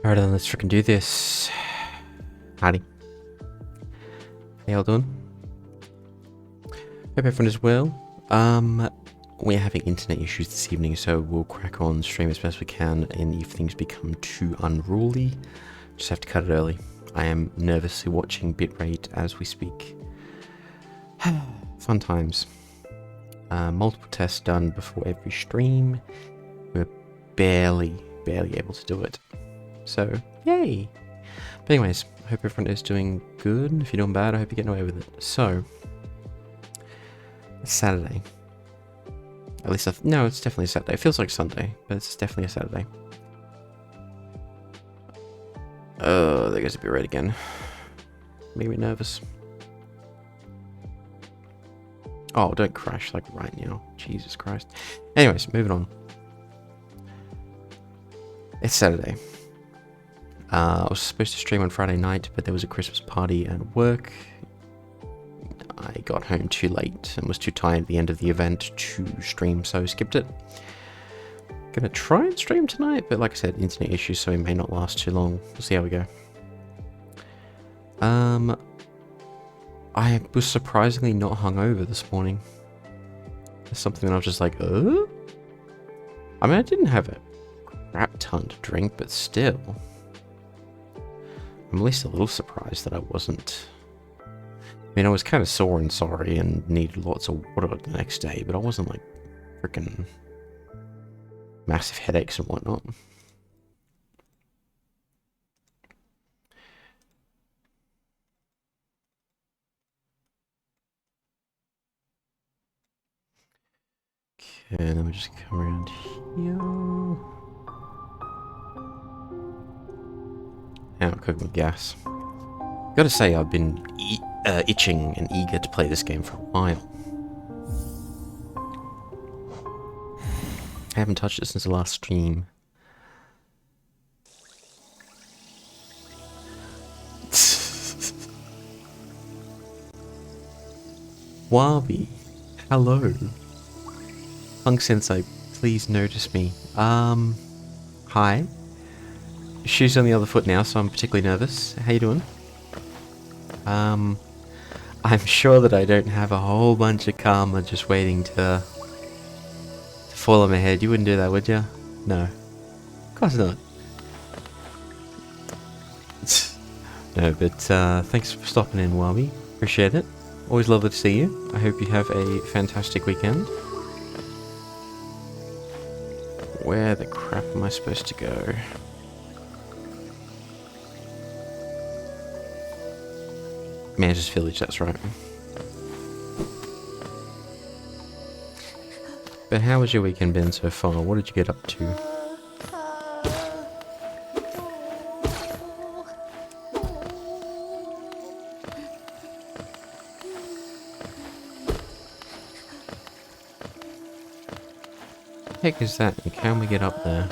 Alright then, let's freaking do this. Howdy. How y'all doing? Hope everyone is well. We're having internet issues this evening, so we'll crack on stream as best we can, and if things become too unruly, just have to cut it early. I am nervously watching bitrate as we speak. Fun times. Multiple tests done before every stream. We're barely able to do it. So, yay! But anyways, I hope everyone is doing good. If you're doing bad, I hope you're getting away with it. So, it's Saturday. At least, no, it's definitely a Saturday. It feels like Sunday, but it's definitely a Saturday. Oh, there goes a bit red again. Made me nervous. Oh, don't crash like right now. Jesus Christ. Anyways, moving on. It's Saturday. I was supposed to stream on Friday night, but there was a Christmas party at work. I got home too late and was too tired at the end of the event to stream, so skipped it. Gonna try and stream tonight, but like I said, internet issues, so it may not last too long. We'll see how we go. I was surprisingly not hungover this morning. It's something that I was just like, I mean, I didn't have a crap ton to drink, but still. I'm at least a little surprised that I wasn't. I mean, I was kind of sore and sorry and needed lots of water the next day, but I wasn't like freaking massive headaches and whatnot. Okay, then we just come around here. Now I'm cooking with gas. Gotta say, I've been itching and eager to play this game for a while. I haven't touched it since the last stream. Wabi, hello. Punk Sensei, please notice me. Hi. Shoes on the other foot now, so I'm particularly nervous. How you doing? I'm sure that I don't have a whole bunch of karma just waiting to fall on my head. You wouldn't do that, would you? No. Of course not. No, but thanks for stopping in, Wabi. Appreciate it. Always lovely to see you. I hope you have a fantastic weekend. Where the crap am I supposed to go? Mantis Village, that's right. But how has your weekend been so far? What did you get up to? Heck is that? And can we get up there?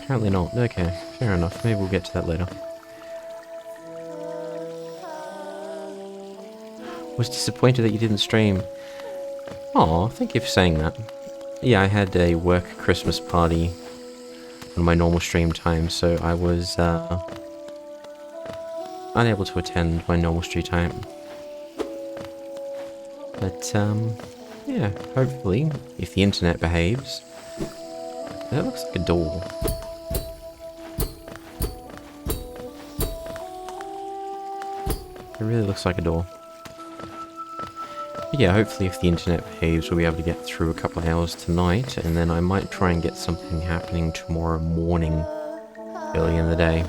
Apparently not. Okay, fair enough. Maybe we'll get to that later. Was disappointed that you didn't stream. Aw, thank you for saying that. Yeah, I had a work Christmas party on my normal stream time, so I was unable to attend my normal stream time. But, yeah, hopefully, if the internet behaves. That looks like a door. It really looks like a door. But yeah, hopefully if the internet behaves, we'll be able to get through a couple of hours tonight, and then I might try and get something happening tomorrow morning, early in the day.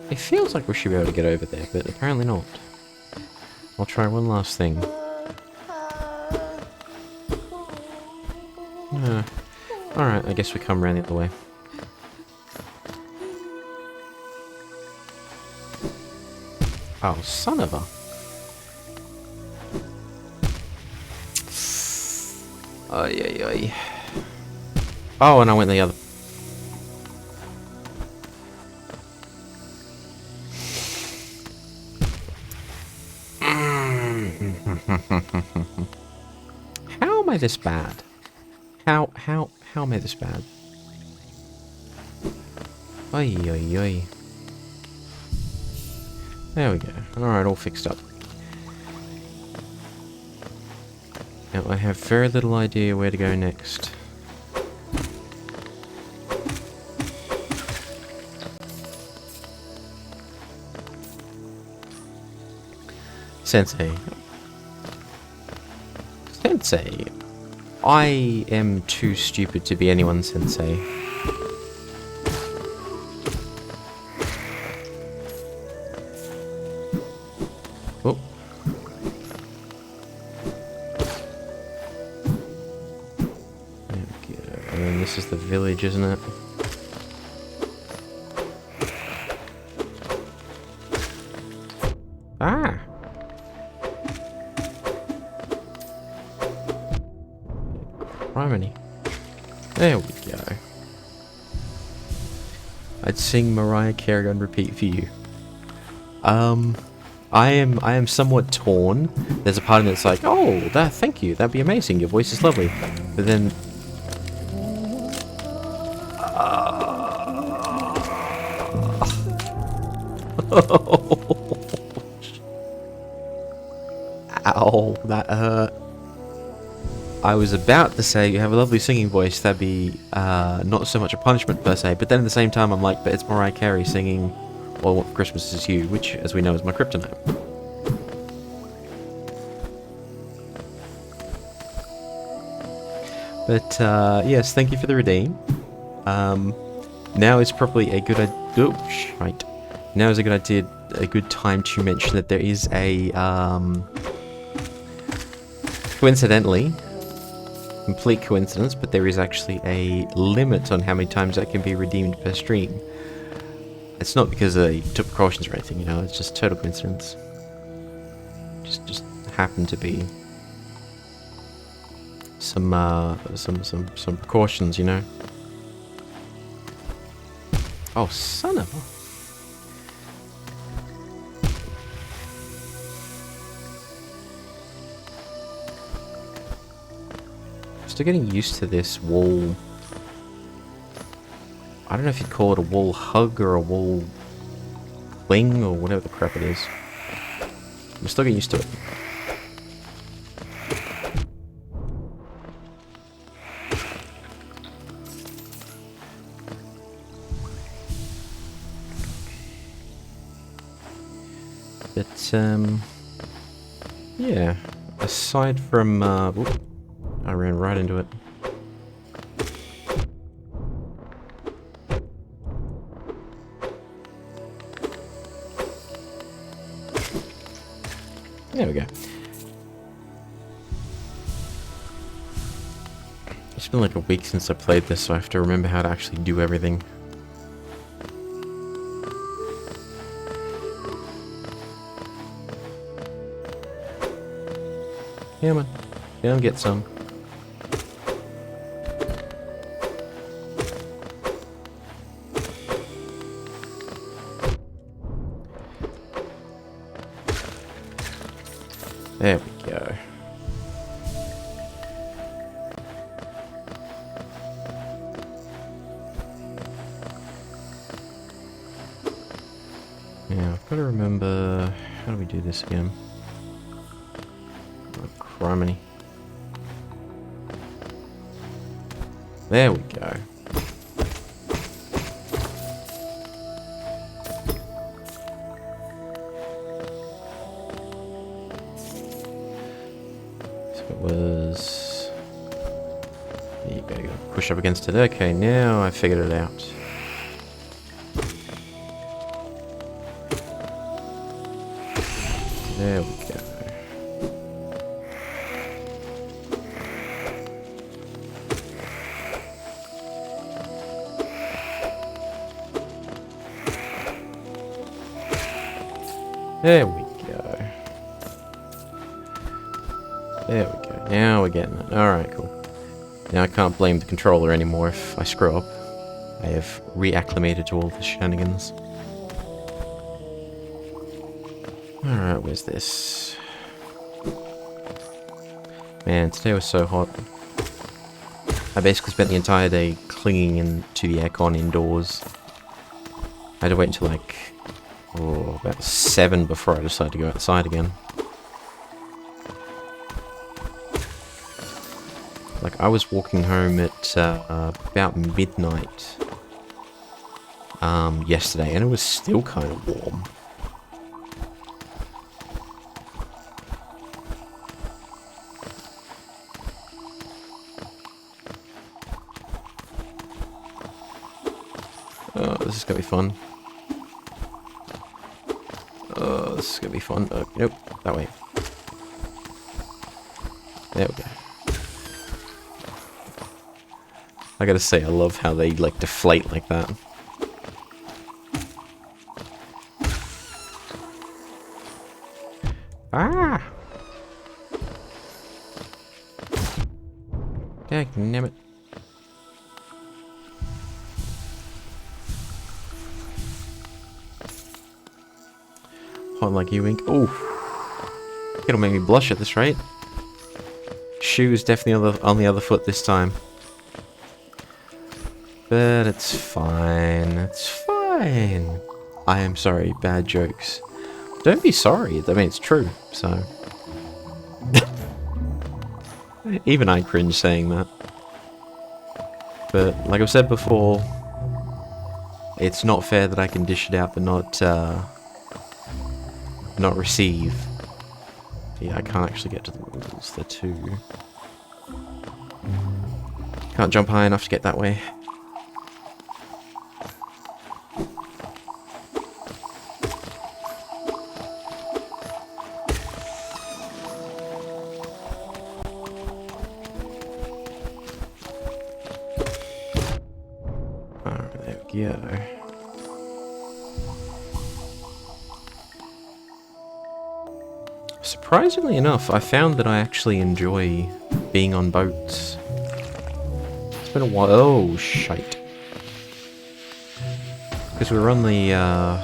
It feels like we should be able to get over there, but apparently not. I'll try one last thing. Alright, I guess we come around the other way. Oh, son of a... Ay, ay, ay. Oh, and I went the other... How am I this bad? How am I this bad? Ay, ay, ay. There we go. Alright, all fixed up. Now, I have very little idea where to go next. Sensei. Sensei. I am too stupid to be anyone's sensei. Oh. There we go. And this is the village, isn't it? Ah! Harmony. There we go. I'd sing Mariah Carey on repeat for you. I am somewhat torn. There's a part of me that's like, oh, thank you, that'd be amazing, your voice is lovely. But then... Ow, that hurt. I was about to say you have a lovely singing voice, that'd be not so much a punishment per se, but then at the same time I'm like, but it's Mariah Carey singing All I Want for Christmas Is You, which, as we know, is my kryptonite. But, yes, thank you for the redeem. Now is probably a good idea... Oh, right. Now is a good time to mention that there is a, coincidentally, complete coincidence, but there is actually a limit on how many times that can be redeemed per stream. It's not because they took precautions or anything, you know, it's just total coincidence. Just happened to be some precautions, you know. Oh, son of a... Still getting used to this wall. I don't know if you'd call it a wall hug or a wall cling or whatever the crap it is. I'm still getting used to it. But, yeah. Aside from, whoop, I ran right into it. There we go. It's been like a week since I played this, so I have to remember how to actually do everything. Yeah, man. Go and get some. There we go. Yeah, I've got to remember... How do we do this again? Oh, criminy. There we go. So it was... There you go, you gotta push up against it. Okay, now I figured it out. There we go. There we go. There we go. Now we're getting it. Alright, cool. Now I can't blame the controller anymore if I screw up. I have reacclimated to all the shenanigans. Alright, where's this? Man, today was so hot. I basically spent the entire day clinging into the aircon indoors. I had to wait until like, about 7 before I decided to go outside again. Like, I was walking home at about midnight yesterday, and it was still kind of warm. Oh, this is gonna be fun. Oh, this is gonna be fun. Nope, that way. There we go. I gotta say, I love how they, like, deflate like that. Ah! Damn it. Hot like you, Ink. Ooh. It'll make me blush at this rate. Shoe is definitely on the other foot this time. But it's fine. It's fine. I am sorry. Bad jokes. Don't be sorry. I mean, it's true. So. Even I cringe saying that. But, like I've said before, it's not fair that I can dish it out but not receive. Yeah, I can't actually get to the walls. They're too... Can't jump high enough to get that way. Alright, there we go. Surprisingly enough, I found that I actually enjoy being on boats. It's been a while. Oh, shite. Because we were on the, I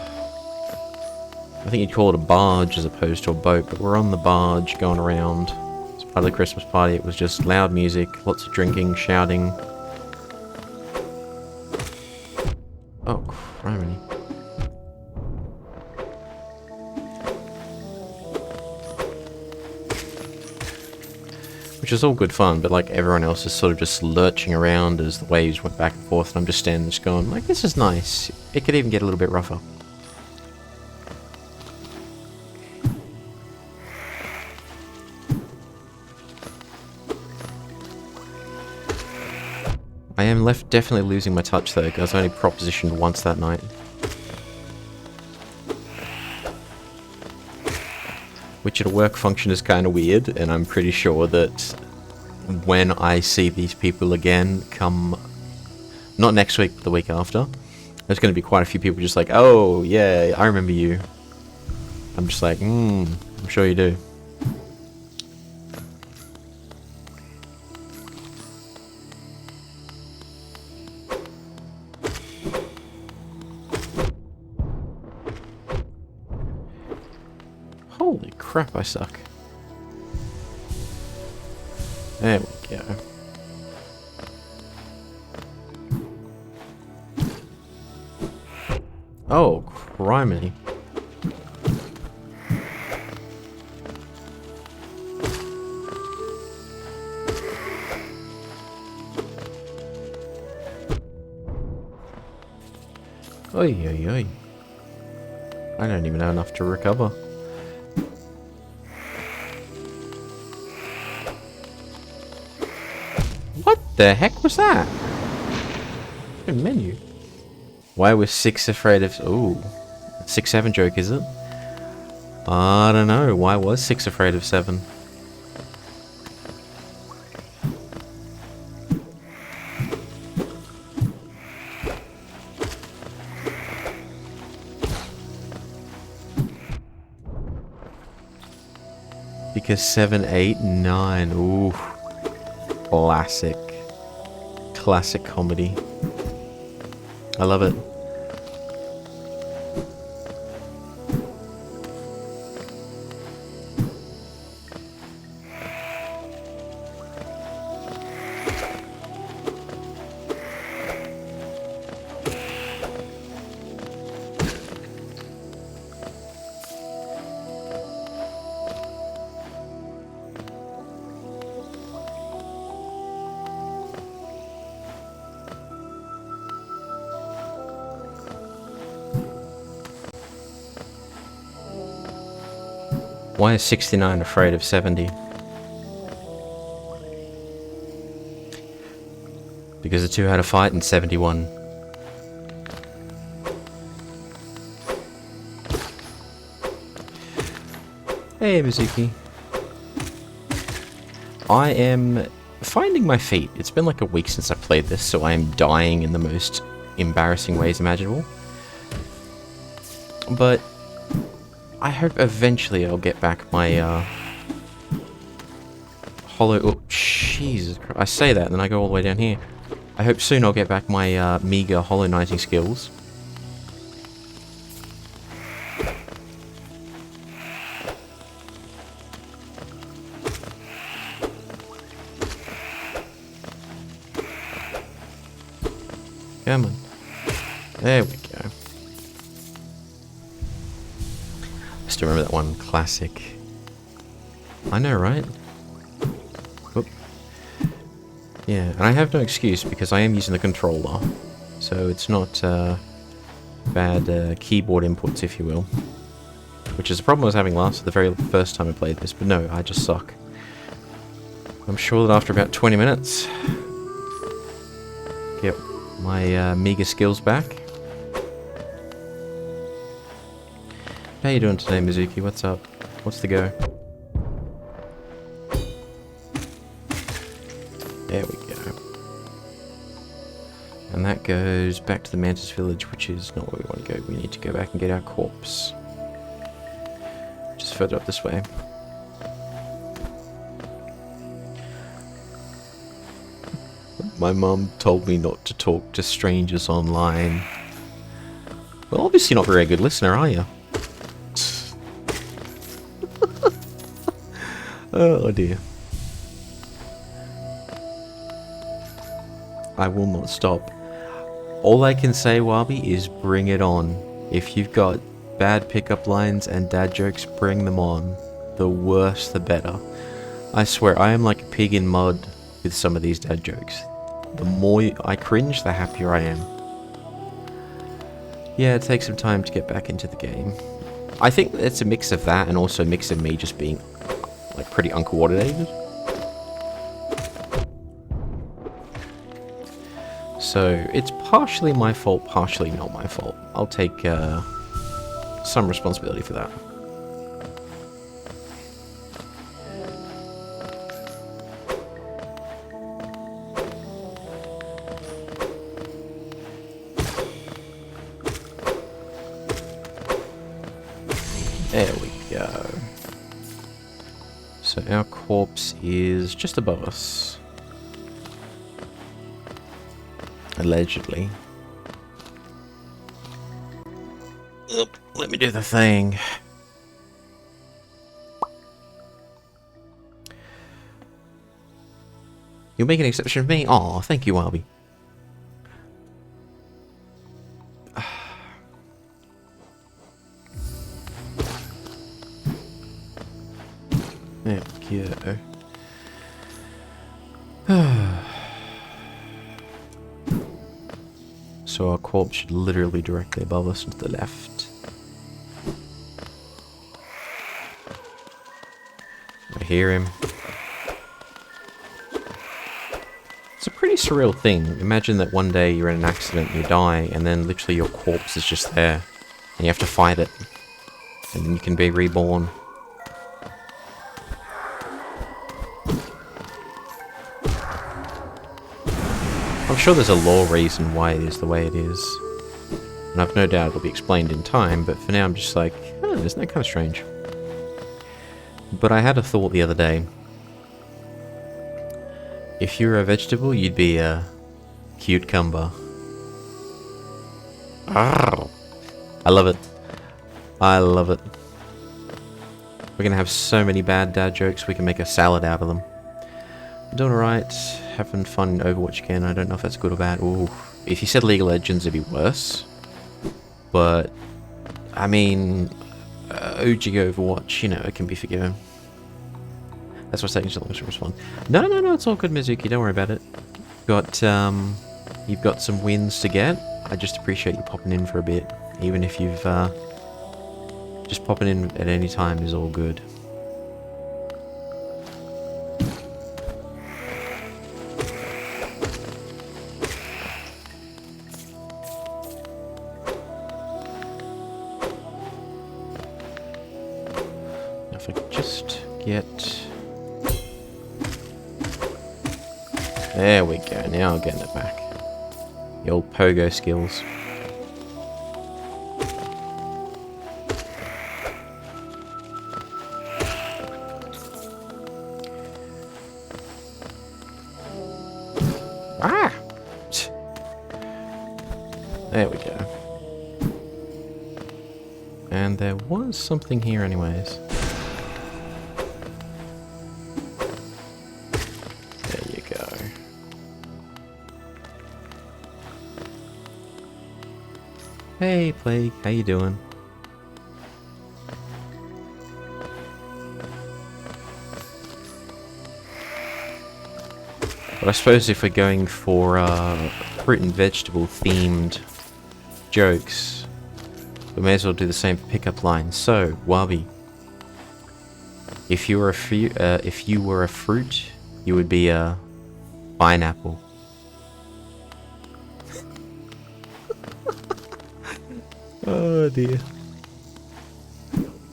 think you'd call it a barge as opposed to a boat, but we're on the barge going around. It's part of the Christmas party. It was just loud music, lots of drinking, shouting. Oh, criminy. Which is all good fun, but like everyone else is sort of just lurching around as the waves went back and forth, and I'm just standing there just going, like, this is nice. It could even get a little bit rougher. I am definitely losing my touch though, because I was only propositioned once that night. Which at a work function is kind of weird, and I'm pretty sure that when I see these people again come, not next week, but the week after, there's going to be quite a few people just like, oh, yeah, I remember you. I'm just like, I'm sure you do. Holy crap, I suck. There we go. Oh, criminy. Oi, oi, oi. I don't even know enough to recover. What the heck was that? Good menu. Why was 6 afraid of... Ooh. 6-7 joke, is it? I don't know. Why was 6 afraid of 7? Because 7, 8, 9. Ooh. Classic. Classic comedy. I love it. Why is 69 afraid of 70? Because the two had a fight in 71. Hey, Mizuki. I am finding my feet. It's been like a week since I played this, so I am dying in the most embarrassing ways imaginable. But I hope eventually I'll get back my Oh, Jesus Christ. I say that and then I go all the way down here. I hope soon I'll get back my meager Hollowknighting skills. Come on. There we go. I still remember that one classic. I know, right? Oop. Yeah, and I have no excuse because I am using the controller. So it's not bad keyboard inputs, if you will. Which is a problem I was having the very first time I played this. But no, I just suck. I'm sure that after about 20 minutes... Yep, my meager skills back. How you doing today, Mizuki? What's up? What's the go? There we go. And that goes back to the Mantis Village, which is not where we want to go. We need to go back and get our corpse. Just further up this way. My mum told me not to talk to strangers online. Well, obviously not a very good listener, are you? Oh dear. I will not stop. All I can say, Wabi, is bring it on. If you've got bad pickup lines and dad jokes, bring them on. The worse the better. I swear, I am like a pig in mud with some of these dad jokes. The more I cringe, the happier I am. Yeah, it takes some time to get back into the game. I think it's a mix of that and also a mix of me just being like pretty uncoordinated. So it's partially my fault, partially not my fault. I'll take some responsibility for that. There we go. So our corpse is just above us. Allegedly. Oop, let me do the thing. You'll make an exception for me? Aw, thank you, Arby. There we go. So our corpse should literally be directly above us and to the left. I hear him. It's a pretty surreal thing. Imagine that one day you're in an accident and you die, and then literally your corpse is just there. And you have to fight it. And then you can be reborn. I'm sure there's a lore reason why it is the way it is. And I've no doubt it'll be explained in time, but for now I'm just like, oh, isn't that kind of strange? But I had a thought the other day. If you were a vegetable, you'd be a cucumber. I love it. I love it. We're gonna have so many bad dad jokes, we can make a salad out of them. I'm doing alright. Having fun in Overwatch again. I don't know if that's good or bad. Ooh. If you said League of Legends, it'd be worse. But, I mean, OG Overwatch, you know, it can be forgiven. That's what's taking so long to respond. No, it's all good, Mizuki. Don't worry about it. You've got some wins to get. I just appreciate you popping in for a bit. Even if you've, just popping in at any time is all good. If I could just get... There we go, now I'm getting it back. The old pogo skills. Ah! There we go. And there was something here anyways. Hey, Plague, how you doing? But I suppose if we're going for fruit and vegetable themed jokes, we may as well do the same pickup line. So, Wabi, if you were a fruit, you would be a pineapple. Oh dear.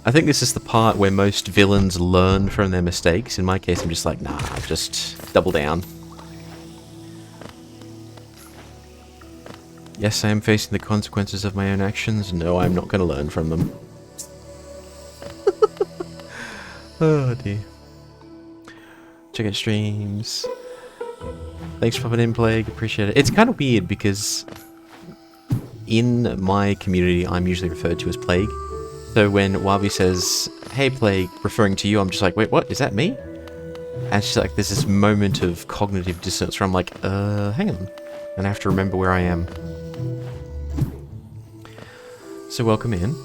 I think this is the part where most villains learn from their mistakes. In my case, I'm just like, nah, just double down. Yes, I am facing the consequences of my own actions. No, I'm not going to learn from them. Oh dear. Check out streams. Thanks for popping in, Plague. Appreciate it. It's kind of weird because in my community, I'm usually referred to as Plague. So when Wabi says, hey Plague, referring to you, I'm just like, wait, what? Is that me? And she's like, there's this moment of cognitive dissonance where I'm like, hang on. And I have to remember where I am. So welcome in.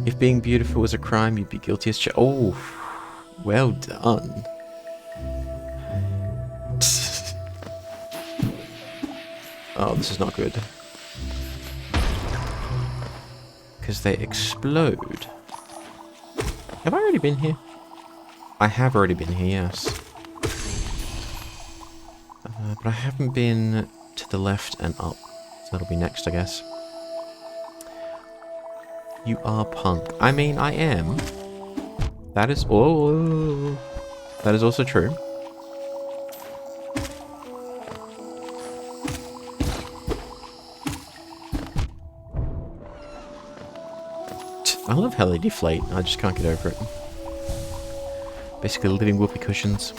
If being beautiful was a crime, you'd be guilty as oh, well done. Oh, this is not good. Because they explode. Have I already been here? I have already been here, yes. But I haven't been to the left and up. So that'll be next, I guess. You are punk. I mean, I am. That is... Oh, that is also true. I love how they deflate. I just can't get over it. Basically living whoopee cushions.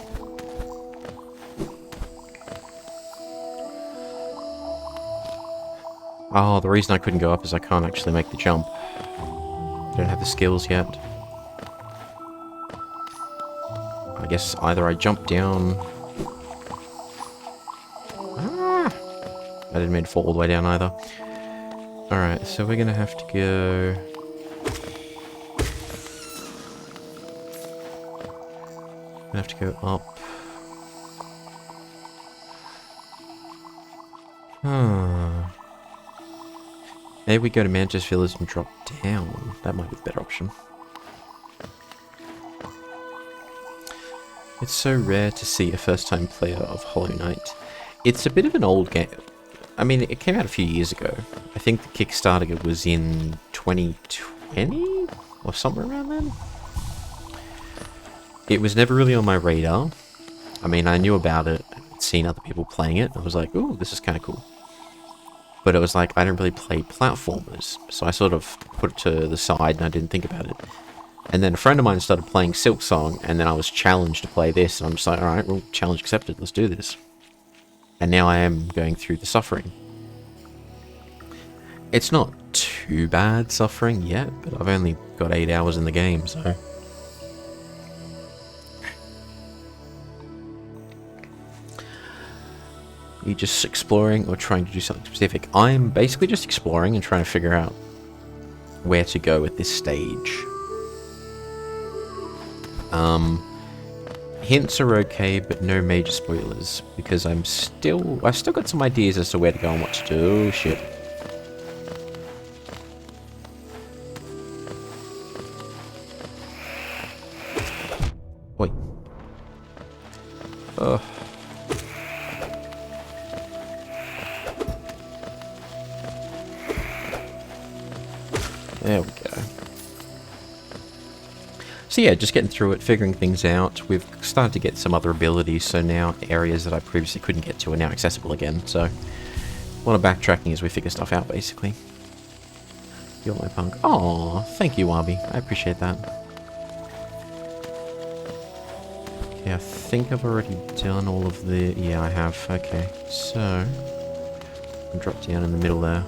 Oh, the reason I couldn't go up is I can't actually make the jump. I don't have the skills yet. I guess either I jump down... Ah! I didn't mean to fall all the way down either. Alright, so we're gonna have to go... I have to go up. Maybe we go to Mantis Village and drop down. That might be the better option. It's so rare to see a first-time player of Hollowknight. It's a bit of an old game. I mean, it came out a few years ago. I think the Kickstarter was in 2020? Or somewhere around then? It was never really on my radar. I mean, I knew about it, I'd seen other people playing it. I was like, ooh, this is kind of cool. But it was like, I don't really play platformers. So I sort of put it to the side and I didn't think about it. And then a friend of mine started playing Silksong, and then I was challenged to play this, and I'm just like, alright, well, challenge accepted, let's do this. And now I am going through the suffering. It's not too bad suffering yet, but I've only got 8 hours in the game, so... Are you just exploring or trying to do something specific? I'm basically just exploring and trying to figure out where to go at this stage. Hints are okay, but no major spoilers, because I've still got some ideas as to where to go and what to do. Oh, shit. Oi. Ugh. There we go. So yeah, just getting through it, figuring things out. We've started to get some other abilities, so now areas that I previously couldn't get to are now accessible again. So, a lot of backtracking as we figure stuff out, basically. You're my punk. Aw, thank you, Wabi. I appreciate that. Okay, I think I've already done all of the... Yeah, I have. Okay, so... I'll drop down in the middle there.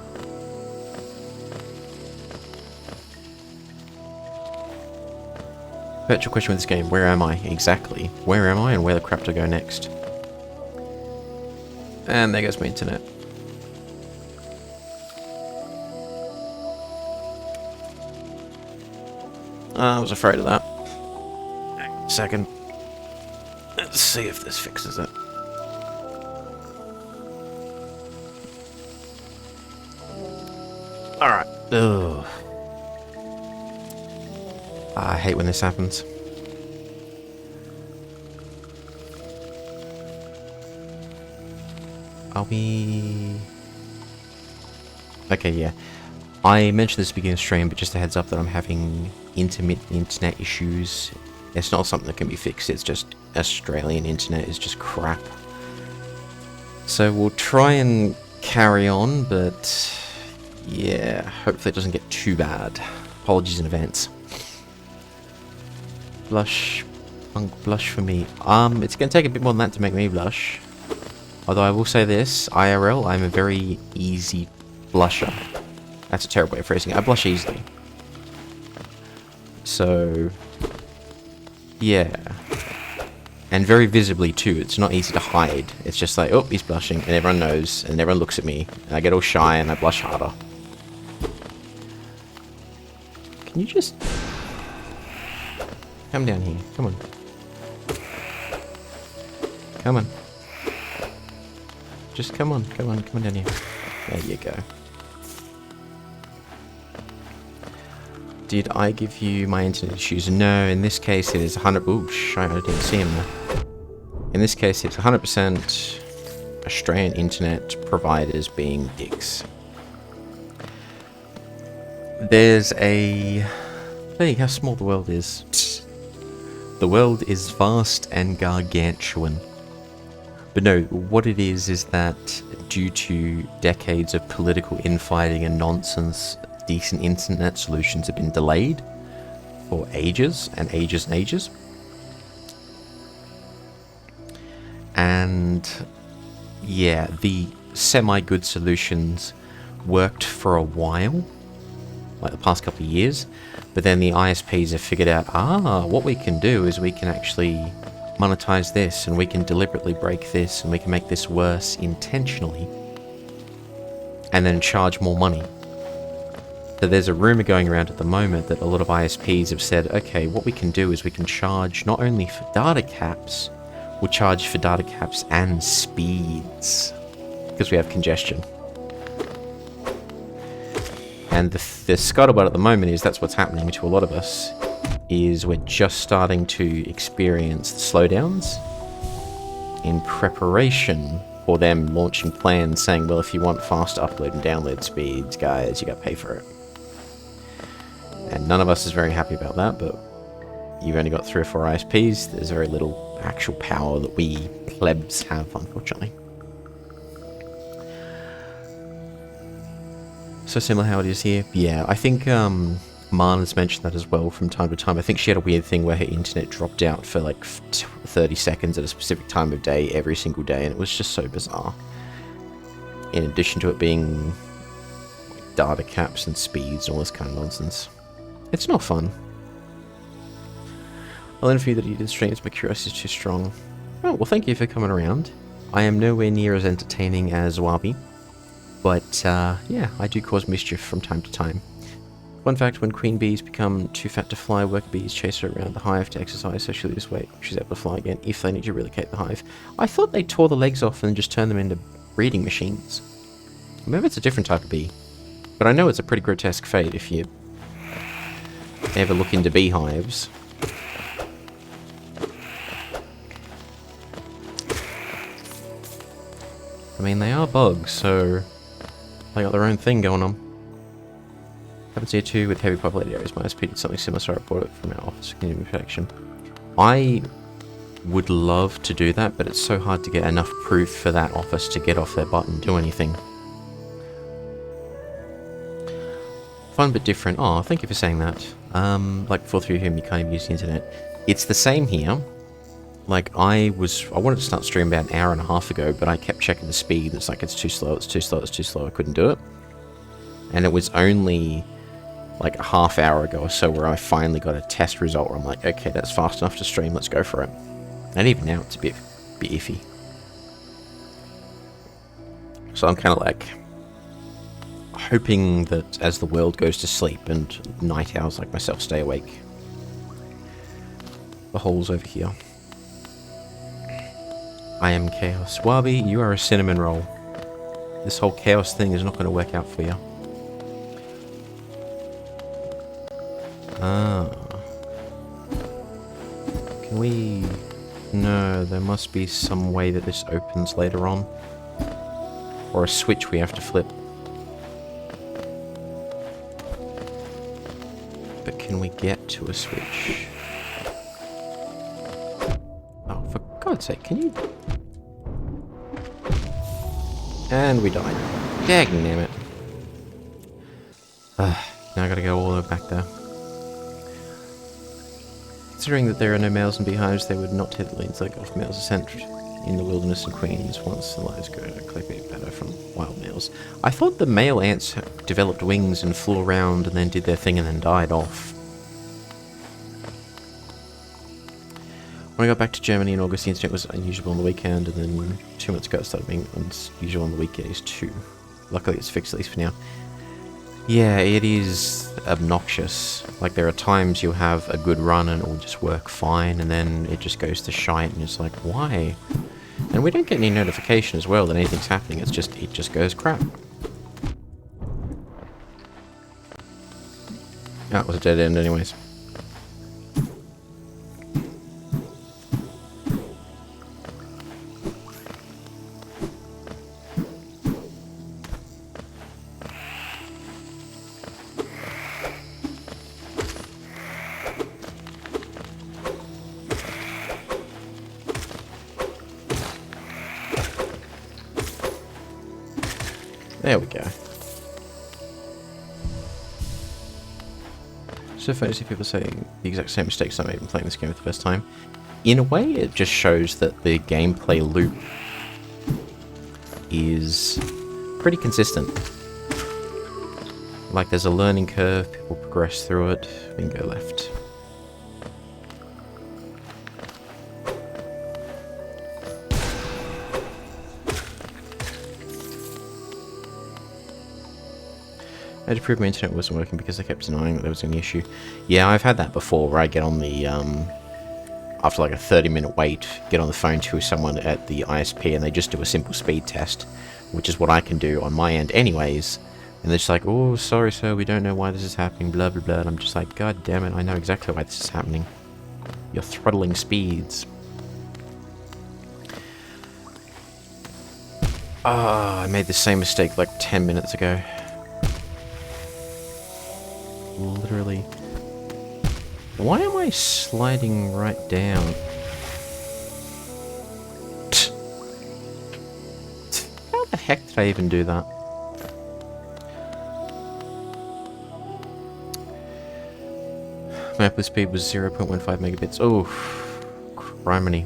Virtual question with this game, where am I exactly? Where am I and where the crap to go next? And there goes my internet. I was afraid of that. Hang on a second. Let's see if this fixes it. Alright. Ugh. I hate when this happens. Are we... Okay, yeah. I mentioned this at the beginning of the stream, but just a heads up that I'm having intermittent internet issues. It's not something that can be fixed, it's just Australian internet is just crap. So we'll try and carry on, but... Yeah, hopefully it doesn't get too bad. Apologies in advance. Blush. Blush for me. It's going to take a bit more than that to make me blush. Although I will say this, IRL, I'm a very easy blusher. That's a terrible way of phrasing it. I blush easily. So, yeah. And very visibly too. It's not easy to hide. It's just like, oh, he's blushing, and everyone knows, and everyone looks at me, and I get all shy, and I blush harder. Can you just... Come down here. Come on. Come on. Just come on. Come on. Come on down here. There you go. Did I give you my internet issues? No, in this case it is 100... Ooh, shit, I didn't see him there. In this case it's 100% Australian internet providers being dicks. There's a... Hey, how small the world is. The world is vast and gargantuan. But no, what it is that due to decades of political infighting and nonsense, decent internet solutions have been delayed for ages and ages and ages. And yeah, the semi-good solutions worked for a while, like the past couple of years, but then the ISPs have figured out, what we can do is we can actually monetize this, and we can deliberately break this, and we can make this worse intentionally, and then charge more money. So there's a rumor going around at the moment that a lot of ISPs have said, okay, what we can do is we can charge not only for data caps, we'll charge for data caps and speeds, because we have congestion. And the scuttlebutt at the moment is that's what's happening to a lot of us, is we're just starting to experience the slowdowns in preparation for them launching plans saying, well, if you want faster upload and download speeds, guys, you gotta pay for it. And none of us is very happy about that, but you've only got 3 or 4 ISPs, there's very little actual power that we plebs have, unfortunately. So similar how it is here. Yeah, I think Marna's mentioned that as well from time to time. I think she had a weird thing where her internet dropped out for like 30 seconds at a specific time of day every single day, and it was just so bizarre. In addition to it being like data caps and speeds and all this kind of nonsense. It's not fun. I'll interview that you did streams, but curiosity is too strong. Oh, well, thank you for coming around. I am nowhere near as entertaining as Wabi, but yeah, I do cause mischief from time to time. Fun fact, when queen bees become too fat to fly, worker bees chase her around the hive to exercise so she'll lose weight. She's able to fly again if they need to relocate the hive. I thought they tore the legs off and just turned them into breeding machines. Maybe it's a different type of bee. But I know it's a pretty grotesque fate if you ever look into beehives. I mean, they are bugs, so they got their own thing going on. Happens here too with heavy populated areas. My SP did something similar, so I bought it from our office for community protection. I would love to do that, but it's so hard to get enough proof for that office to get off their butt and do anything. Fun but different. Oh, thank you for saying that. Like before through him, you can't even use the internet. It's the same here. Like, I wanted to start streaming about an hour and a half ago, but I kept checking the speed. It's like, it's too slow, it's too slow, it's too slow. I couldn't do it. And it was only like a half hour ago or so where I finally got a test result where I'm like, okay, that's fast enough to stream, let's go for it. And even now, it's a bit iffy. So I'm kind of like hoping that as the world goes to sleep and night owls like myself stay awake. The hole's over here. I am chaos. Wabi, you are a cinnamon roll. This whole chaos thing is not going to work out for you. Ah. Can we... No, there must be some way that this opens later on. Or a switch we have to flip. But can we get to a switch? Oh, for God's sake, can you... And we died. Dagnammit. Now I gotta go all the way back there. Considering that there are no males in beehives, they would not typically like off males are sent in the wilderness and queens once the lives go to collect better from wild males. I thought the male ants developed wings and flew around and then did their thing and then died off. When I got back to Germany in August, the internet was unusual on the weekend, and then 2 months ago it started being unusual on the weekdays too. Luckily it's fixed, at least for now. Yeah, it is obnoxious. Like, there are times you'll have a good run and it will just work fine, and then it just goes to shite, and it's like, why? And we don't get any notification as well that anything's happening, it just goes crap. That was a dead end anyways. There we go. So funny to see people saying the exact same mistakes I made when playing this game for the first time. In a way, it just shows that the gameplay loop is pretty consistent. Like, there's a learning curve, people progress through it, we can go left. I had to prove my internet wasn't working because I kept denying that there was any issue. Yeah, I've had that before, where I get on the, after like a 30-minute wait, get on the phone to someone at the ISP and they just do a simple speed test, which is what I can do on my end anyways. And they're just like, oh, sorry sir, we don't know why this is happening, blah blah blah. And I'm just like, god damn it, I know exactly why this is happening. You're throttling speeds. Ah, I made the same mistake like 10 minutes ago. Literally. Why am I sliding right down? How the heck did I even do that? My upload speed was 0.15 megabits. Oh, criminy.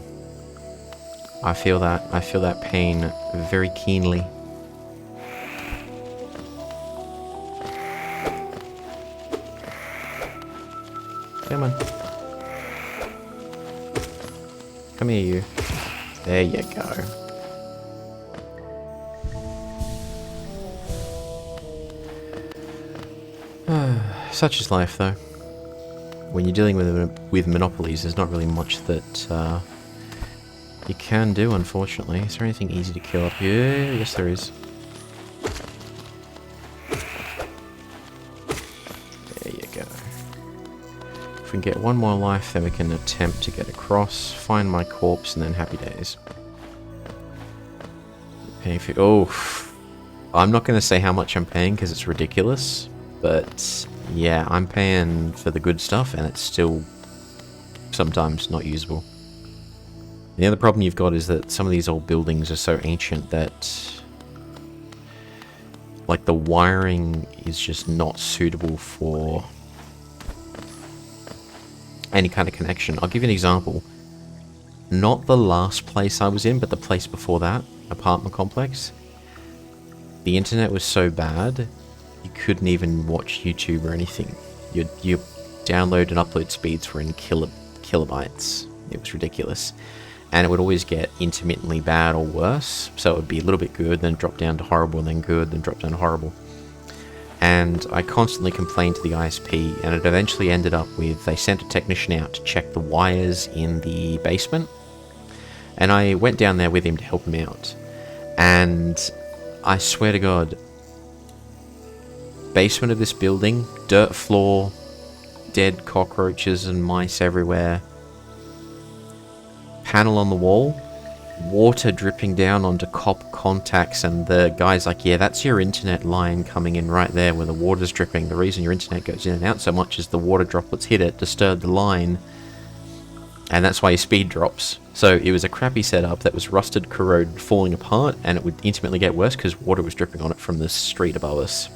I feel that. I feel that pain very keenly. Come on. Come here, you. There you go. Such is life, though. When you're dealing with monopolies, there's not really much that you can do, unfortunately. Is there anything easy to kill up here? Yes, there is. There you go. If we can get one more life, then we can attempt to get across, find my corpse, and then happy days. Paying for... Oh, I'm not going to say how much I'm paying because it's ridiculous, but yeah, I'm paying for the good stuff, and it's still sometimes not usable. The other problem you've got is that some of these old buildings are so ancient that like the wiring is just not suitable for any kind of connection. I'll give you an example. Not the last place I was in, but the place before that, apartment complex. The internet was so bad, you couldn't even watch YouTube or anything. Your download and upload speeds were in kilobytes. It was ridiculous. And it would always get intermittently bad or worse. So it would be a little bit good, then drop down to horrible, then good, then drop down to horrible. And I constantly complained to the ISP, and it eventually ended up with, they sent a technician out to check the wires in the basement. And I went down there with him to help him out. And I swear to God, basement of this building, dirt floor, dead cockroaches and mice everywhere. Panel on the wall, water dripping down onto copper contacts, and the guy's like, yeah, that's your internet line coming in right there where the water's dripping. The reason your internet goes in and out so much is the water droplets hit it, disturb the line, and that's why your speed drops. So it was a crappy setup that was rusted, corroded, falling apart, and it would intimately get worse because water was dripping on it from the street above us.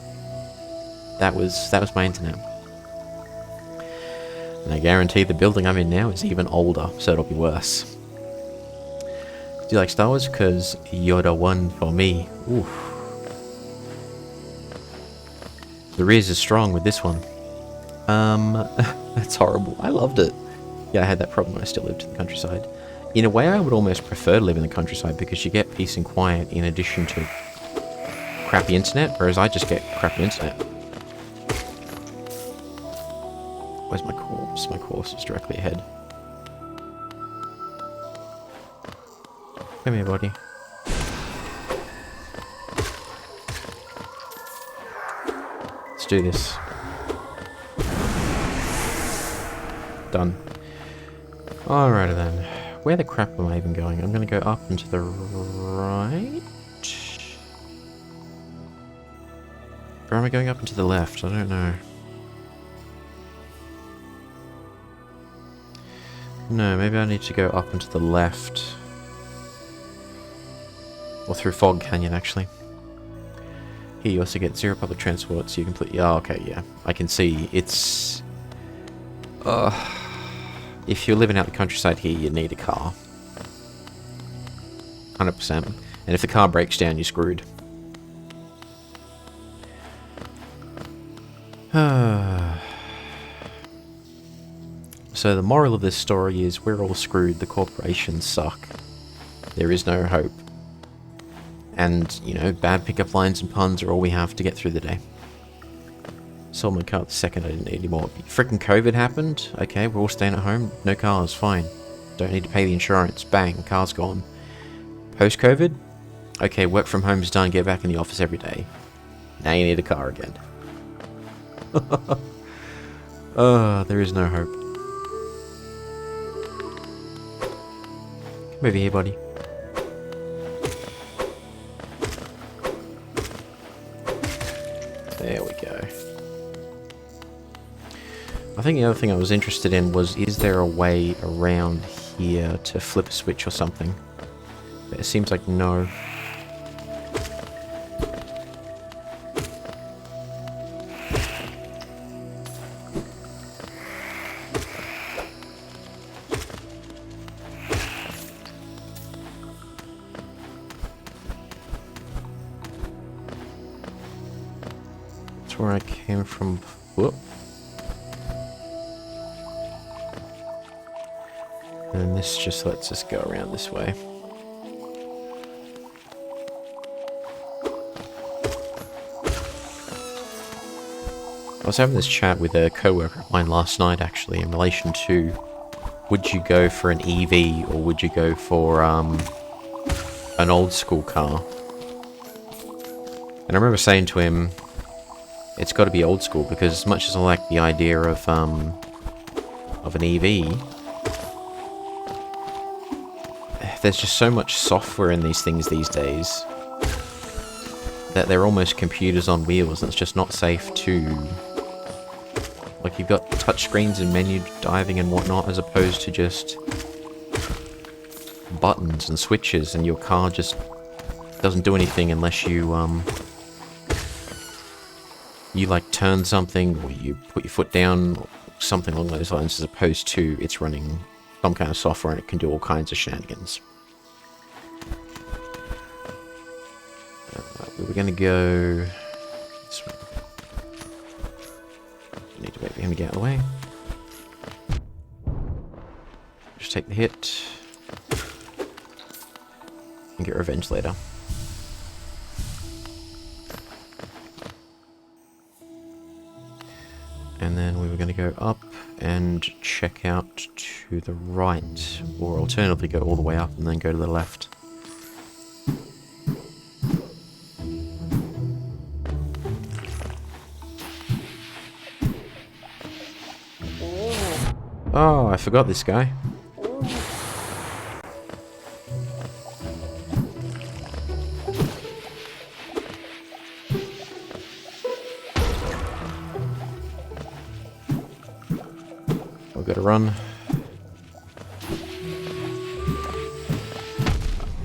That was my internet. And I guarantee the building I'm in now is even older, so it'll be worse. Do you like Star Wars? Because you're the one for me. Oof. The rears is strong with this one. That's horrible. I loved it. Yeah, I had that problem when I still lived in the countryside. In a way, I would almost prefer to live in the countryside because you get peace and quiet in addition to crappy internet, whereas I just get crappy internet. Where's my corpse? My corpse is directly ahead. Come here, buddy. Let's do this. Done. Alrighty then. Where the crap am I even going? I'm gonna go up and to the right? Or am I going up and to the left? I don't know. No, maybe I need to go up and to the left. Or through Fog Canyon, actually. Here you also get 0 public transport, so you can put... Oh, okay, yeah. I can see it's... if you're living out the countryside here, you need a car. 100%. And if the car breaks down, you're screwed. So the moral of this story is we're all screwed, the corporations suck. There is no hope. And, you know, bad pickup lines and puns are all we have to get through the day. sold my car the second I didn't need anymore. Freaking COVID happened. Okay, we're all staying at home. No cars, fine. Don't need to pay the insurance. Bang, car's gone. Post-COVID? Okay, work from home is done. Get back in the office every day. Now you need a car again. There is no hope. Come over here, buddy. There we go. I think the other thing I was interested in was, is there a way around here to flip a switch or something? But it seems like no. That's where I came from. Whoop. And this just lets us go around this way. I was having this chat with a co-worker of mine last night, actually, in relation to, would you go for an EV or would you go for an old school car? And I remember saying to him, it's got to be old school, because as much as I like the idea of an EV, there's just so much software in these things these days that they're almost computers on wheels, and it's just not safe to... Like, you've got touchscreens and menu diving and whatnot, as opposed to just buttons and switches, and your car just doesn't do anything unless you, you like turn something, or you put your foot down, or something along those lines, as opposed to it's running some kind of software and it can do all kinds of shenanigans. We were going to go this way. Need to wait for him to get out of the way. Just take the hit and get revenge later. And then we were going to go up and check out to the right, or alternatively go all the way up and then go to the left. Oh, I forgot this guy. We've got to run.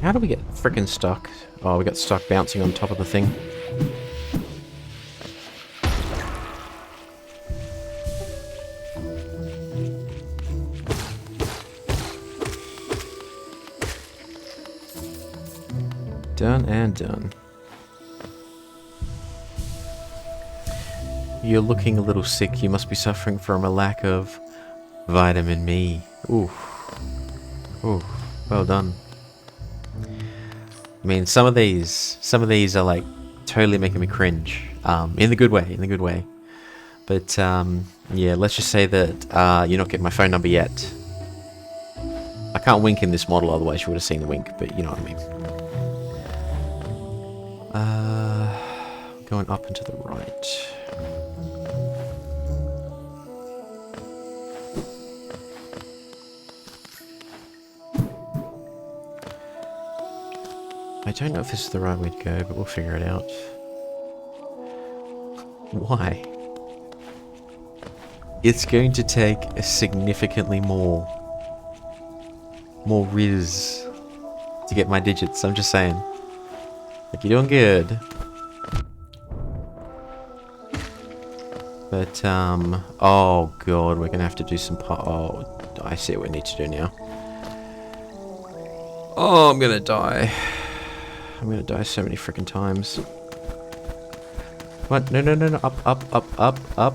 How do we get frickin' stuck? Oh, we got stuck bouncing on top of the thing. Done and done. You're looking a little sick. You must be suffering from a lack of vitamin E. Ooh. Ooh. Well done. I mean, some of these are like totally making me cringe. In the good way, in the good way. But yeah, let's just say that you're not getting my phone number yet. I can't wink in this model, otherwise you would have seen the wink, but you know what I mean. Going up and to the right. I don't know if this is the right way to go, but we'll figure it out. Why? It's going to take a significantly more riz to get my digits, I'm just saying. Like, you're doing good. But, oh god, we're gonna have to do some oh, I see what we need to do now. Oh, I'm gonna die. I'm gonna die so many freaking times. What? No, no, no, no, up, up, up, up, up.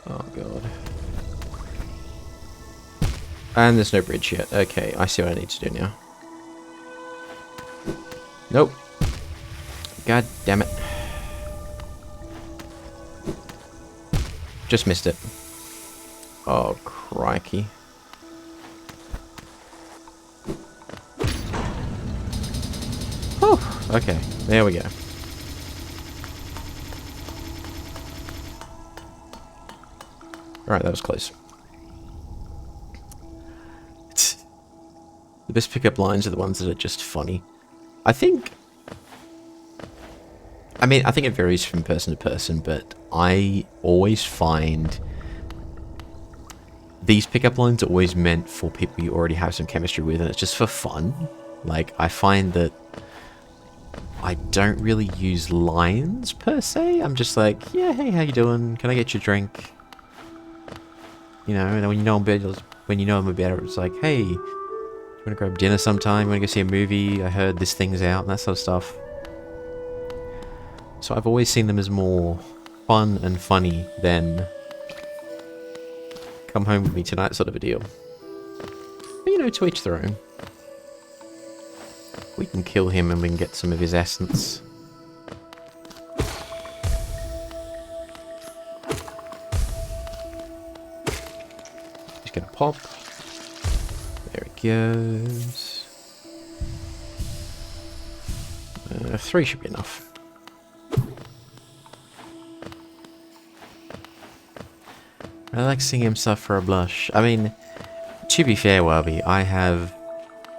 Oh god. And there's no bridge yet. Okay, I see what I need to do now. Nope. God damn it. Just missed it. Oh, crikey. Whew. Okay, there we go. Alright, that was close. The best pickup lines are the ones that are just funny. I think it varies from person to person, but I always find these pickup lines are always meant for people you already have some chemistry with, and it's just for fun. Like, I find that I don't really use lines, per se. I'm just like, yeah, hey, how you doing? Can I get you a drink? You know, and then when you know I'm a better, it's like, hey, you want to grab dinner sometime? You want to go see a movie? I heard this thing's out, and that sort of stuff. So I've always seen them as more fun and funny than come home with me tonight sort of a deal. But, you know, to each their own. We can kill him and we can get some of his essence. He's gonna pop. There he goes. 3 should be enough. I like seeing him suffer a blush. I mean, to be fair, Wabi, I have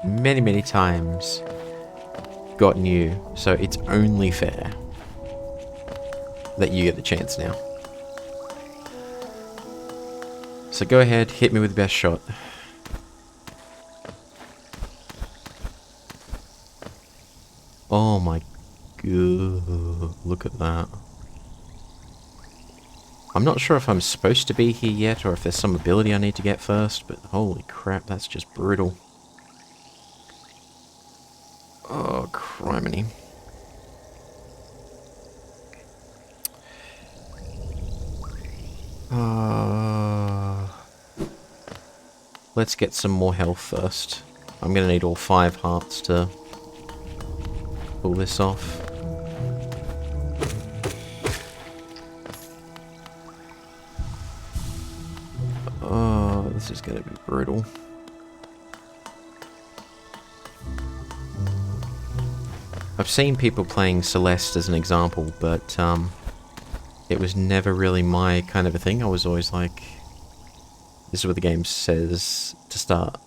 many, many times gotten you, so it's only fair that you get the chance now. So go ahead, hit me with the best shot. Oh my god, look at that. I'm not sure if I'm supposed to be here yet, or if there's some ability I need to get first, but holy crap, that's just brutal. Oh, criminy. Let's get some more health first. I'm gonna need all 5 hearts to pull this off. Oh, this is gonna be brutal. I've seen people playing Celeste as an example, but it was never really my kind of a thing. I was always like, this is what the game says to start.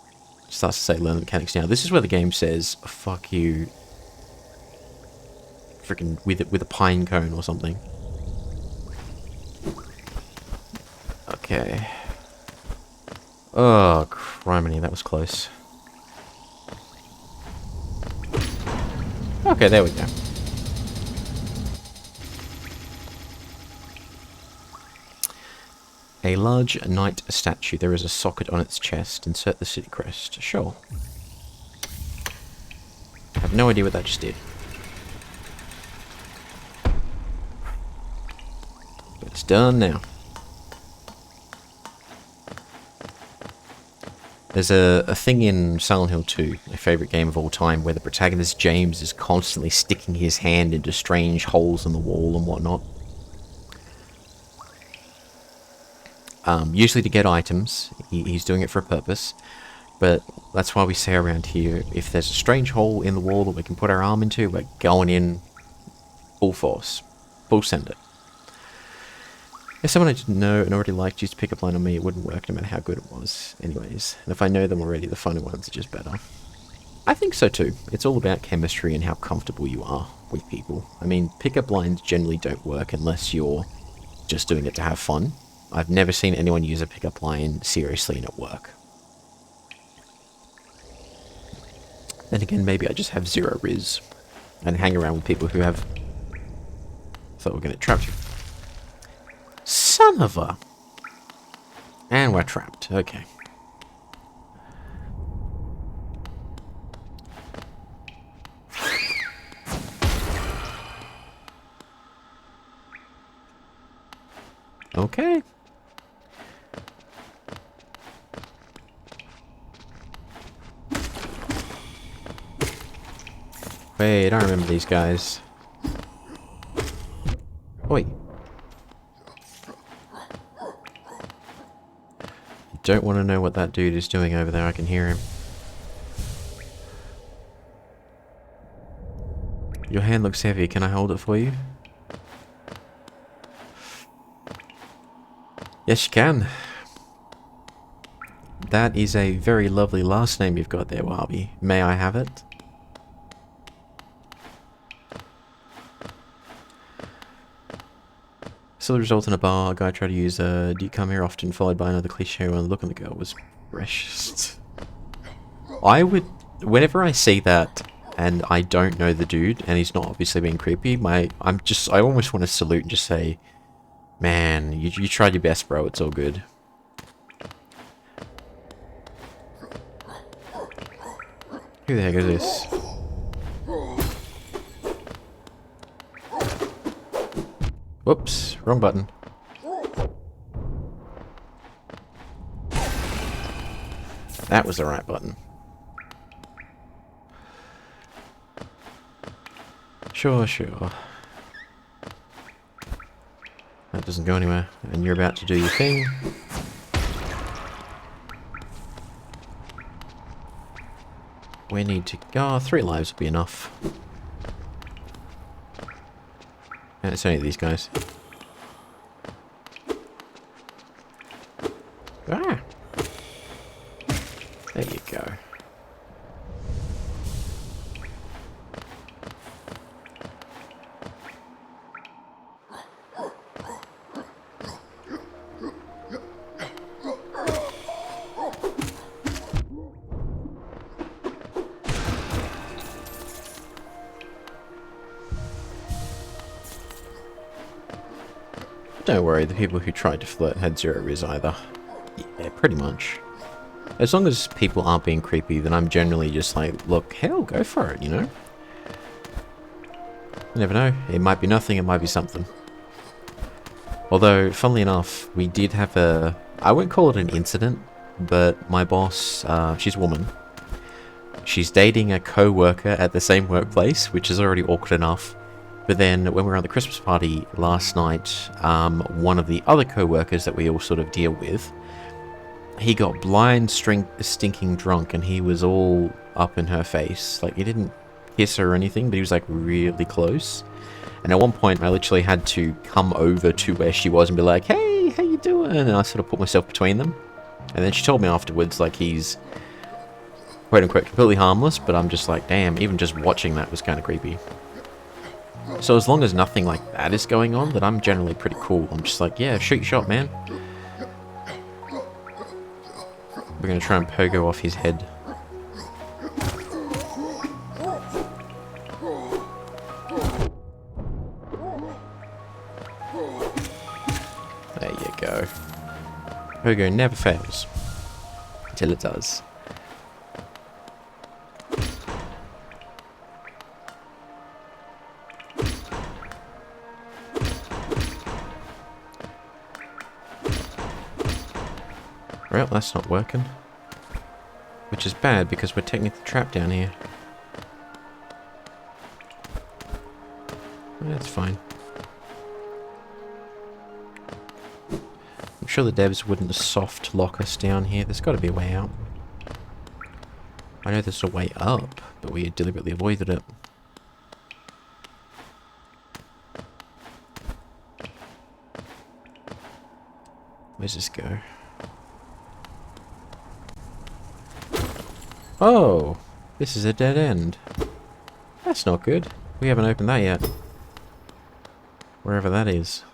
It starts to say learn the mechanics now. This is where the game says, fuck you. Freaking with a pine cone or something. Okay. Oh, criminy, that was close. Okay, there we go. A large knight statue. There is a socket on its chest. Insert the city crest. Sure. I have no idea what that just did. But it's done now. There's a thing in Silent Hill 2, my favourite game of all time, where the protagonist James is constantly sticking his hand into strange holes in the wall and whatnot. Usually to get items. He's doing it for a purpose. But that's why we say around here, if there's a strange hole in the wall that we can put our arm into, we're going in full force. Full send it. If someone I didn't know and already liked used to pick up line on me, it wouldn't work no matter how good it was. Anyways, and if I know them already, the funny ones are just better. I think so too. It's all about chemistry and how comfortable you are with people. I mean, pickup lines generally don't work unless you're just doing it to have fun. I've never seen anyone use a pickup line seriously and it work. Then again, maybe I just have 0 riz and hang around with people who have... Thought we were going to trap you. Son of a... And we're trapped. Okay. Okay. Wait, I don't remember these guys. Oi. Don't want to know what that dude is doing over there. I can hear him. Your hand looks heavy. Can I hold it for you? Yes, you can. That is a very lovely last name you've got there, Wabi. May I have it? So the result in a bar, a guy tried to use do you come here often, followed by another cliche when the look on the girl was precious. I would, whenever I see that and I don't know the dude and he's not obviously being creepy, I almost want to salute and just say, man, you tried your best, bro, it's all good. Who the heck is this? Whoops, wrong button. That was the right button. Sure, sure. That doesn't go anywhere, and you're about to do your thing. We need to go. 3 lives will be enough. And it's only these guys. Ah! There you go. Don't worry, the people who tried to flirt had 0 riz either. Yeah, pretty much. As long as people aren't being creepy, then I'm generally just like, look, hell, go for it, you know? You never know. It might be nothing, it might be something. Although, funnily enough, we did have a... I won't call it an incident, but my boss, she's a woman. She's dating a co-worker at the same workplace, which is already awkward enough. But then, when we were at the Christmas party last night, one of the other co-workers that we all sort of deal with, he got blind, stinking drunk, and he was all up in her face. Like, he didn't kiss her or anything, but he was, like, really close. And at one point, I literally had to come over to where she was and be like, hey, how you doing? And I sort of put myself between them. And then she told me afterwards, like, he's, quote-unquote, completely harmless, but I'm just like, damn, even just watching that was kind of creepy. So as long as nothing like that is going on, then I'm generally pretty cool. I'm just like, yeah, shoot your shot, man. We're going to try and pogo off his head. There you go. Pogo never fails. Until it does. Well, that's not working. Which is bad, because we're technically trapped down here. That's fine. I'm sure the devs wouldn't soft lock us down here. There's got to be a way out. I know there's a way up, but we deliberately avoided it. Where's this go? Oh, this is a dead end. That's not good. We haven't opened that yet. Wherever that is.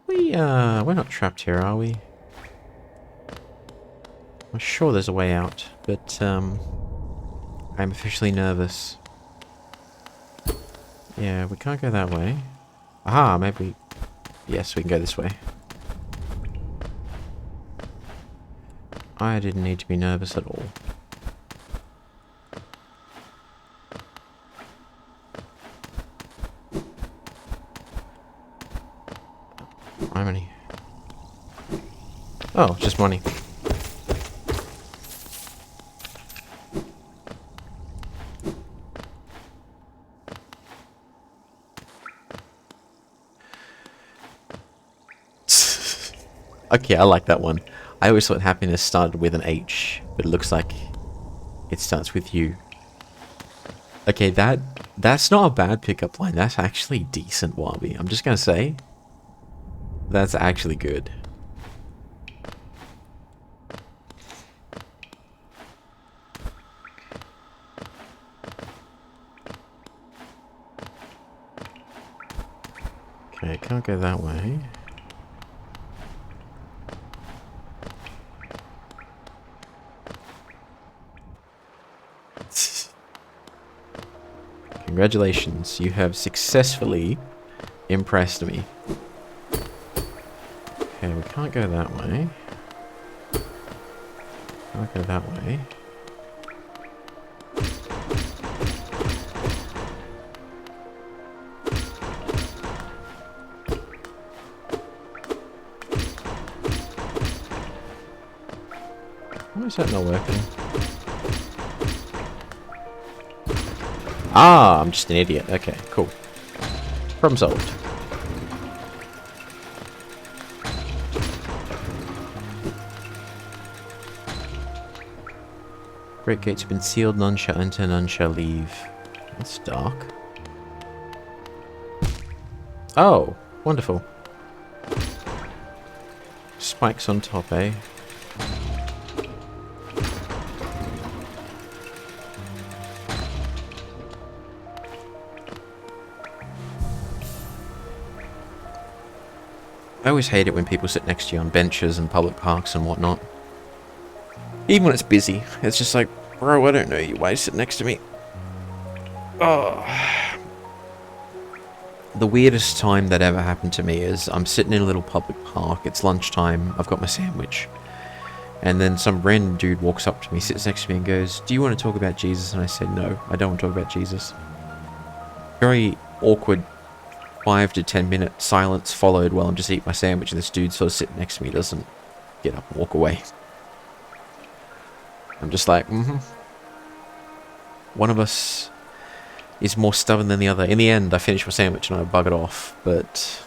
We're not trapped here, are we? I'm sure there's a way out, but, I'm officially nervous. Yeah, we can't go that way. Aha, maybe... Yes, we can go this way. I didn't need to be nervous at all. How many? Oh, just money. Okay, I like that one. I always thought happiness started with an H, but it looks like it starts with U. Okay, that's not a bad pickup line. That's actually decent, Wabi. I'm just gonna say, that's actually good. Okay, can't go that way. Congratulations, you have successfully impressed me. Okay, we can't go that way. Can't go that way. Why is that not working? Ah, I'm just an idiot. Okay, cool. Problem solved. Great gates have been sealed. None shall enter, none shall leave. That's dark. Oh, wonderful. Spikes on top, eh? I always hate it when people sit next to you on benches and public parks and whatnot. Even when it's busy, it's just like, bro, I don't know you. Why you sit next to me? Oh. The weirdest time that ever happened to me is I'm sitting in a little public park. It's lunchtime. I've got my sandwich. And then some random dude walks up to me, sits next to me and goes, "Do you want to talk about Jesus?" And I said, "No, I don't want to talk about Jesus." Very awkward 5 to 10 minute silence followed while I'm just eating my sandwich, and this dude sort of sitting next to me doesn't get up and walk away. I'm just like, One of us is more stubborn than the other. In the end, I finished my sandwich and I buggered off, but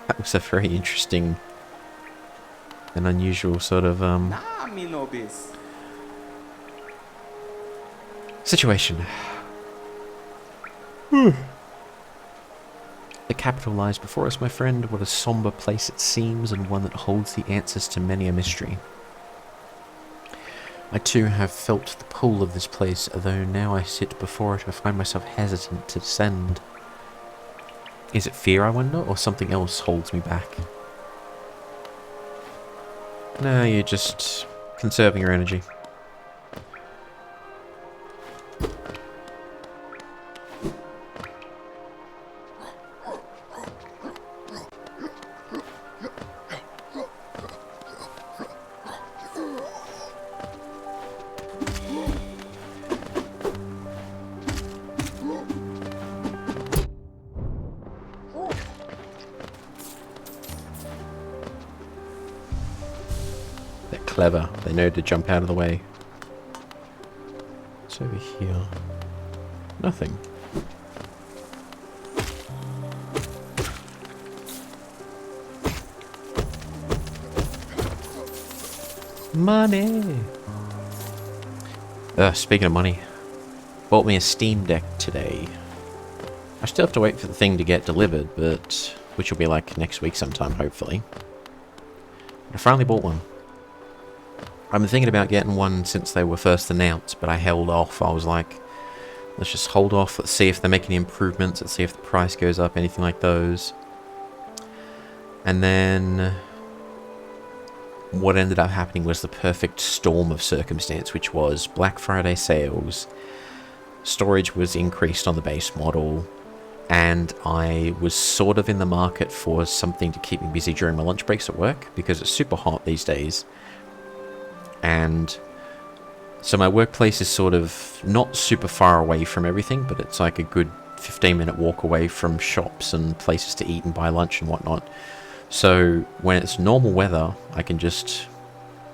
that was a very interesting and unusual sort of situation. The capital lies before us, my friend. What a somber place it seems, and one that holds the answers to many a mystery. I too have felt the pull of this place, although now I sit before it I find myself hesitant to descend. Is it fear, I wonder, or something else holds me back? No, you're just conserving your energy. They're clever. They know to jump out of the way. What's over here? Nothing. Money! Speaking of money, bought me a Steam Deck today. I still have to wait for the thing to get delivered, but which will be like next week sometime, hopefully. I finally bought one. I've been thinking about getting one since they were first announced, but I held off. I was like, let's just hold off, let's see if they make any improvements, let's see if the price goes up, anything like those. And then what ended up happening was the perfect storm of circumstance, which was Black Friday sales, storage was increased on the base model, and I was sort of in the market for something to keep me busy during my lunch breaks at work, because it's super hot these days. And so my workplace is sort of not super far away from everything, but it's like a good 15-minute walk away from shops and places to eat and buy lunch and whatnot. So when it's normal weather, I can just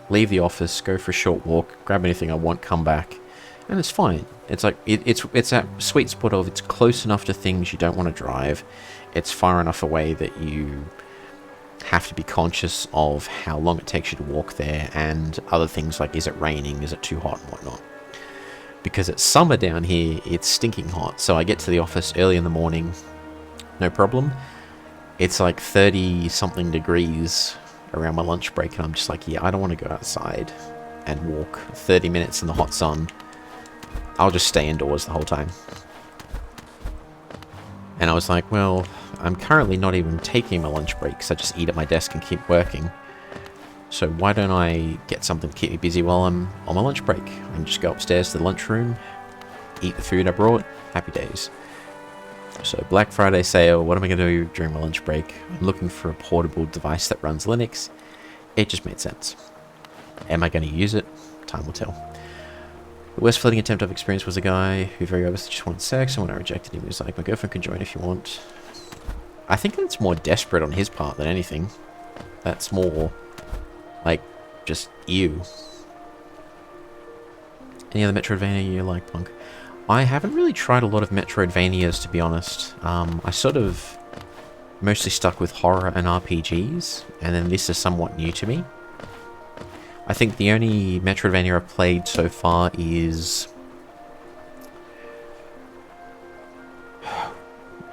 leave the office, go for a short walk, grab anything I want, come back, and it's fine. It's like it's that sweet spot of it's close enough to things you don't want to drive. It's far enough away that you have to be conscious of how long it takes you to walk there, and other things like, is it raining, is it too hot, and whatnot. Because it's summer down here, it's stinking hot, so I get to the office early in the morning, no problem. It's like 30 something degrees around my lunch break, and I'm just like, yeah, I don't want to go outside and walk 30 minutes in the hot sun. I'll just stay indoors the whole time. And I was like, well, I'm currently not even taking my lunch breaks. I just eat at my desk and keep working. So why don't I get something to keep me busy while I'm on my lunch break? I can just go upstairs to the lunchroom, eat the food I brought, happy days. So Black Friday sale, what am I going to do during my lunch break? I'm looking for a portable device that runs Linux. It just made sense. Am I going to use it? Time will tell. The worst flirting attempt I've experienced was a guy who very obviously just wanted sex, and when I rejected him, he was like, my girlfriend can join if you want. I think that's more desperate on his part than anything. That's more, like, just ew. Any other Metroidvania you like, Punk? I haven't really tried a lot of Metroidvanias, to be honest. I sort of mostly stuck with horror and RPGs, and then this is somewhat new to me. I think the only Metroidvania I've played so far is...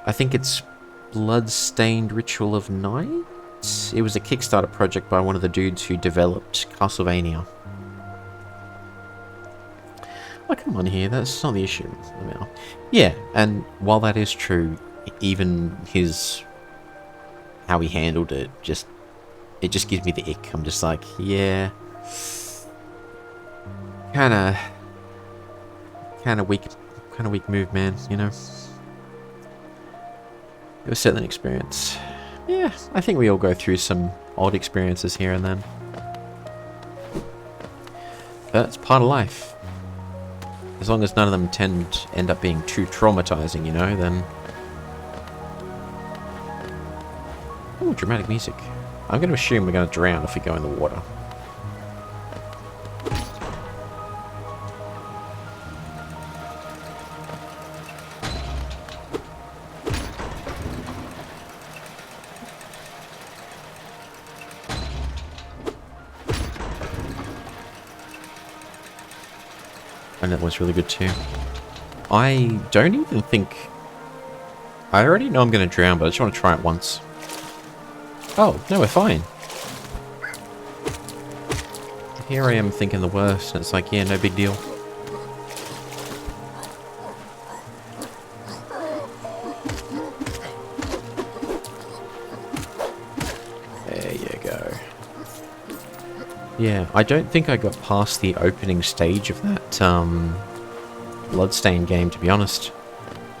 I think it's Bloodstained Ritual of Night? It was a Kickstarter project by one of the dudes who developed Castlevania. Oh, come on here, that's not the issue. Yeah, and while that is true, even his... how he handled it, it just gives me the ick. I'm just like, yeah... Kinda weak move, man, you know? It was certainly an experience. Yeah, I think we all go through some odd experiences here and then. But it's part of life. As long as none of them end up being too traumatizing, you know, then... Ooh, dramatic music. I'm going to assume we're going to drown if we go in the water. And that was really good too. I don't even think... I already know I'm going to drown, but I just want to try it once. Oh, no, we're fine. Here I am thinking the worst, and it's like, yeah, no big deal. There you go. Yeah, I don't think I got past the opening stage of that Bloodstained game, to be honest.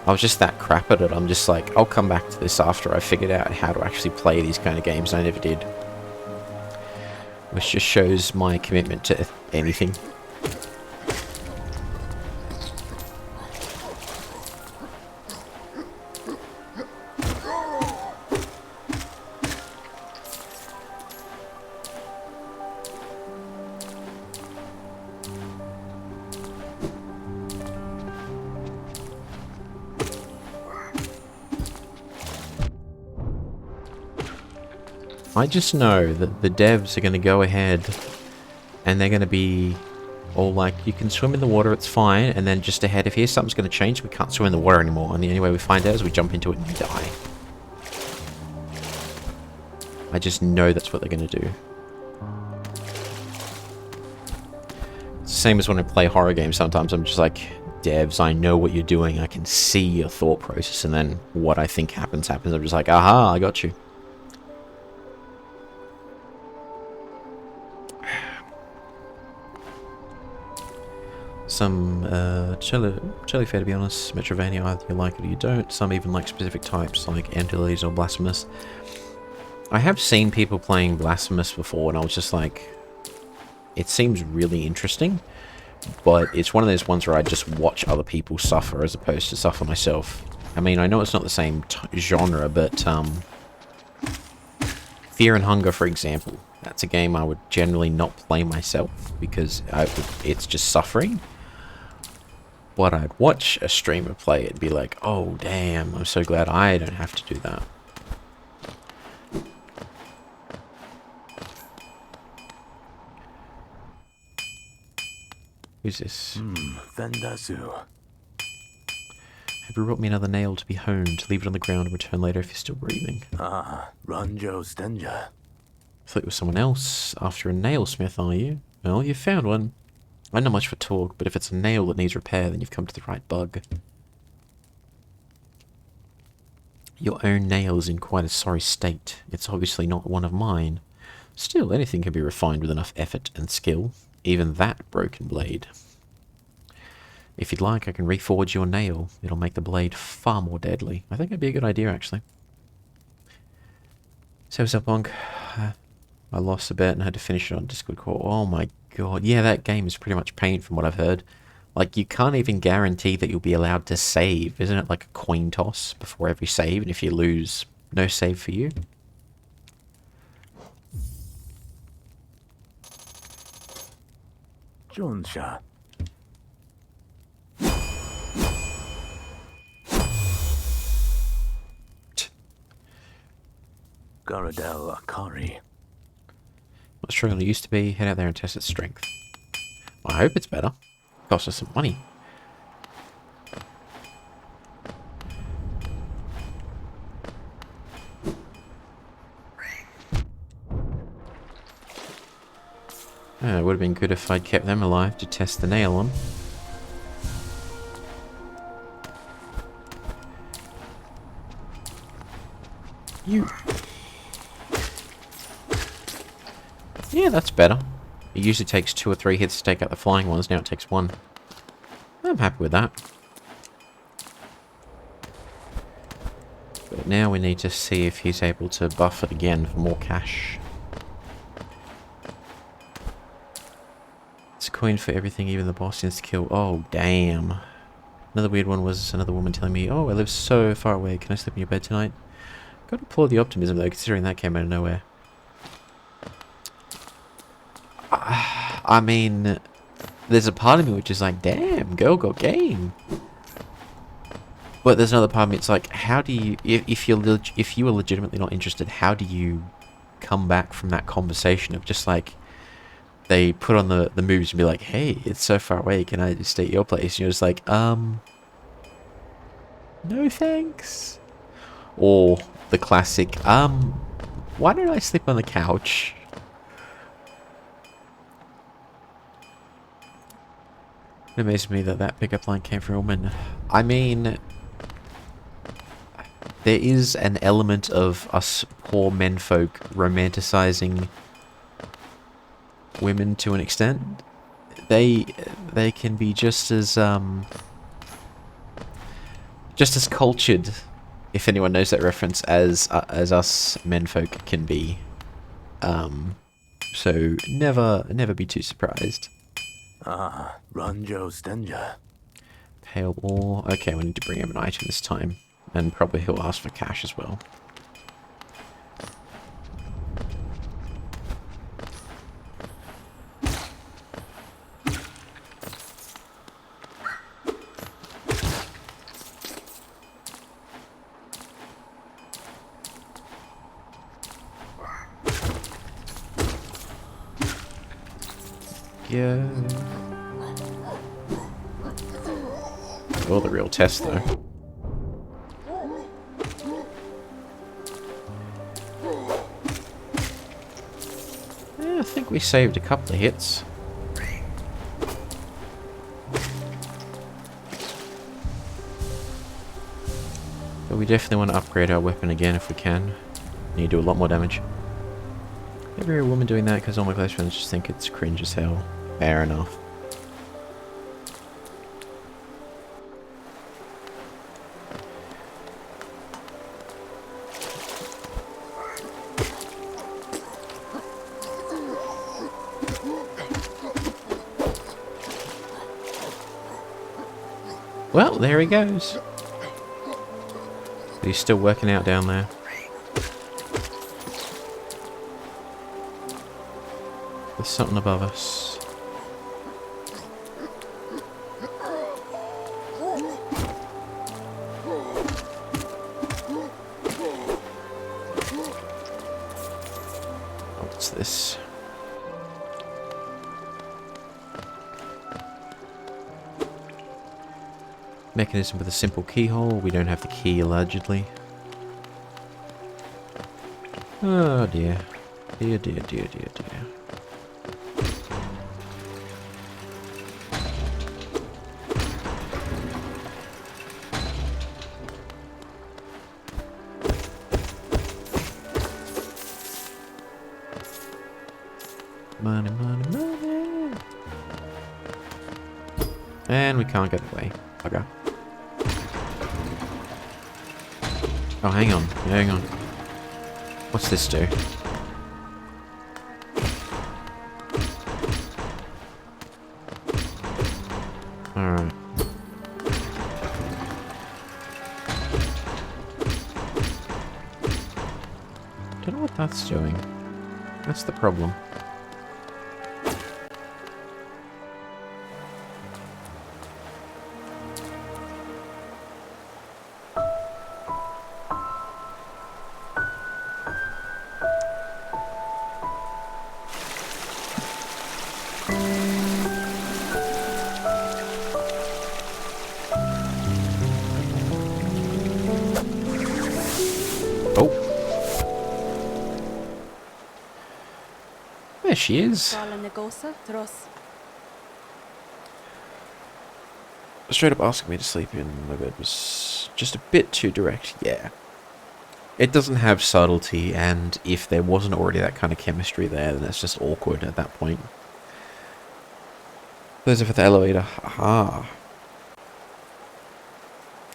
I was just that crap at it. I'm just like, I'll come back to this after I figured out how to actually play these kind of games, and I never did. Which just shows my commitment to anything. I just know that the devs are going to go ahead and they're going to be all like, you can swim in the water, it's fine, and then just ahead, if here's something's going to change, we can't swim in the water anymore, and the only way we find out is we jump into it and we die. I just know that's what they're going to do. It's the same as when I play horror games sometimes. I'm just like, devs, I know what you're doing, I can see your thought process, and then what I think happens. I'm just like, aha, I got you. Some totally fair, to be honest. Metroidvania, either you like it or you don't. Some even like specific types, like Entities or Blasphemous. I have seen people playing Blasphemous before, and I was just like, it seems really interesting, but it's one of those ones where I just watch other people suffer as opposed to suffer myself. I mean, I know it's not the same genre, but Fear and Hunger, for example, that's a game I would generally not play myself because it's just suffering. But I'd watch a streamer play it and be like, oh damn, I'm so glad I don't have to do that. Who's this? Vendasu. Have you brought me another nail to be honed? Leave it on the ground and return later if you're still breathing. Ranjo Stenja. I thought it was someone else. After a nailsmith, are you? Well, you found one. I'm not much for talk, but if it's a nail that needs repair, then you've come to the right bug. Your own nail is in quite a sorry state. It's obviously not one of mine. Still, anything can be refined with enough effort and skill. Even that broken blade. If you'd like, I can reforge your nail. It'll make the blade far more deadly. I think that'd be a good idea, actually. So what's up, Bonk? I lost a bet and had to finish it on Discord call. Oh my god. Yeah, that game is pretty much pain from what I've heard. Like, you can't even guarantee that you'll be allowed to save. Isn't it like a coin toss before every save? And if you lose, no save for you? Jonsha. Garadel Akari. Not sure it used to be. Head out there and test its strength. Well, I hope it's better. Cost us some money. It would have been good if I'd kept them alive to test the nail on. You. Yeah, that's better. It usually takes 2 or 3 hits to take out the flying ones. Now it takes 1. I'm happy with that. But now we need to see if he's able to buff it again for more cash. It's a coin for everything, even the boss insta-kill. Oh, damn. Another weird one was another woman telling me, oh, I live so far away. Can I sleep in your bed tonight? Got to applaud the optimism, though, considering that came out of nowhere. I mean, there's a part of me which is like, damn, girl got game. But there's another part of me, it's like, how do you, if you were legitimately not interested, how do you come back from that conversation of just like, they put on the moves and be like, hey, it's so far away, can I just stay at your place? And you're just like, no thanks. Or the classic, why don't I sleep on the couch? It amazes me that that pickup line came from a woman. I mean, there is an element of us poor menfolk romanticizing women to an extent. They can be just as cultured, if anyone knows that reference, as us menfolk can be. So never be too surprised. Ranjo Stenja. Pale ore. Okay, we need to bring him an item this time. And probably he'll ask for cash as well. Yeah. Oh, the real test, though. Yeah, I think we saved a couple of hits. But we definitely want to upgrade our weapon again if we can. Need to do a lot more damage. Every woman doing that because all my close friends just think it's cringe as hell. Fair enough. Well, there he goes. He's still working out down there. There's something above us. What's this? Mechanism with a simple keyhole. We don't have the key, allegedly. Oh dear. Dear, dear, dear, dear, dear. Money, money, money. And we can't get away. Okay. Oh, hang on. Hang on. What's this do? Alright. Don't know what that's doing. That's the problem. Oh. There she is. Straight up asking me to sleep in my bed was just a bit too direct, yeah. It doesn't have subtlety, and if there wasn't already that kind of chemistry there, then that's just awkward at that point. Those are for the elevator. Aha.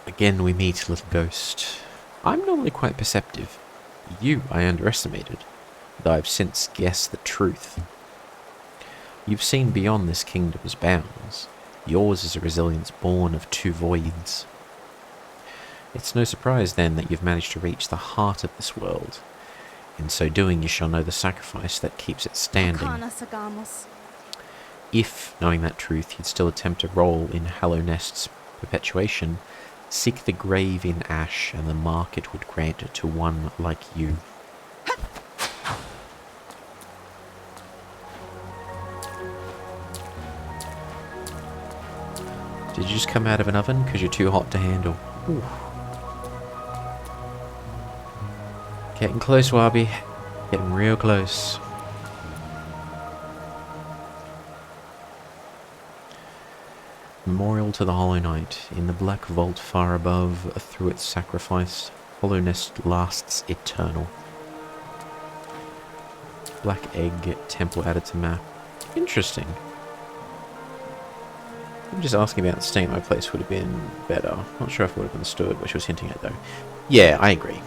Again, we meet Little Ghost. I'm normally quite perceptive. You I underestimated, though I've since guessed the truth. You've seen beyond this kingdom's bounds. Yours is a resilience born of two voids. It's no surprise then that you've managed to reach the heart of this world. In so doing, you shall know the sacrifice that keeps it standing. If, knowing that truth, you'd still attempt a role in Hollowknight's perpetuation, seek the grave in ash, and the mark it would grant to one like you. Did you just come out of an oven because you're too hot to handle? Ooh. Getting close, Wabi. Getting real close. Memorial to the Hollowknight. In the black vault far above, through its sacrifice, Hollowknight lasts eternal. Black egg temple added to map. Interesting. I'm just asking about staying at my place would have been better. Not sure if I would have understood what she was hinting at though. Yeah, I agree.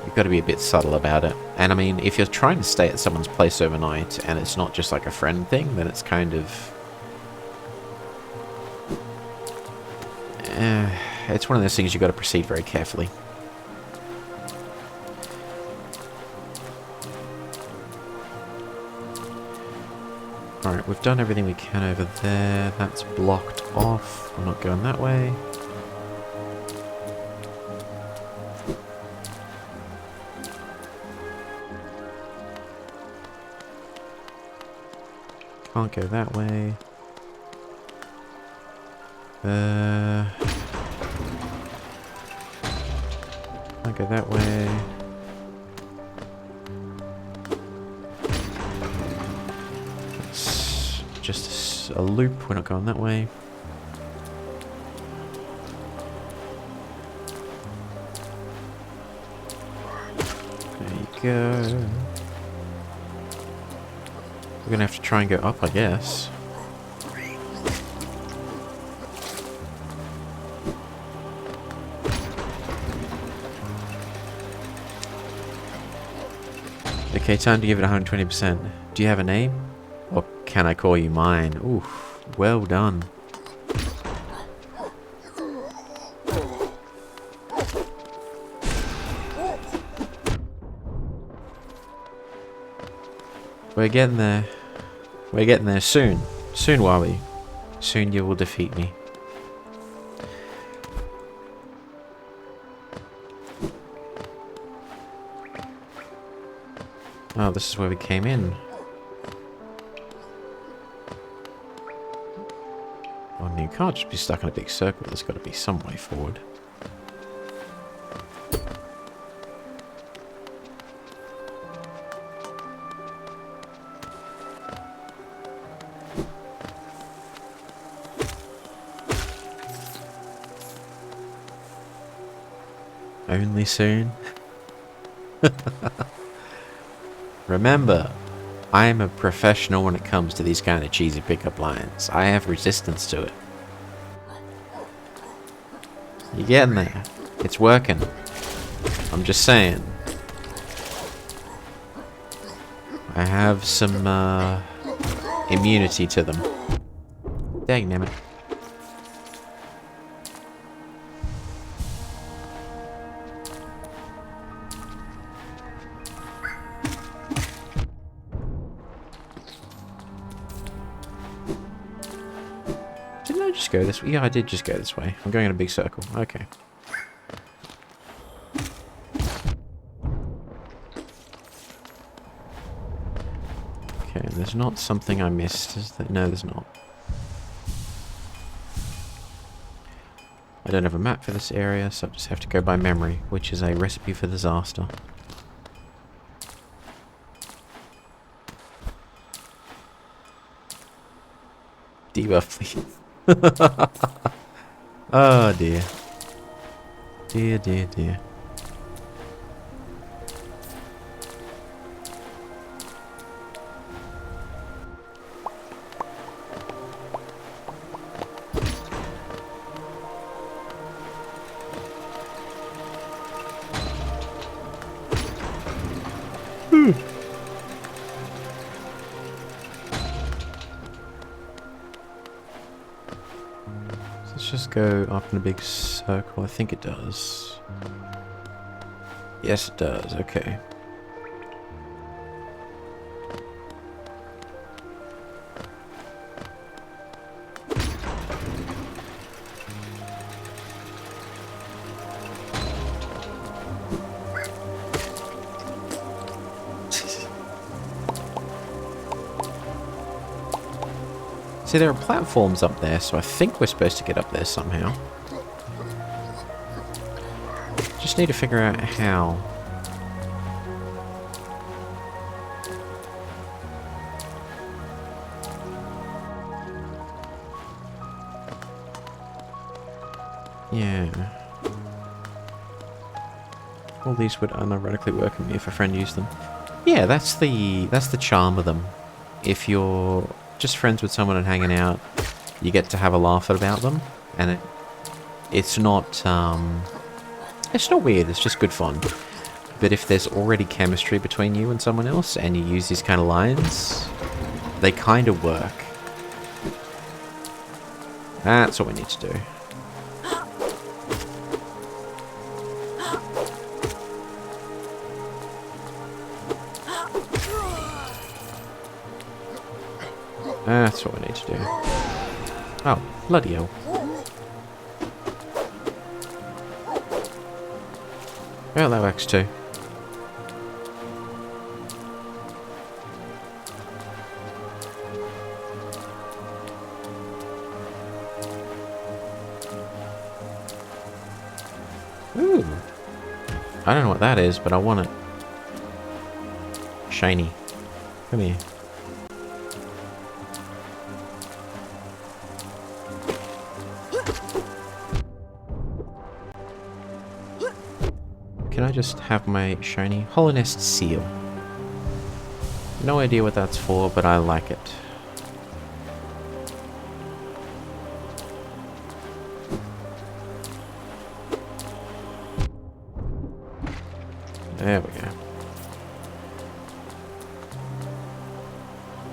You've got to be a bit subtle about it. And I mean, if you're trying to stay at someone's place overnight and it's not just like a friend thing, then it's kind of... it's one of those things you've got to proceed very carefully. Alright, we've done everything we can over there. That's blocked off. We're not going that way. Can't go that way. Can't go that way. It's just a loop. We're not going that way. There you go. We're gonna have to try and go up, I guess. Okay, time to give it 120%. Do you have a name? Or can I call you mine? Oof, well done. We're getting there. We're getting there soon. Soon, Wabi. Soon you will defeat me. Oh, this is where we came in. On the mean, you can't just be stuck in a big circle. There's got to be some way forward. Only soon? Remember, I am a professional when it comes to these kind of cheesy pickup lines. I have resistance to it. You're getting there. It's working. I'm just saying. I have some immunity to them. Dang it. Didn't I just go this way? Yeah, I did just go this way. I'm going in a big circle. Okay. Okay, there's not something I missed, is there? No, there's not. I don't have a map for this area, so I just have to go by memory, which is a recipe for disaster. Debuff, please. Oh dear. Dear, dear, dear. Let's just go up in a big circle. I think it does. Yes, it does. Okay. See, there are platforms up there, so I think we're supposed to get up there somehow. Just need to figure out how. Yeah. All these would unironically work on me if a friend used them. Yeah, that's the charm of them. If you're just friends with someone and hanging out, you get to have a laugh about them, and it's not weird, it's just good fun. But if there's already chemistry between you and someone else, and you use these kind of lines, they kind of work. That's what we need to do. That's what we need to do. Oh, bloody hell. Well, that works too. Ooh. I don't know what that is, but I want it. Shiny. Come here. Can I just have my shiny Hollowknight seal? No idea what that's for, but I like it. There we go.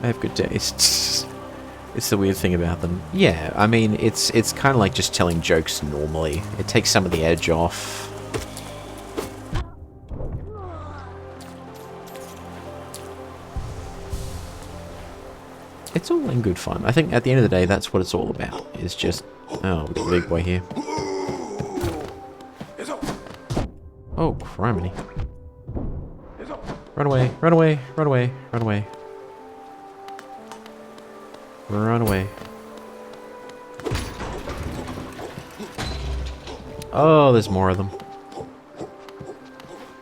I have good taste. It's the weird thing about them. Yeah, I mean, it's kind of like just telling jokes normally. It takes some of the edge off. It's all in good fun. I think at the end of the day, that's what it's all about. Is just... Oh, we've got a big boy here. Oh, criminy. Run away, run away, run away, run away. Run away. Oh, there's more of them.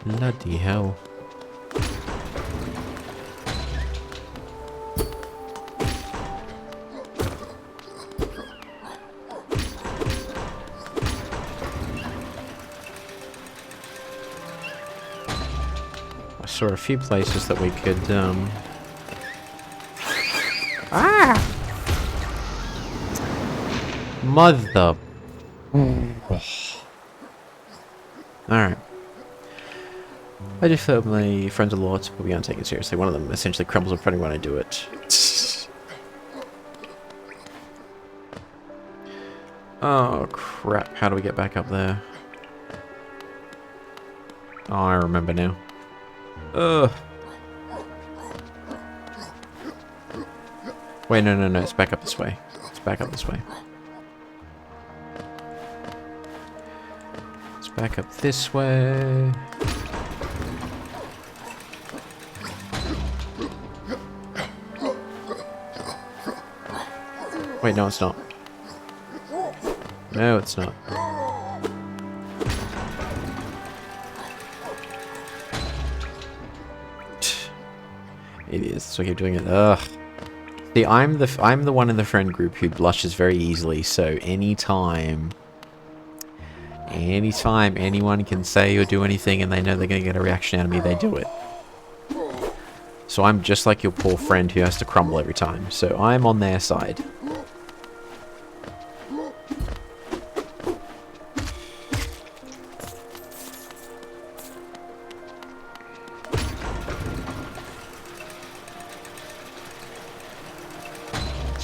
Bloody hell. I saw a few places that we could, Ah! Mother... Alright. I just felt my friends a lot, but we aren't taken seriously. One of them essentially crumbles in front of me when I do it. Oh, crap. How do we get back up there? Oh, I remember now. Ugh. Wait, no. It's back up this way. It's back up this way. It's back up this way. Wait, no, it's not. No, it's not. It is. So I keep doing it. Ugh. See, I'm the one in the friend group who blushes very easily. So anytime anyone can say or do anything, and they know they're gonna get a reaction out of me, they do it. So I'm just like your poor friend who has to crumble every time. So I'm on their side.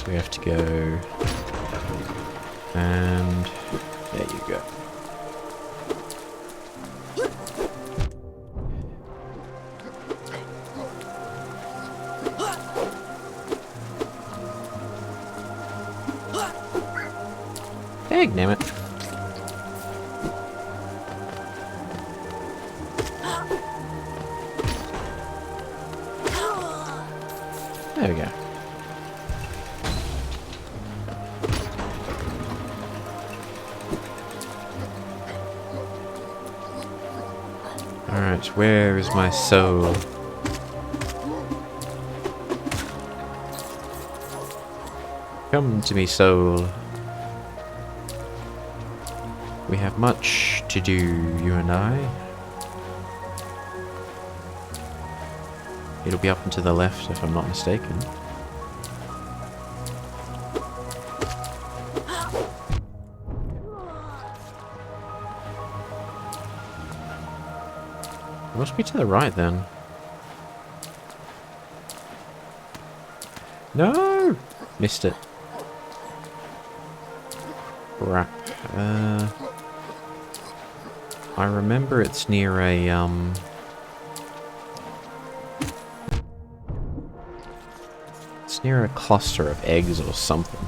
We have to go, and there you go. Dang, damn it. There we go. Alright, where is my soul? Come to me, soul. We have much to do, you and I. It'll be up and to the left, if I'm not mistaken. It must be to the right, then. No! Missed it. Crap. I remember it's near a, it's near a cluster of eggs or something.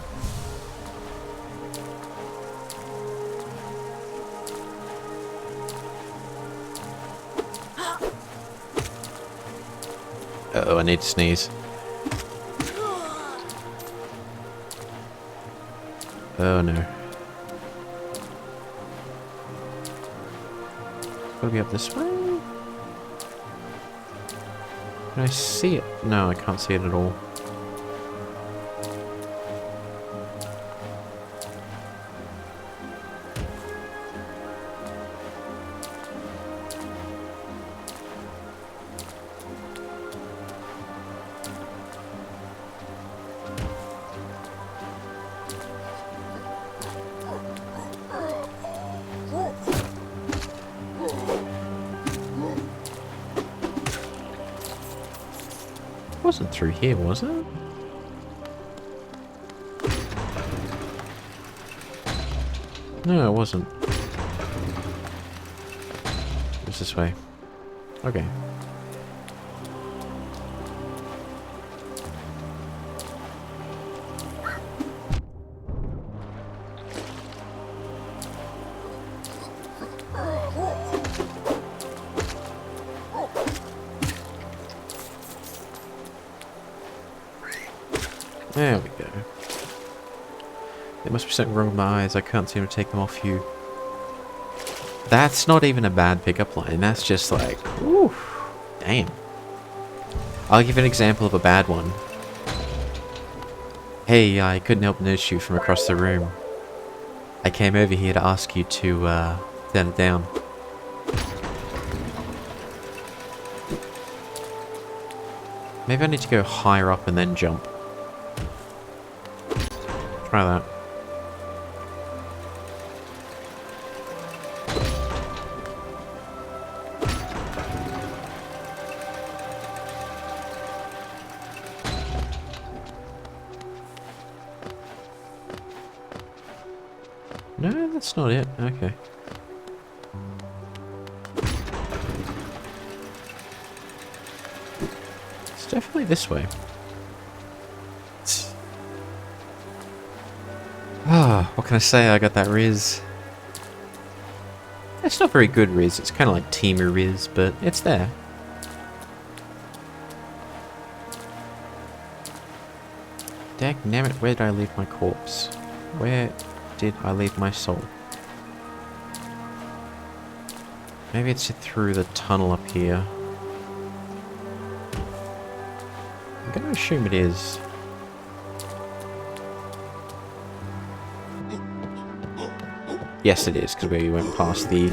Uh-oh, I need to sneeze. Oh no. Gotta be up this way? Can I see it? No, I can't see it at all. It wasn't through here, was it? No, it wasn't. It was this way. Okay. There we go. There must be something wrong with my eyes. I can't seem to take them off you. That's not even a bad pickup line. That's just like, ooh, damn. I'll give an example of a bad one. Hey, I couldn't help notice you from across the room. I came over here to ask you to turn it down. Maybe I need to go higher up and then jump. Try that. No, that's not it. Okay. It's definitely this way. Ah, what can I say? I got that Riz. It's not very good Riz. It's kind of like Teamer Riz, but it's there. Dagnammit, where did I leave my corpse? Where did I leave my soul? Maybe it's through the tunnel up here. I'm gonna assume it is. Yes, it is, because we went past the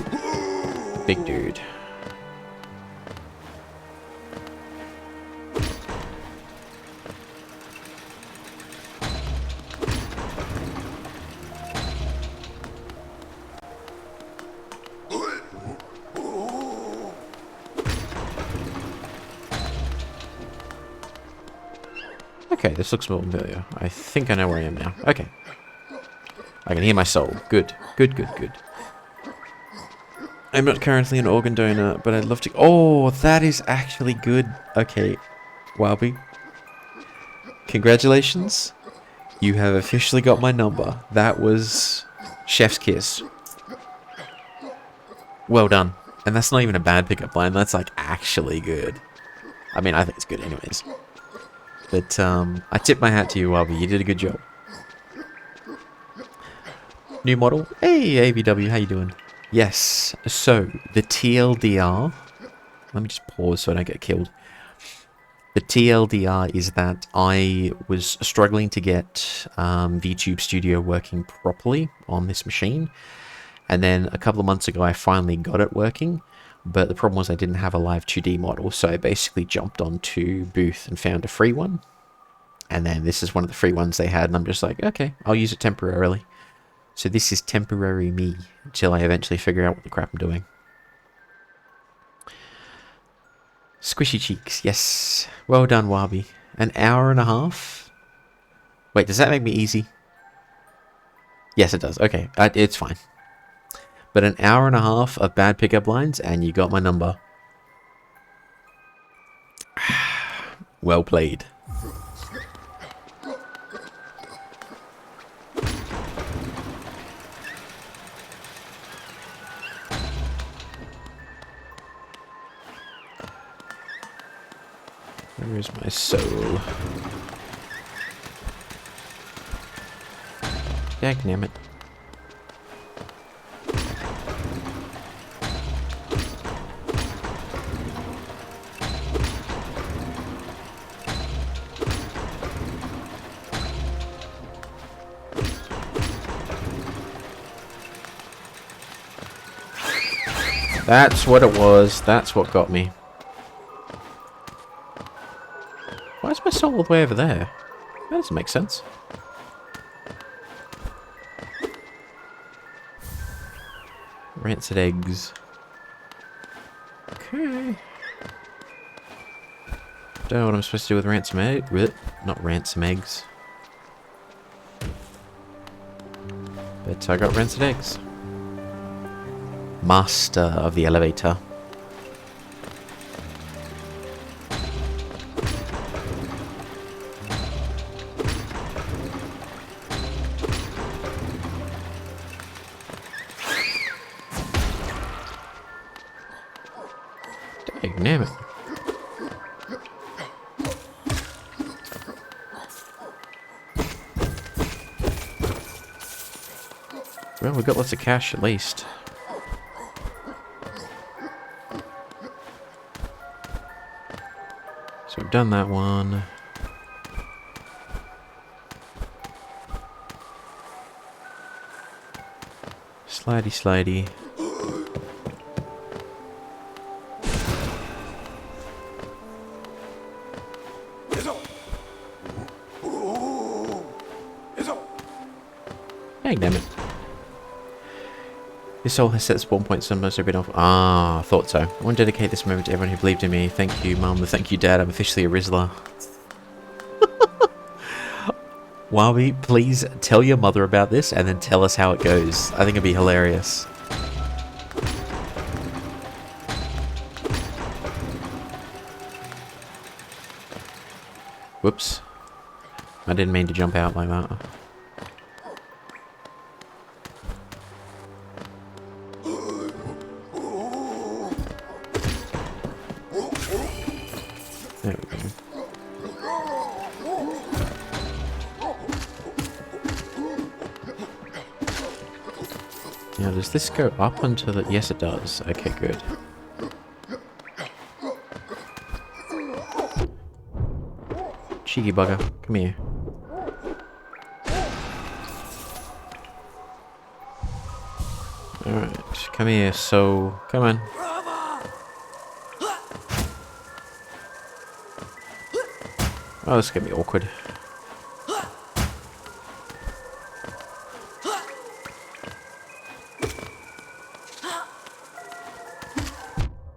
big dude. Okay, this looks more familiar. I think I know where I am now. Okay. I can hear my soul. Good. Good, good, good. I'm not currently an organ donor, but I'd love to... Oh, that is actually good. Okay. Wowby. Congratulations. You have officially got my number. That was... chef's kiss. Well done. And that's not even a bad pickup line. That's like actually good. I mean, I think it's good anyways. But I tip my hat to you, Wowby. You did a good job. New model. Hey, AVW, how you doing? Yes. So, the TLDR... Let me just pause so I don't get killed. The TLDR is that I was struggling to get VTube Studio working properly on this machine. And then a couple of months ago, I finally got it working. But the problem was I didn't have a live 2D model. So I basically jumped onto Booth and found a free one. And then this is one of the free ones they had. And I'm just like, okay, I'll use it temporarily. So this is temporary me until I eventually figure out what the crap I'm doing. Squishy cheeks, yes. Well done, Wabi. An hour and a half? Wait, does that make me easy? Yes, it does. Okay, it's fine. But an hour and a half of bad pickup lines, and you got my number. Well played. Where is my soul? Dagnammit. That's what it was. That's what got me. Why is my soul all the way over there? That doesn't make sense. Rancid eggs. Okay. Don't know what I'm supposed to do with ransom eggs. Not ransom eggs. But I got rancid eggs. Master of the elevator. Damn it. Well, we got lots of cash at least. So we've done that one. Slidey, slidey. Dang, damn it. This soul has set the spawn point so much I've been off. Ah, thought so. I want to dedicate this moment to everyone who believed in me. Thank you, Mum. Thank you, Dad. I'm officially a Rizzler. Wabi, please tell your mother about this and then tell us how it goes. I think it'd be hilarious. Whoops. I didn't mean to jump out like that. There we go. Now, does this go up onto the... Yes, it does. Okay, good. Cheeky bugger. Come here. Alright, come here, so... Come on. Oh, this is gonna be awkward.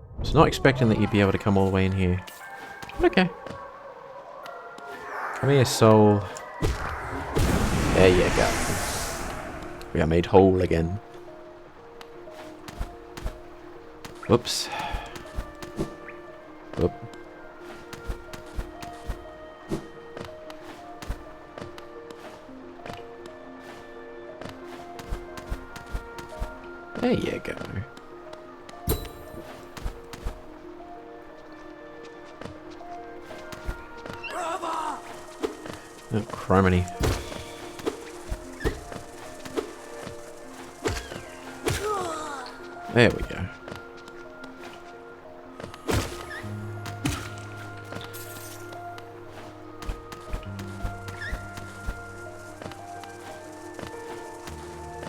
I was not expecting that you'd be able to come all the way in here. Okay. Come here, soul. There you go. We are made whole again. Whoops. Whoop. There you go. Oh, criminy. There we go.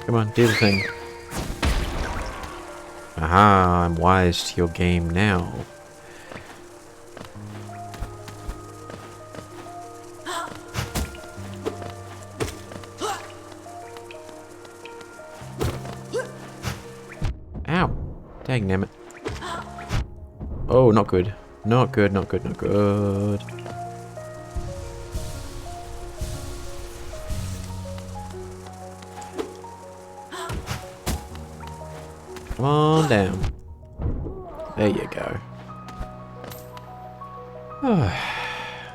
Come on, do the thing. Aha, I'm wise to your game now. Ow. Dang nabbit. Oh, not good. Not good, not good, not good. Come on down. There you go. Oh,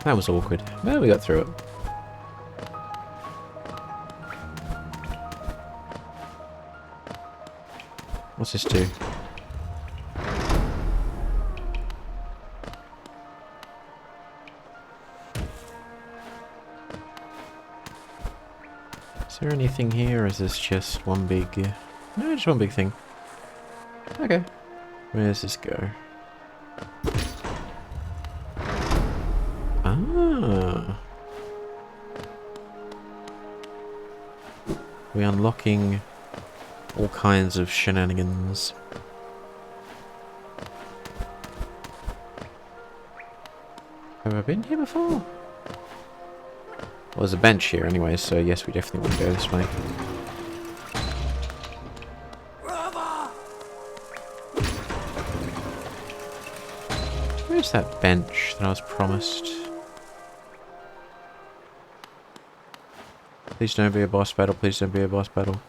that was awkward. Well, we got through it. What's this do? Is there anything here, or is this just one big... No, just one big thing. Okay. Where does this go? Ah. We're unlocking all kinds of shenanigans. Have I been here before? Well, there's a bench here anyway, so yes, we definitely want to go this way. Where's that bench that I was promised? Please don't be a boss battle, please don't be a boss battle.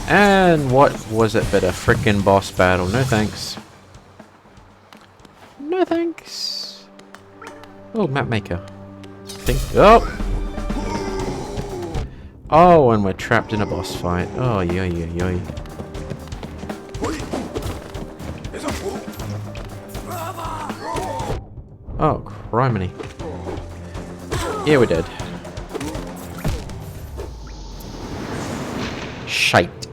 And what was it but a frickin' boss battle? No thanks. No thanks. Oh, map maker. Think. Oh! Oh, and we're trapped in a boss fight. Oh, yoy, yoy, yoy. Oh, criminy. Yeah, we're dead. Shite.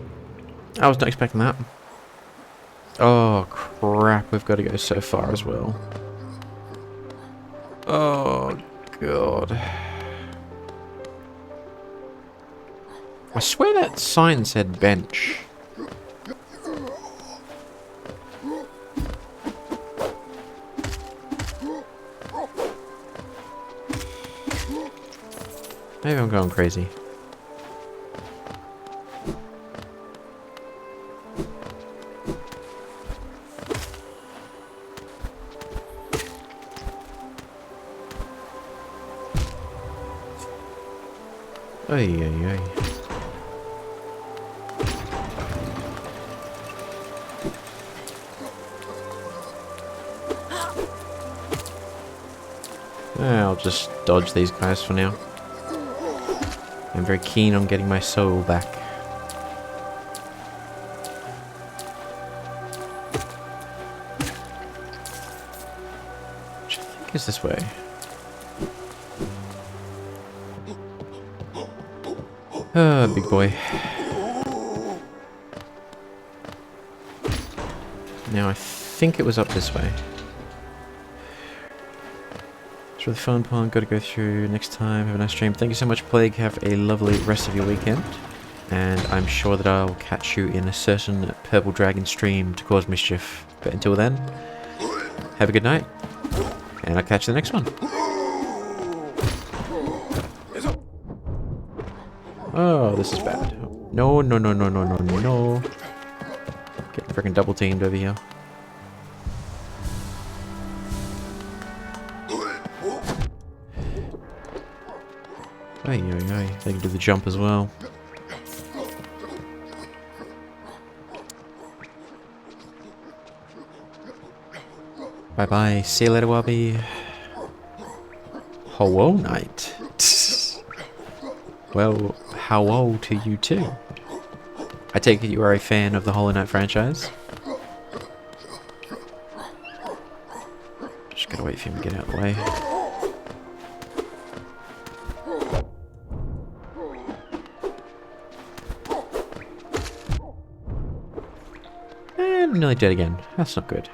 I was not expecting that. Oh, crap. We've got to go so far as well. Oh, God. I swear that sign said bench. Maybe I'm going crazy. Ay, ay, ay. I'll just dodge these guys for now. I'm very keen on getting my soul back. Which I think is this way. Ah, big boy. Now I think it was up this way. It's really fun, Pond. Got to go through next time. Have a nice stream. Thank you so much, Plague. Have a lovely rest of your weekend. And I'm sure that I'll catch you in a certain Purple Dragon stream to cause mischief. But until then, have a good night. And I'll catch you in the next one. Oh, this is bad. No, no, no, no, no, no, no, no. Getting freaking double teamed over here. Ay, ay, ay. They can do the jump as well. Bye bye. See you later, Wobby. Hollowknight. Well, how to you too? I take it you are a fan of the Hollowknight franchise. Just gotta wait for him to get out of the way. And I'm nearly dead again. That's not good.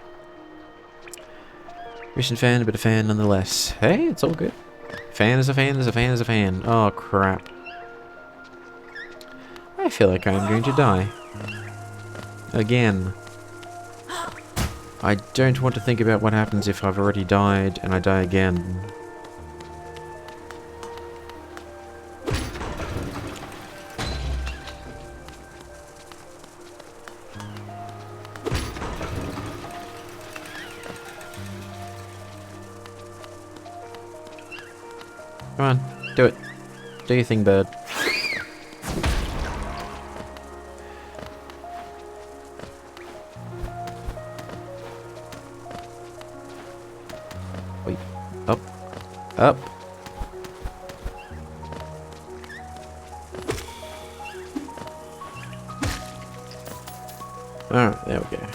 Recent fan, but a fan nonetheless. Hey, it's all good. Fan is a fan is a fan is a fan. Oh, crap. I feel like I'm going to die. Again. I don't want to think about what happens if I've already died and I die again. Come on, do it. Do your thing, bird. Wait. Up. Up. Alright, there we go.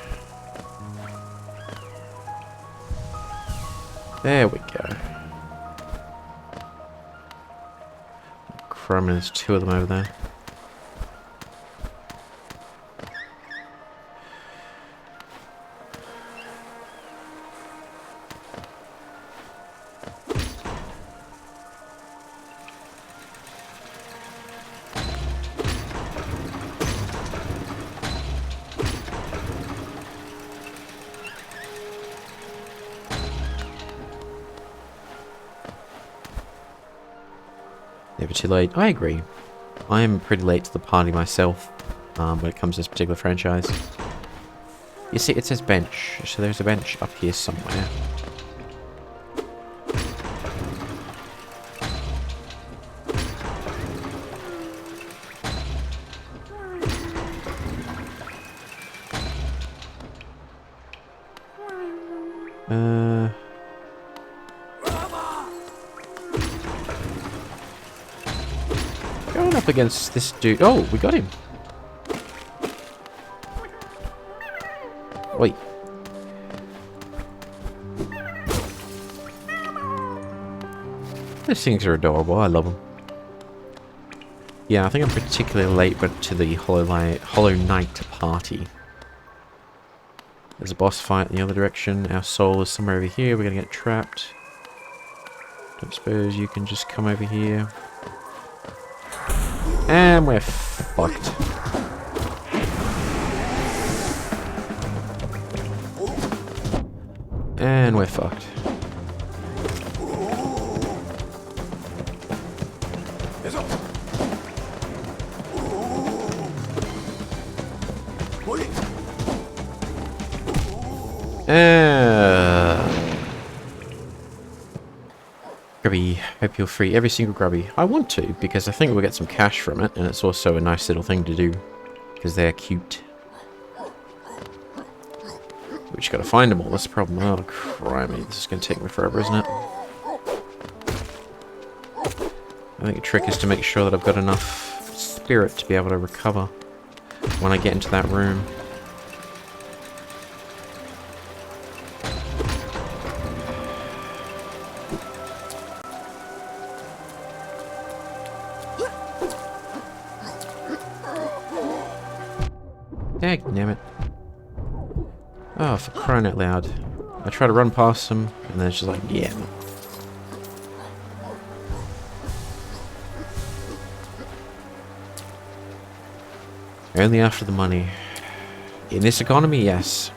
There we go. Crumbing, there's two of them over there. Never too late. I agree. I am pretty late to the party myself when it comes to this particular franchise. You see, it says bench, so there's a bench up here somewhere. Going up against this dude. Oh, we got him. Wait. These things are adorable. I love them. Yeah, I think I'm particularly late, but to the Hollowknight party. There's a boss fight in the other direction. Our soul is somewhere over here. We're gonna get trapped. Don't suppose you can just come over here. And we're fucked. And we're fucked. Grubby, hope you're free. Every single grubby. I want to, because I think we'll get some cash from it, and it's also a nice little thing to do, because they're cute. We just gotta find them all, that's the problem. Oh, crimey. This is gonna take me forever, isn't it? I think the trick is to make sure that I've got enough spirit to be able to recover when I get into that room. Dagnammit. Oh, for crying out loud. I try to run past them, and then it's just like, yeah. Only after the money. In this economy, yes.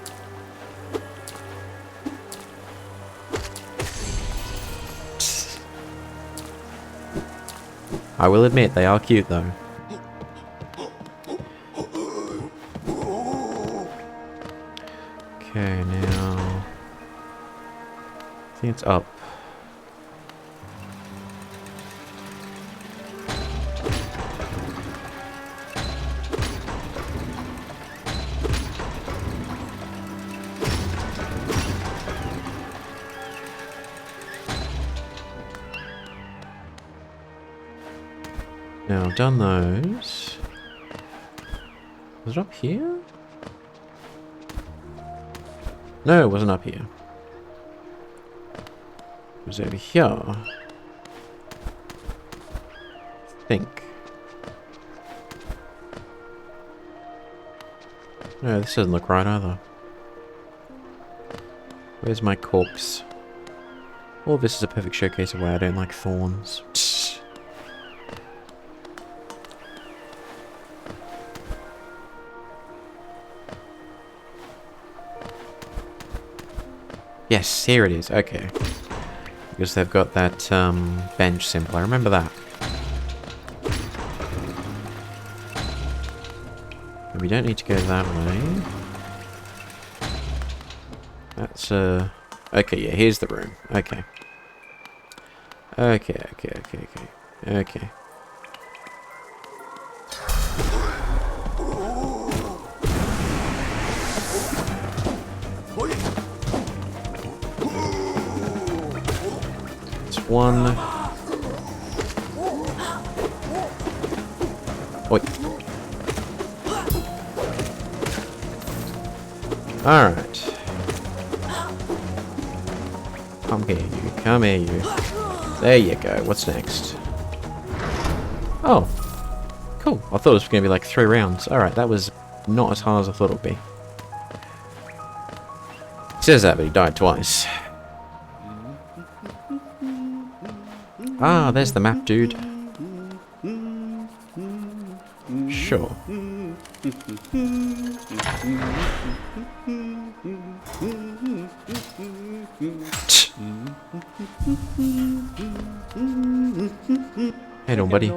I will admit, they are cute, though. Okay, now... I think it's up. Now, I've done those. Was it up here? No, it wasn't up here. It was over here. I think. No, this doesn't look right either. Where's my corpse? All of this is a perfect showcase of why I don't like thorns. Yes, here it is. Okay. Because they've got that bench symbol. I remember that. And we don't need to go that way. That's okay, yeah, here's the room. Okay. Okay. Okay. One. Oi. Alright. Come here, you. Come here, you. There you go. What's next? Oh. Cool. I thought it was going to be like 3 rounds. Alright, that was not as hard as I thought it would be. He says that, but he died twice. Ah, there's the map, dude. Sure. Hey, on, buddy.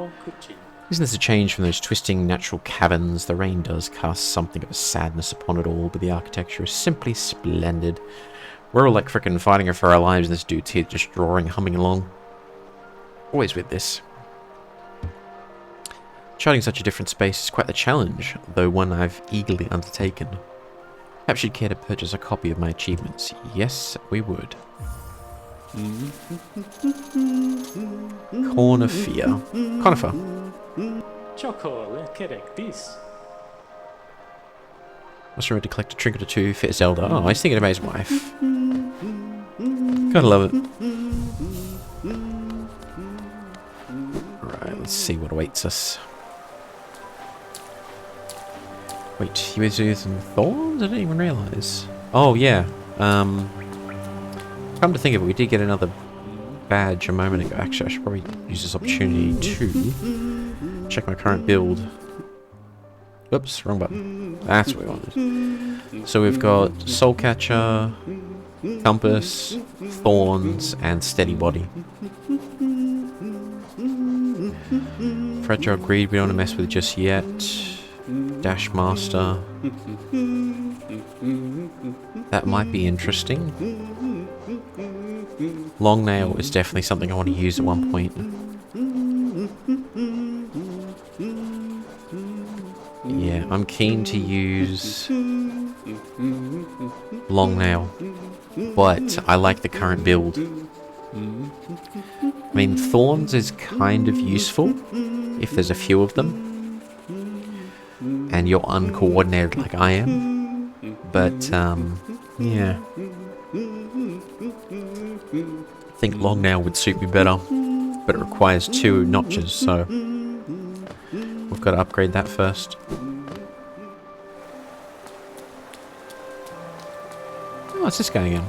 Isn't this a change from those twisting natural caverns? The rain does cast something of a sadness upon it all, but the architecture is simply splendid. We're all like frickin' fighting for our lives, and this dude's here just drawing, humming along. Always with this. Charting such a different space is quite the challenge, though one I've eagerly undertaken. Perhaps you'd care to purchase a copy of my achievements. Yes, we would. Conifer. Must remember to collect a trinket or two, fit Zelda. Oh, he's thinking about his wife. Gotta love it. Right, let's see what awaits us. Wait, you was using thorns? I didn't even realise. Oh, yeah. Come to think of it, we did get another badge a moment ago. Actually, I should probably use this opportunity to check my current build. Oops, wrong button. That's what we wanted. So we've got Soul Catcher, Compass, Thorns, and Steady Body. Fragile Greed we don't want to mess with just yet. Dash Master. That might be interesting. Long Nail is definitely something I want to use at one point. Yeah, I'm keen to use Long Nail, but I like the current build. I mean, Thorns is kind of useful if there's a few of them, and you're uncoordinated like I am, but yeah. I think Long Nail would suit me better, but it requires 2 notches, so we've got to upgrade that first. Oh, it's this guy again.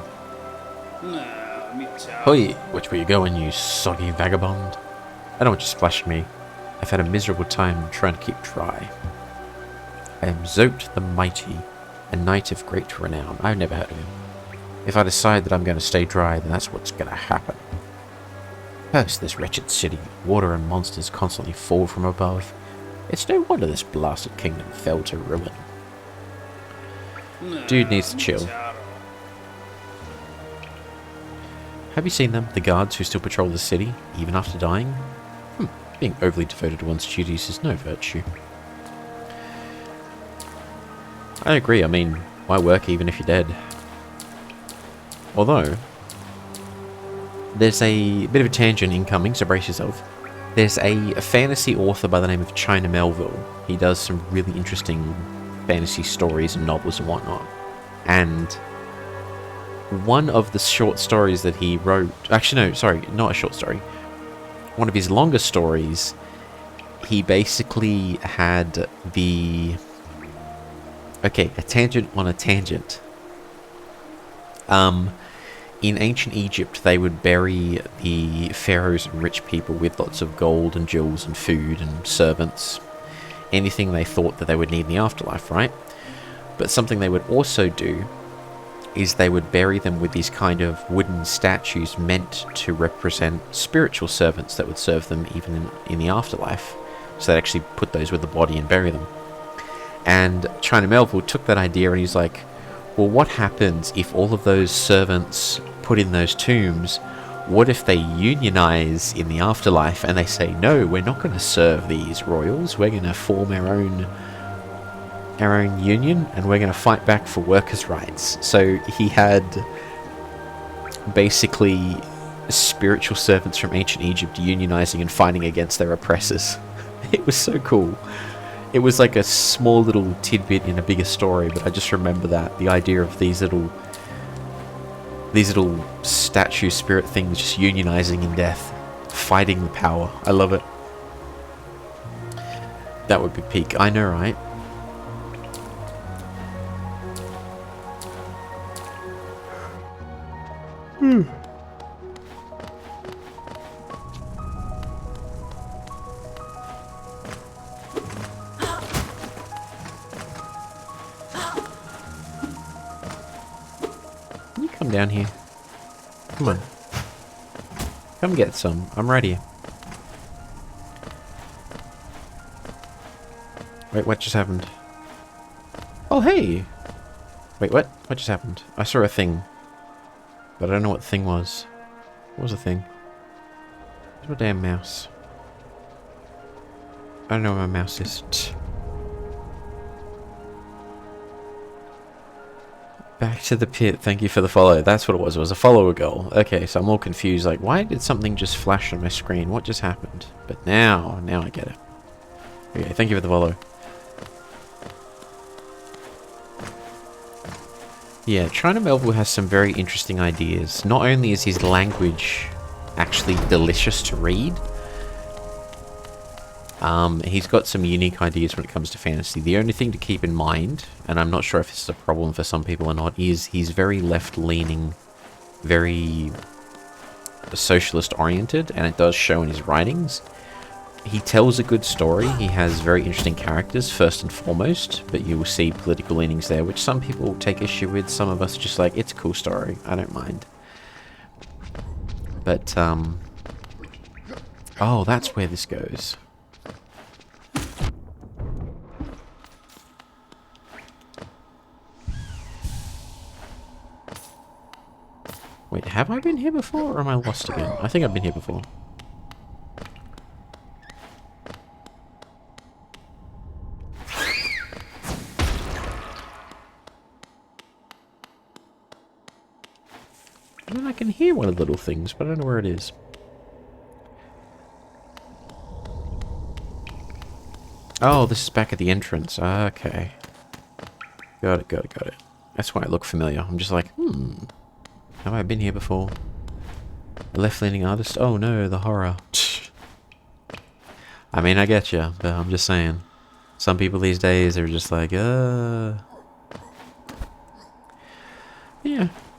Hoi, which way you going, you soggy vagabond? I don't want you splashing me. I've had a miserable time trying to keep dry. I am Zote the Mighty, a knight of great renown. I've never heard of him. If I decide that I'm going to stay dry, then that's what's going to happen. Curse this wretched city. Water and monsters constantly fall from above. It's no wonder this blasted kingdom fell to ruin. Dude needs to chill. Have you seen them? The guards who still patrol the city, even after dying? Being overly devoted to one's duties is no virtue. I agree, I mean, why work even if you're dead? Although, there's a bit of a tangent incoming, so brace yourself. There's a fantasy author by the name of China Melville. He does some really interesting fantasy stories and novels and whatnot. And one of the short stories that he wrote... Actually, no, sorry, not a short story. One of his longer stories, he basically had the... Okay, a tangent on a tangent. In ancient Egypt, they would bury the pharaohs and rich people with lots of gold and jewels and food and servants. Anything they thought that they would need in the afterlife, right? But something they would also do is they would bury them with these kind of wooden statues meant to represent spiritual servants that would serve them even in the afterlife. So they'd actually put those with the body and bury them. And China Melville took that idea and he's like, well, what happens if all of those servants put in those tombs, what if they unionize in the afterlife and they say, no, we're not going to serve these royals, we're going to form our own union and we're going to fight back for workers' rights. So he had basically spiritual servants from ancient Egypt unionizing and fighting against their oppressors. It was so cool. It was like a small little tidbit in a bigger story, but I just remember that, the idea of these little statue spirit things just unionizing in death, fighting the power. I love it. That would be peak. I know, right? Come down here. Come on. Come get some. I'm ready. Wait, what just happened? Oh, hey! Wait, what? What just happened? I saw a thing. But I don't know what the thing was. What was the thing? Where's my damn mouse? I don't know where my mouse is. Back to the pit. Thank you for the follow. That's what it was. It was a follower goal. Okay, so I'm all confused. Like, why did something just flash on my screen? What just happened? But now I get it. Okay, thank you for the follow. Yeah, China Melville has some very interesting ideas. Not only is his language actually delicious to read, He's got some unique ideas when it comes to fantasy. The only thing to keep in mind, and I'm not sure if this is a problem for some people or not, is he's very left-leaning, very socialist-oriented, and it does show in his writings. He tells a good story, he has very interesting characters, first and foremost, but you will see political leanings there, which some people take issue with. Some of us are just like, it's a cool story, I don't mind. But, oh, that's where this goes. Wait, have I been here before, or am I lost again? I think I've been here before. I mean, I can hear one of the little things, but I don't know where it is. Oh, this is back at the entrance. Okay. Got it, got it, got it. That's why it looked familiar. I'm just like, have I been here before? The left-leaning artist? Oh no, the horror. I mean, I get you, but I'm just saying. Some people these days are just like, Yeah.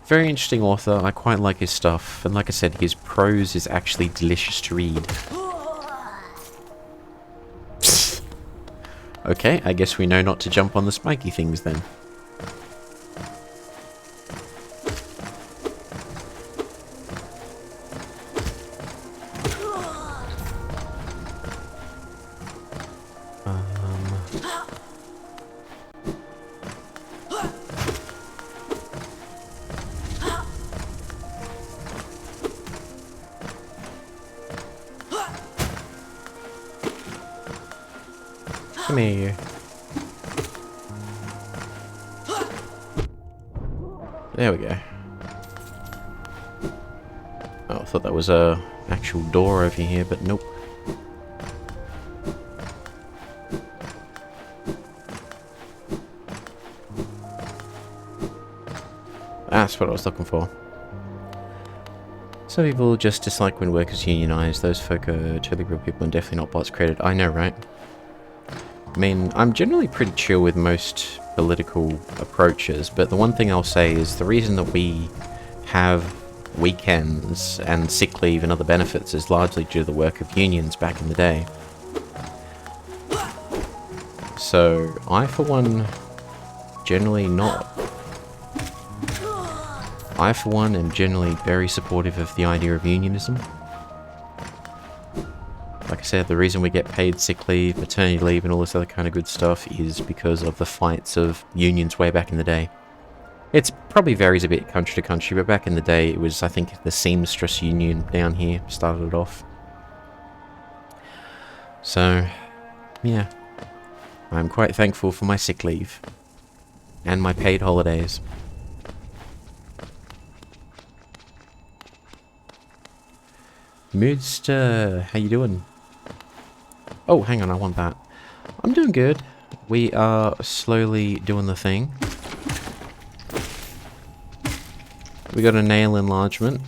Very interesting author. I quite like his stuff. And like I said, his prose is actually delicious to read. Okay, I guess we know not to jump on the spiky things then. Come here. There we go. Oh, I thought that was a actual door over here, but nope. That's what I was looking for. Some people just dislike when workers unionize. Those folk are totally real people and definitely not bots created. I know, right? I mean, I'm generally pretty chill with most political approaches, but the one thing I'll say is the reason that we have weekends and sick leave and other benefits is largely due to the work of unions back in the day. So, I for one, generally not... I for one am generally very supportive of the idea of unionism. Like I said, the reason we get paid sick leave, maternity leave, and all this other kind of good stuff is because of the fights of unions way back in the day. It probably varies a bit country to country, but back in the day it was, I think, the seamstress union down here started it off. So, yeah. I'm quite thankful for my sick leave. And my paid holidays. Moodster, how you doing? Oh, hang on, I want that. I'm doing good. We are slowly doing the thing. We got a nail enlargement.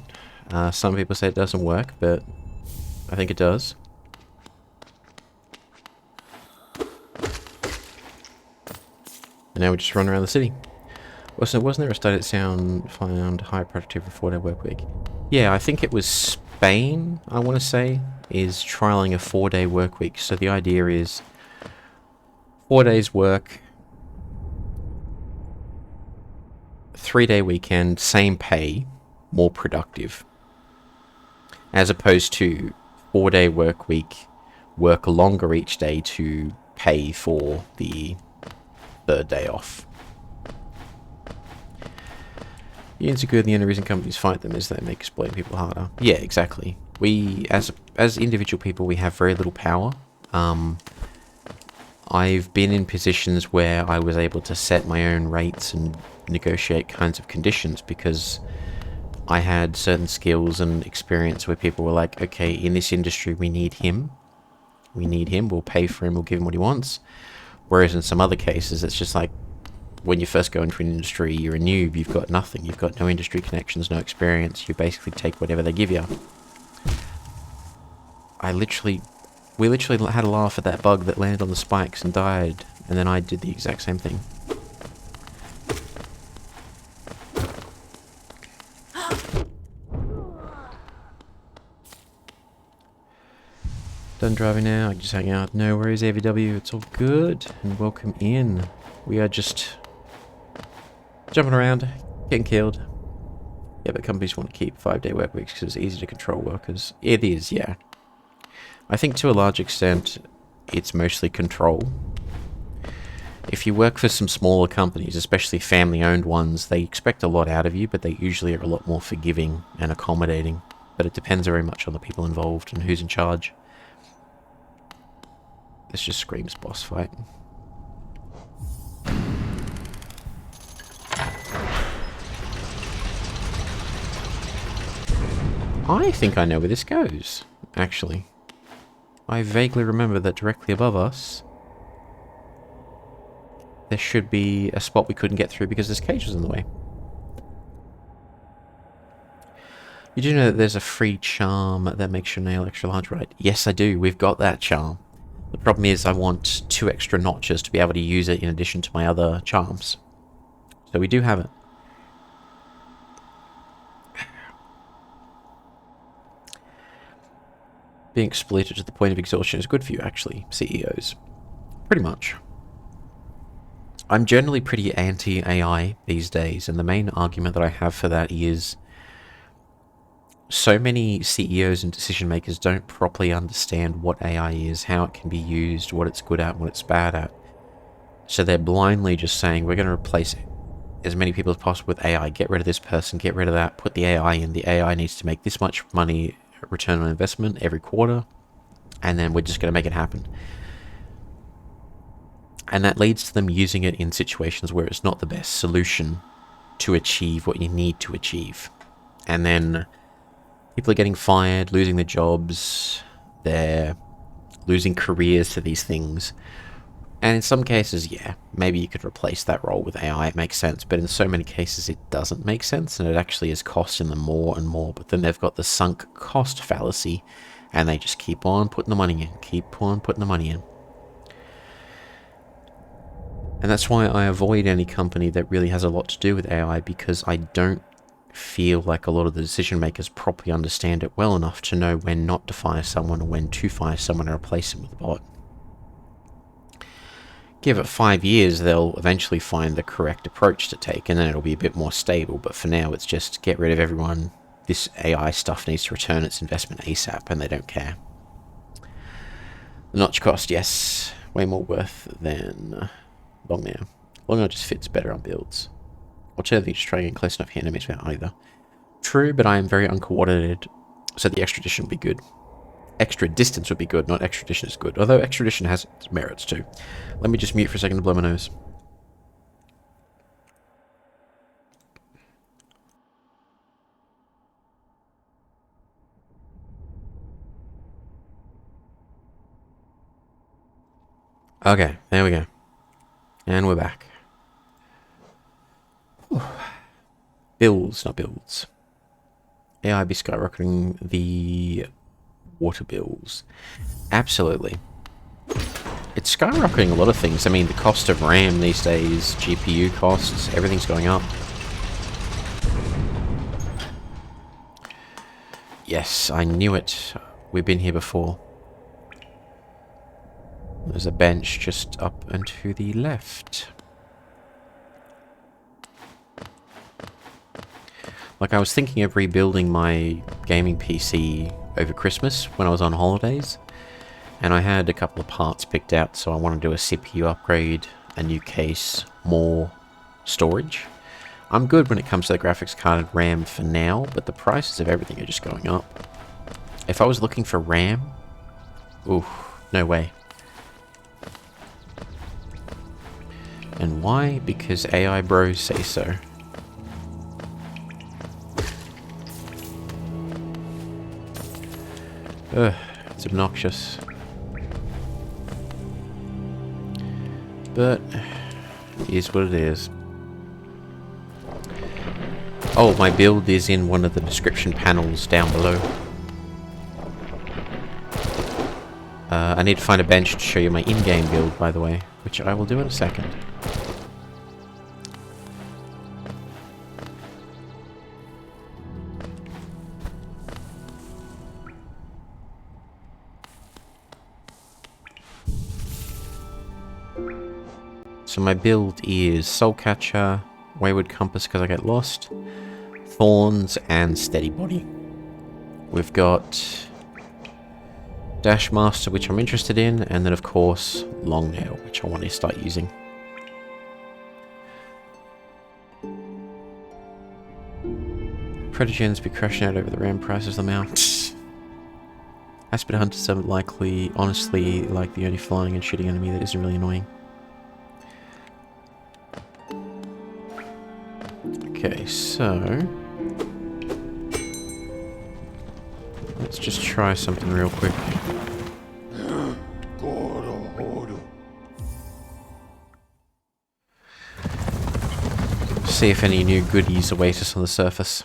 Some people say it doesn't work, but I think it does. And now we just run around the city. Also, wasn't there a study that found high productivity for 4-day work week? Yeah, I think it was Spain, I want to say, is trialing a 4-day work week. So the idea is 4 days work, 3-day weekend, same pay, more productive. As opposed to 4-day work week, work longer each day to pay for the 3rd day off. Unions are good, and the only reason companies fight them is they make exploiting people harder. Yeah, exactly. We, as individual people, we have very little power. I've been in positions where I was able to set my own rates and negotiate kinds of conditions because I had certain skills and experience where people were like, okay, in this industry we need him. We need him, we'll pay for him, we'll give him what he wants. Whereas in some other cases, it's just like, when you first go into an industry, you're a noob, you've got nothing, you've got no industry connections, no experience, you basically take whatever they give you. I literally We literally had a laugh at that bug that landed on the spikes and died, and then I did the exact same thing. Done driving now, I can just hang out. No worries, AVW, it's all good. And welcome in. We are just jumping around, getting killed. Yeah, but companies want to keep 5-day work weeks because it's easy to control workers. It is, yeah. I think to a large extent, it's mostly control. If you work for some smaller companies, especially family-owned ones, they expect a lot out of you, but they usually are a lot more forgiving and accommodating. But it depends very much on the people involved and who's in charge. This just screams boss fight. I think I know where this goes, actually. I vaguely remember that directly above us, there should be a spot we couldn't get through because this cage was in the way. You do know that there's a free charm that makes your nail extra large, right? Yes, I do. We've got that charm. The problem is I want 2 extra notches to be able to use it in addition to my other charms. So we do have it. Being exploited to the point of exhaustion is good for you, actually, CEOs. Pretty much. I'm generally pretty anti-AI these days, and the main argument that I have for that is so many CEOs and decision makers don't properly understand what AI is, how it can be used, what it's good at, what it's bad at. So they're blindly just saying, we're going to replace as many people as possible with AI, get rid of this person, get rid of that, put the AI in. The AI needs to make this much money return on investment every quarter, and then we're just going to make it happen. And that leads to them using it in situations where it's not the best solution to achieve what you need to achieve. And then people are getting fired, losing their jobs, they're losing careers to these things. And in some cases, yeah, maybe you could replace that role with AI, it makes sense, but in so many cases it doesn't make sense, and it actually is costing them more and more. But then they've got the sunk cost fallacy, and they just keep on putting the money in, keep on putting the money in. And that's why I avoid any company that really has a lot to do with AI, because I don't feel like a lot of the decision makers properly understand it well enough to know when not to fire someone or when to fire someone and replace them with a bot. Give it 5 years, they'll eventually find the correct approach to take, and then it'll be a bit more stable. But for now, it's just get rid of everyone. This AI stuff needs to return its investment ASAP, and they don't care. The notch cost, yes, way more worth than long now. Long now just fits better on builds. Alternatively, just trying to get close enough here makes me either. True, but I am very uncoordinated, so the extradition would be good. Extra distance would be good, not extradition is good. Although extradition has its merits too. Let me just mute for a second to blow my nose. Okay, there we go. And we're back. Whew. Bills, not builds. AI be skyrocketing the water bills. Absolutely. It's skyrocketing a lot of things. I mean, the cost of RAM these days, GPU costs, everything's going up. Yes, I knew it. We've been here before. There's a bench just up and to the left. Like, I was thinking of rebuilding my gaming PC over Christmas when I was on holidays, and I had a couple of parts picked out, so I want to do a CPU upgrade, a new case, more storage. I'm good when it comes to the graphics card and RAM for now, but the prices of everything are just going up. If I was looking for RAM, ooh, no way. And why? Because AI bros say so. Ugh, it's obnoxious. But it is what it is. Oh, my build is in one of the description panels down below. I need to find a bench to show you my in-game build, by the way, which I will do in a second. So my build is Soulcatcher, Wayward Compass because I get lost, Thorns, and Steady Body. We've got Dash Master, which I'm interested in, and then of course Long Nail, which I want to start using. Predagens be crashing out over the RAM prices them out. Aspid Hunters are likely, honestly, like the only flying and shooting enemy that isn't really annoying. Okay, so let's just try something real quick. See if any new goodies await us on the surface.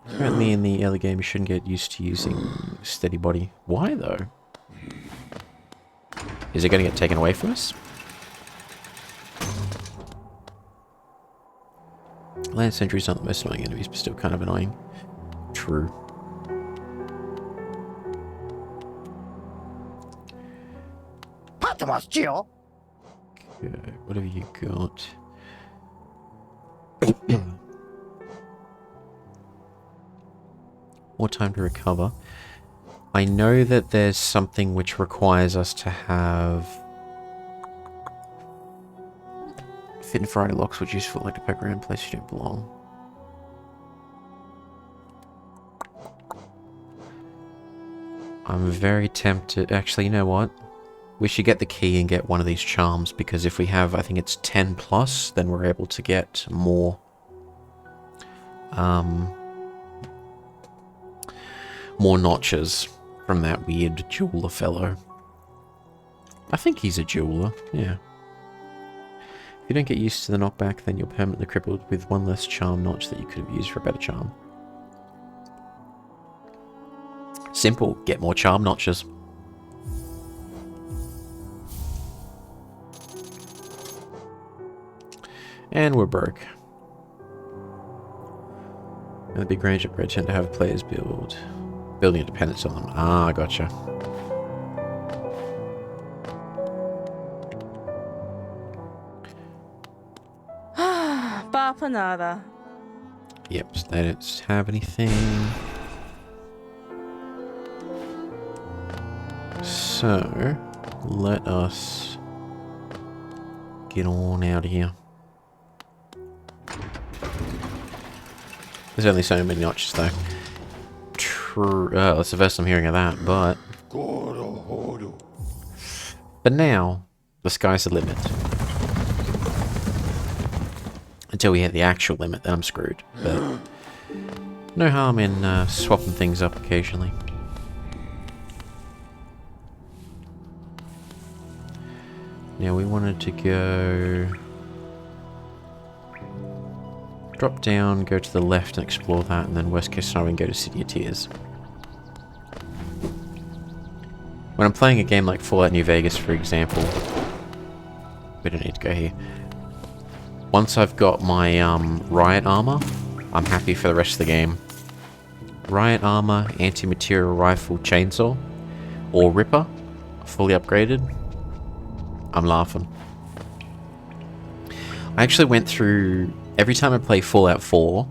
Apparently in the early game you shouldn't get used to using Steady Body. Why though? Is it going to get taken away from us? Land Sentry's not the most annoying enemies, but still kind of annoying. True. Okay, what have you got? More time to recover. I know that there's something which requires us to have fit and variety locks, which is useful like to poke around places you don't belong. I'm very tempted. Actually, you know what? We should get the key and get one of these charms, because if we have, I think it's 10 plus, then we're able to get more. More notches from that weird jeweler fellow. I think he's a jeweler, yeah. If you don't get used to the knockback, then you're permanently crippled with one less charm notch that you could have used for a better charm. Simple, get more charm notches. And we're broke. And the big range upgrade tend to have players building a dependence on them. Ah, gotcha. Bapanada. Yep, so they don't have anything. So, let us get on out of here. There's only so many notches though. That's the first I'm hearing of that, but now, the sky's the limit. Until we hit the actual limit, then I'm screwed. But no harm in swapping things up occasionally. Now we wanted to go... drop down, go to the left and explore that, and then worst case scenario we can go to City of Tears. When I'm playing a game like Fallout New Vegas, for example, we don't need to go here. Once I've got my riot armor, I'm happy for the rest of the game. Riot armor, anti-material rifle, chainsaw, or Ripper, fully upgraded. I'm laughing. I actually went through... Every time I play Fallout 4,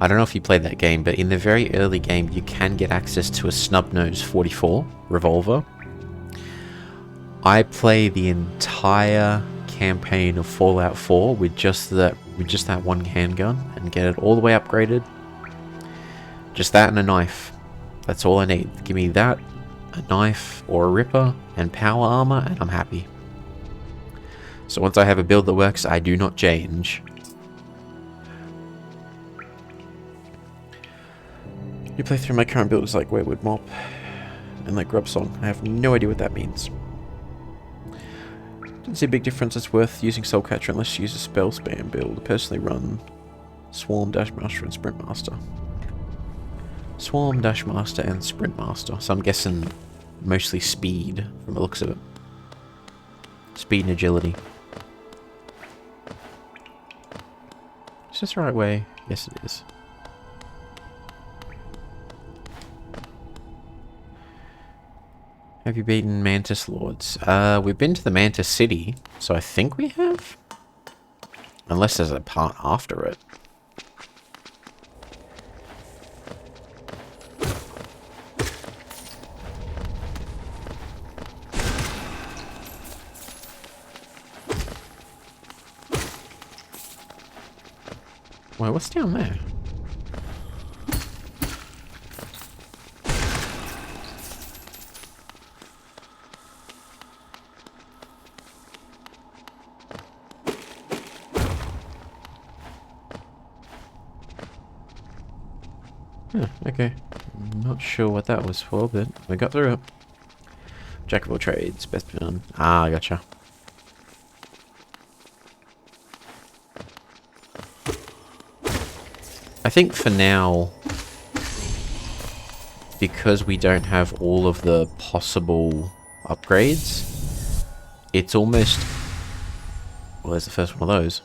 I don't know if you played that game, but in the very early game you can get access to a snub-nose 44 revolver. I play the entire campaign of Fallout 4 with just that one handgun and get it all the way upgraded. Just that and a knife. That's all I need. Give me that, a knife or a Ripper, and power armor, and I'm happy. So once I have a build that works, I do not change. You play through my current build is like Wayward Mop and like Grub Song. I have no idea what that means. Didn't see a big difference. It's worth using Soulcatcher unless you use a spell spam build. I personally run Swarm, Dash Master, and Sprint Master. Swarm, Dash Master, and Sprint Master. So I'm guessing mostly speed from the looks of it. Speed and agility. Is this the right way? Yes, it is. Have you beaten Mantis Lords? We've been to the Mantis City, so I think we have? Unless there's a part after it. Wait, what's down there? Okay. I'm not sure what that was for, but we got through it. Jack of all trades, best man. Ah, I gotcha. I think for now, because we don't have all of the possible upgrades, it's almost... Well, there's the first one of those.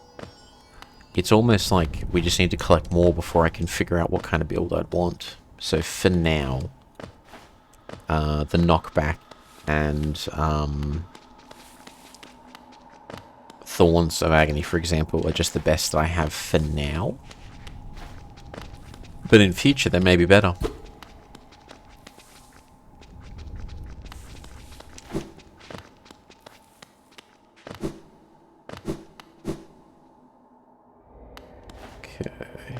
It's almost like we just need to collect more before I can figure out what kind of build I'd want. So for now, the knockback and Thorns of Agony, for example, are just the best that I have for now. But in future, they may be better. Okay,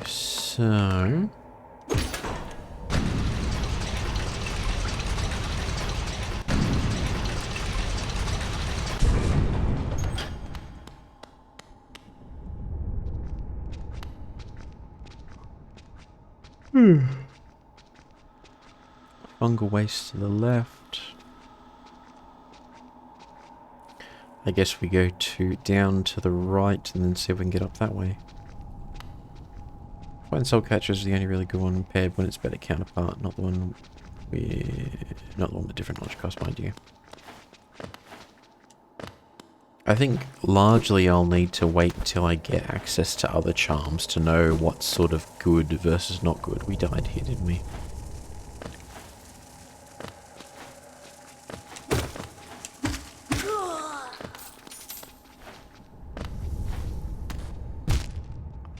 so... Fungal waste to the left. I guess we go down to the right and then see if we can get up that way. Find Soul Catcher is the only really good one paired when it's better counterpart, not the one with different knowledge cost, mind you. I think largely I'll need to wait till I get access to other charms to know what's sort of good versus not good. We died here, didn't we?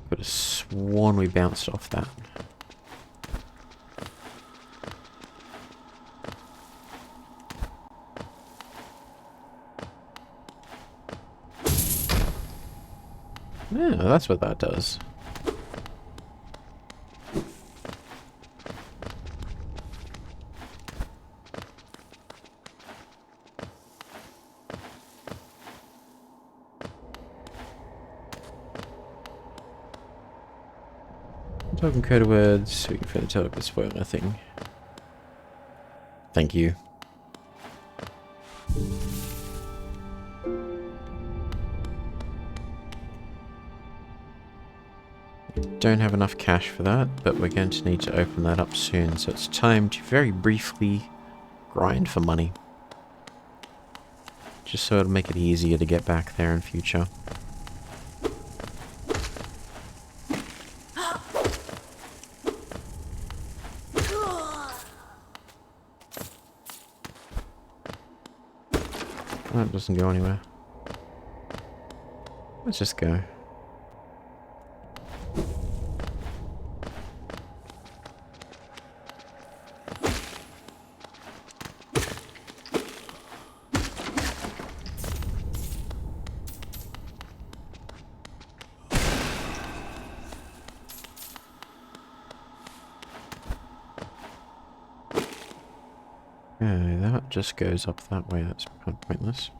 Could have sworn we bounced off that. Yeah, that's what that does. Token code words, so we can further tell if it's spoil nothing. Thank you. Don't have enough cash for that, but we're going to need to open that up soon, so it's time to very briefly grind for money. Just so it'll make it easier to get back there in future. That doesn't go anywhere. Let's just go. Okay, that just goes up that way. That's kind of pointless.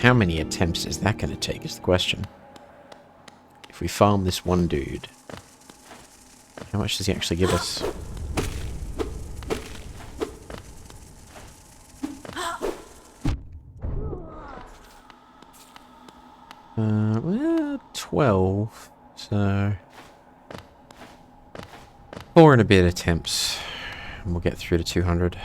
How many attempts is that going to take is the question. If we farm this one dude, How much does he actually give us? Well, 12. So 4 and a bit attempts, and we'll get through to 200.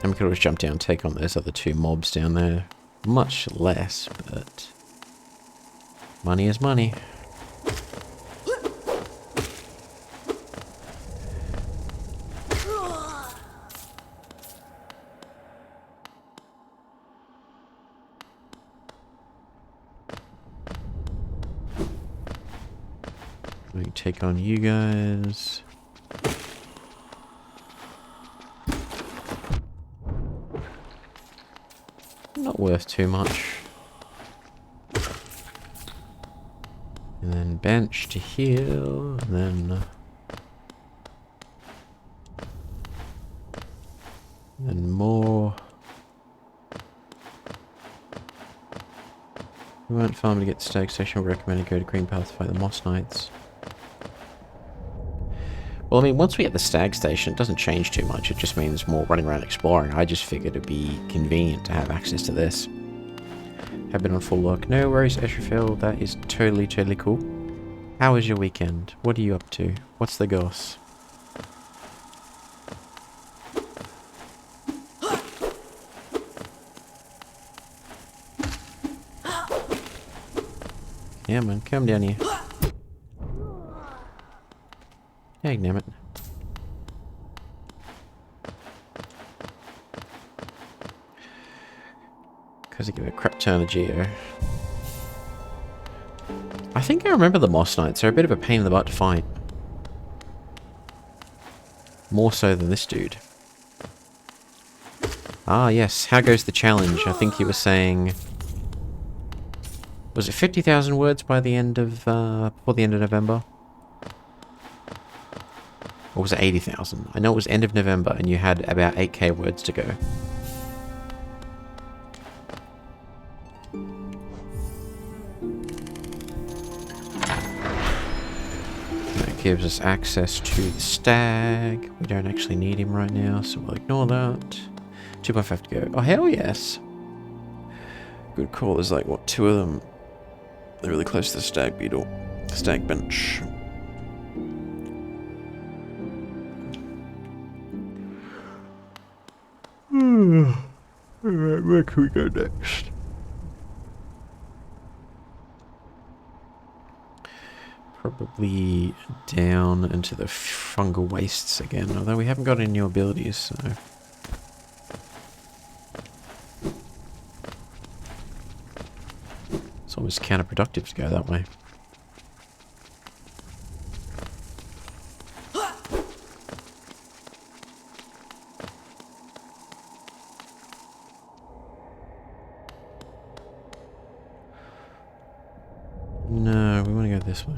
And we could always jump down and take on those other 2 mobs down there. Much less, but money is money. We can take on you guys. Not worth too much. And then bench to heal, and then more. We weren't farming to get to Stag Station. We recommend go to Green Path to fight the Moss Knights. Well, I mean, once we get the Stag Station, it doesn't change too much. It just means more running around exploring. I just figured it'd be convenient to have access to this. Have been on full look. No worries, Eshrafil. That is totally, totally cool. How was your weekend? What are you up to? What's the goss? Yeah, man. Come down here. Damn it. Because I give it a crap ton of geo. I think I remember the Moss Knights. They're a bit of a pain in the butt to fight. More so than this dude. Ah, yes. How goes the challenge? I think he was saying... Was it 50,000 words by the end of... before the end of November? Or was it 80,000? I know it was end of November and you had about 8k words to go. That gives us access to the stag. We don't actually need him right now, so we'll ignore that. 2.5 to go. Oh, hell yes! Good call. There's like, what, 2 of them? They're really close to the stag beetle. Stag bench. Alright, where can we go next? Probably down into the fungal wastes again, although we haven't got any new abilities, so... It's almost counterproductive to go that way. No, we want to go this way.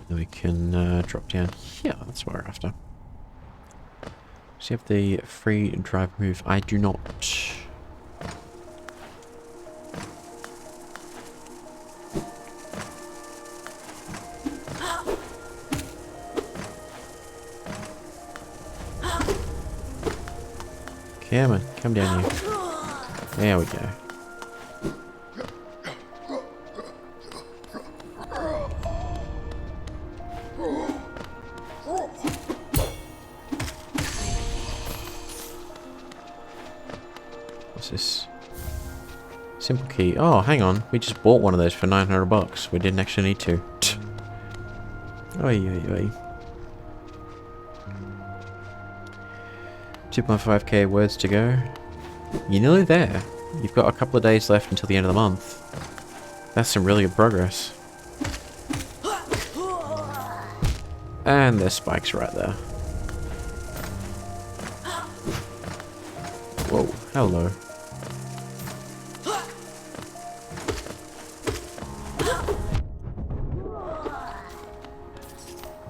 Then we can drop down here. That's what we're after. So you have the free drive move. I do not. Come on, come down here. There we go. What's this? Simple key. Oh, hang on. We just bought one of those for 900 bucks. We didn't actually need to. Oi, oi, oi. 2.5k words to go. You're nearly there. You've got a couple of days left until the end of the month. That's some really good progress. And there's spikes right there. Hello.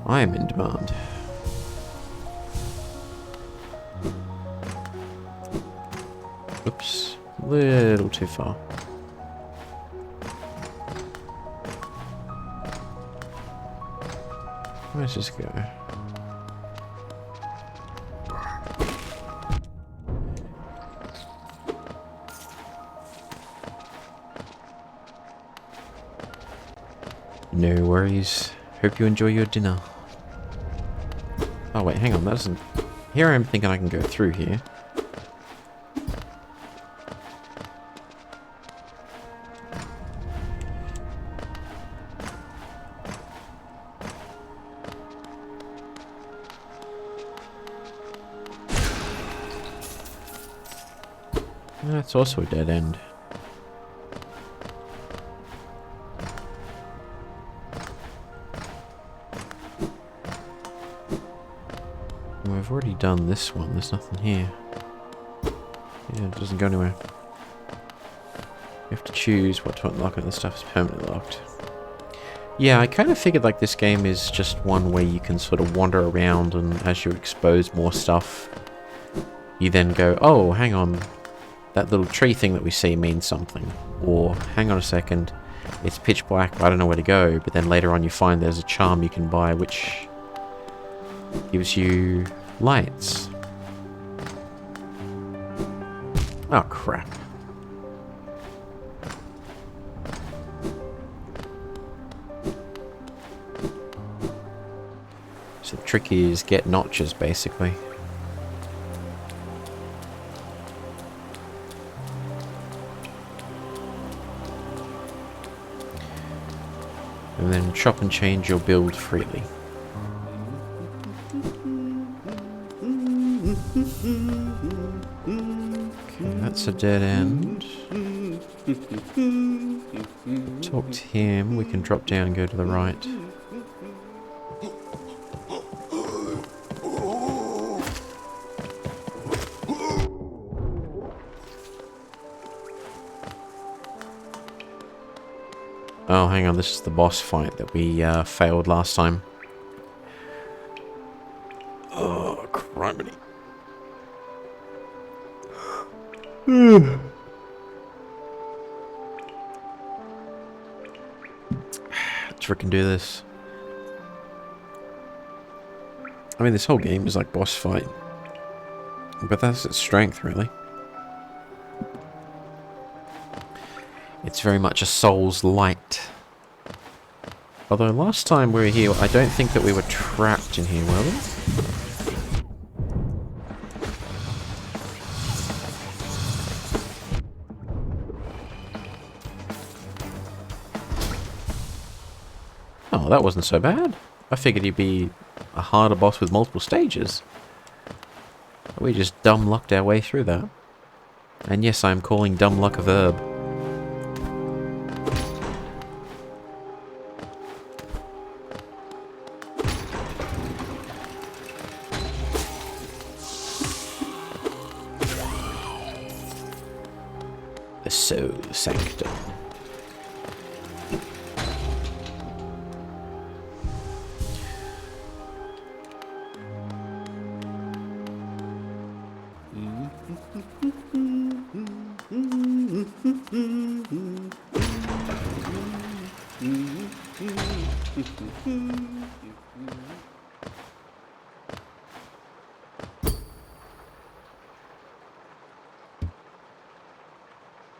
I am in demand. Oops. A little too far. Where's this go? No worries. Hope you enjoy your dinner. Oh wait, hang on, that doesn't... Here I am thinking I can go through here. That's also a dead end. We've already done this one, there's nothing here. Yeah, it doesn't go anywhere. You have to choose what to unlock and the stuff is permanently locked. Yeah, I kind of figured like this game is just one where you can sort of wander around and as you expose more stuff, you then go, oh, hang on, that little tree thing that we see means something. Or, hang on a second, it's pitch black, I don't know where to go, but then later on you find there's a charm you can buy which gives you lights. Oh, crap. So the trick is get notches, basically. And then chop and change your build freely. Okay, that's a dead end. Talk to him. We can drop down and go to the right. Oh, hang on. This is the boss fight that we failed last time. Oh, criminy. Let's frickin' do this. I mean, this whole game is like boss fight. But that's its strength, really. It's very much a Souls-light. Although last time we were here, I don't think that we were trapped in here, were we? Oh, that wasn't so bad. I figured he'd be a harder boss with multiple stages. We just dumb lucked our way through that. And yes, I am calling dumb luck a verb. The Soul Sanctum.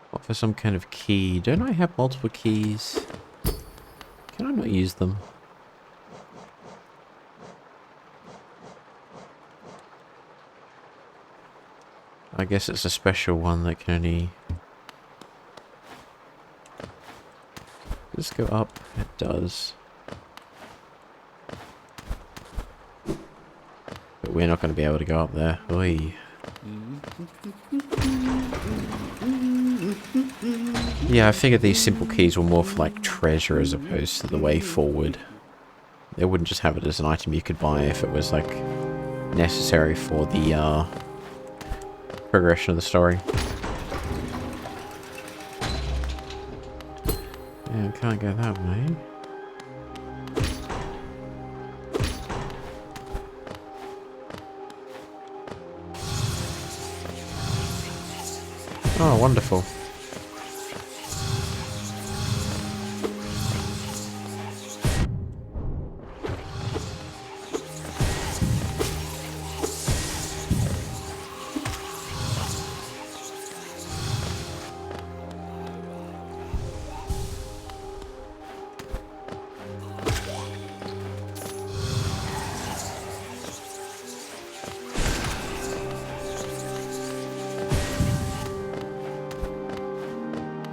What for some kind of key? Don't I have multiple keys? Can I not use them? I guess it's a special one that can only... Does this go up? It does. But we're not going to be able to go up there. Oy. Yeah, I figured these simple keys were more for like treasure as opposed to the way forward. They wouldn't just have it as an item you could buy if it was like necessary for the progression of the story. Yeah, can't go that way. Oh, wonderful.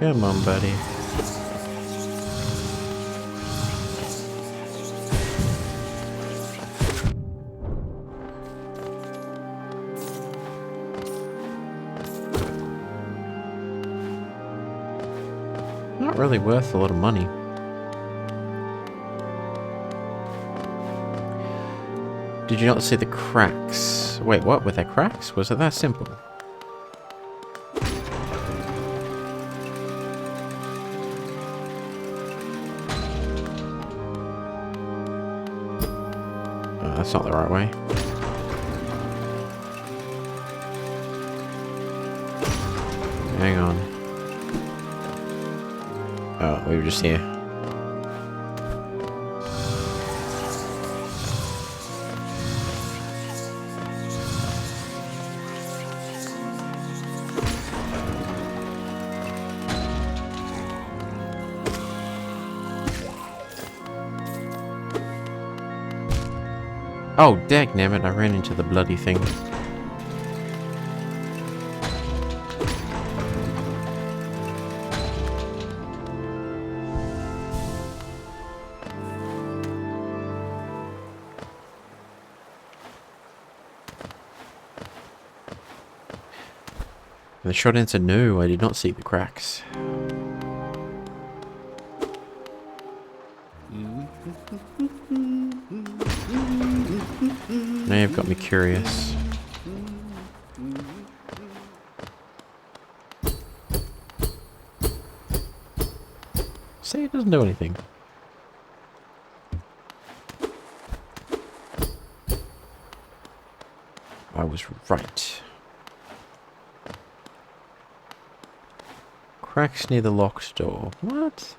Come on, buddy. Not really worth a lot of money. Did you not see the cracks? Wait, what? Were there cracks? Was it that simple? Oh, that's not the right way. Hang on. Oh, we were just here. Oh, dagnammit, I ran into the bloody thing. The short answer, no, I did not see the cracks. Now you've got me curious. See, it doesn't do anything. I was right. Cracks near the locked door. What?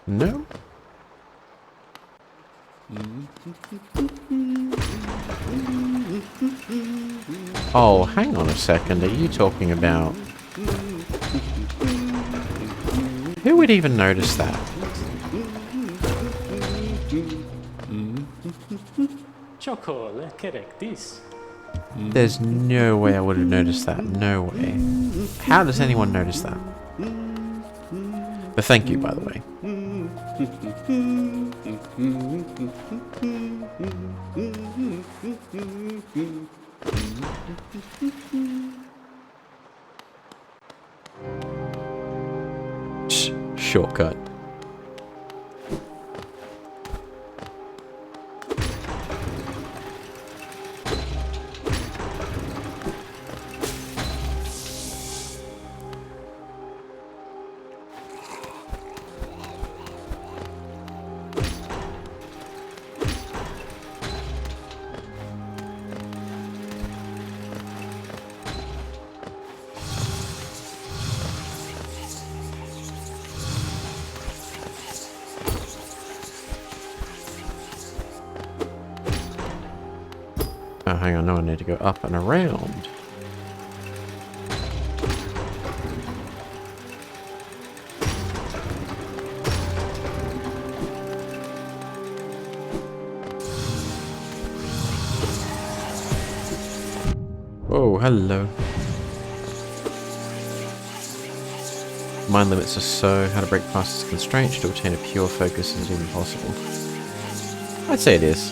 No? Oh, hang on a second. Are you talking about... Who would even notice that? There's no way I would have noticed that. No way. How does anyone notice that? But thank you, by the way. Shortcut. Oh, hang on, no, I need to go up and around. Oh, hello. Mind limits are so. How to break past this constraint to obtain a pure focus is even possible. I'd say it is.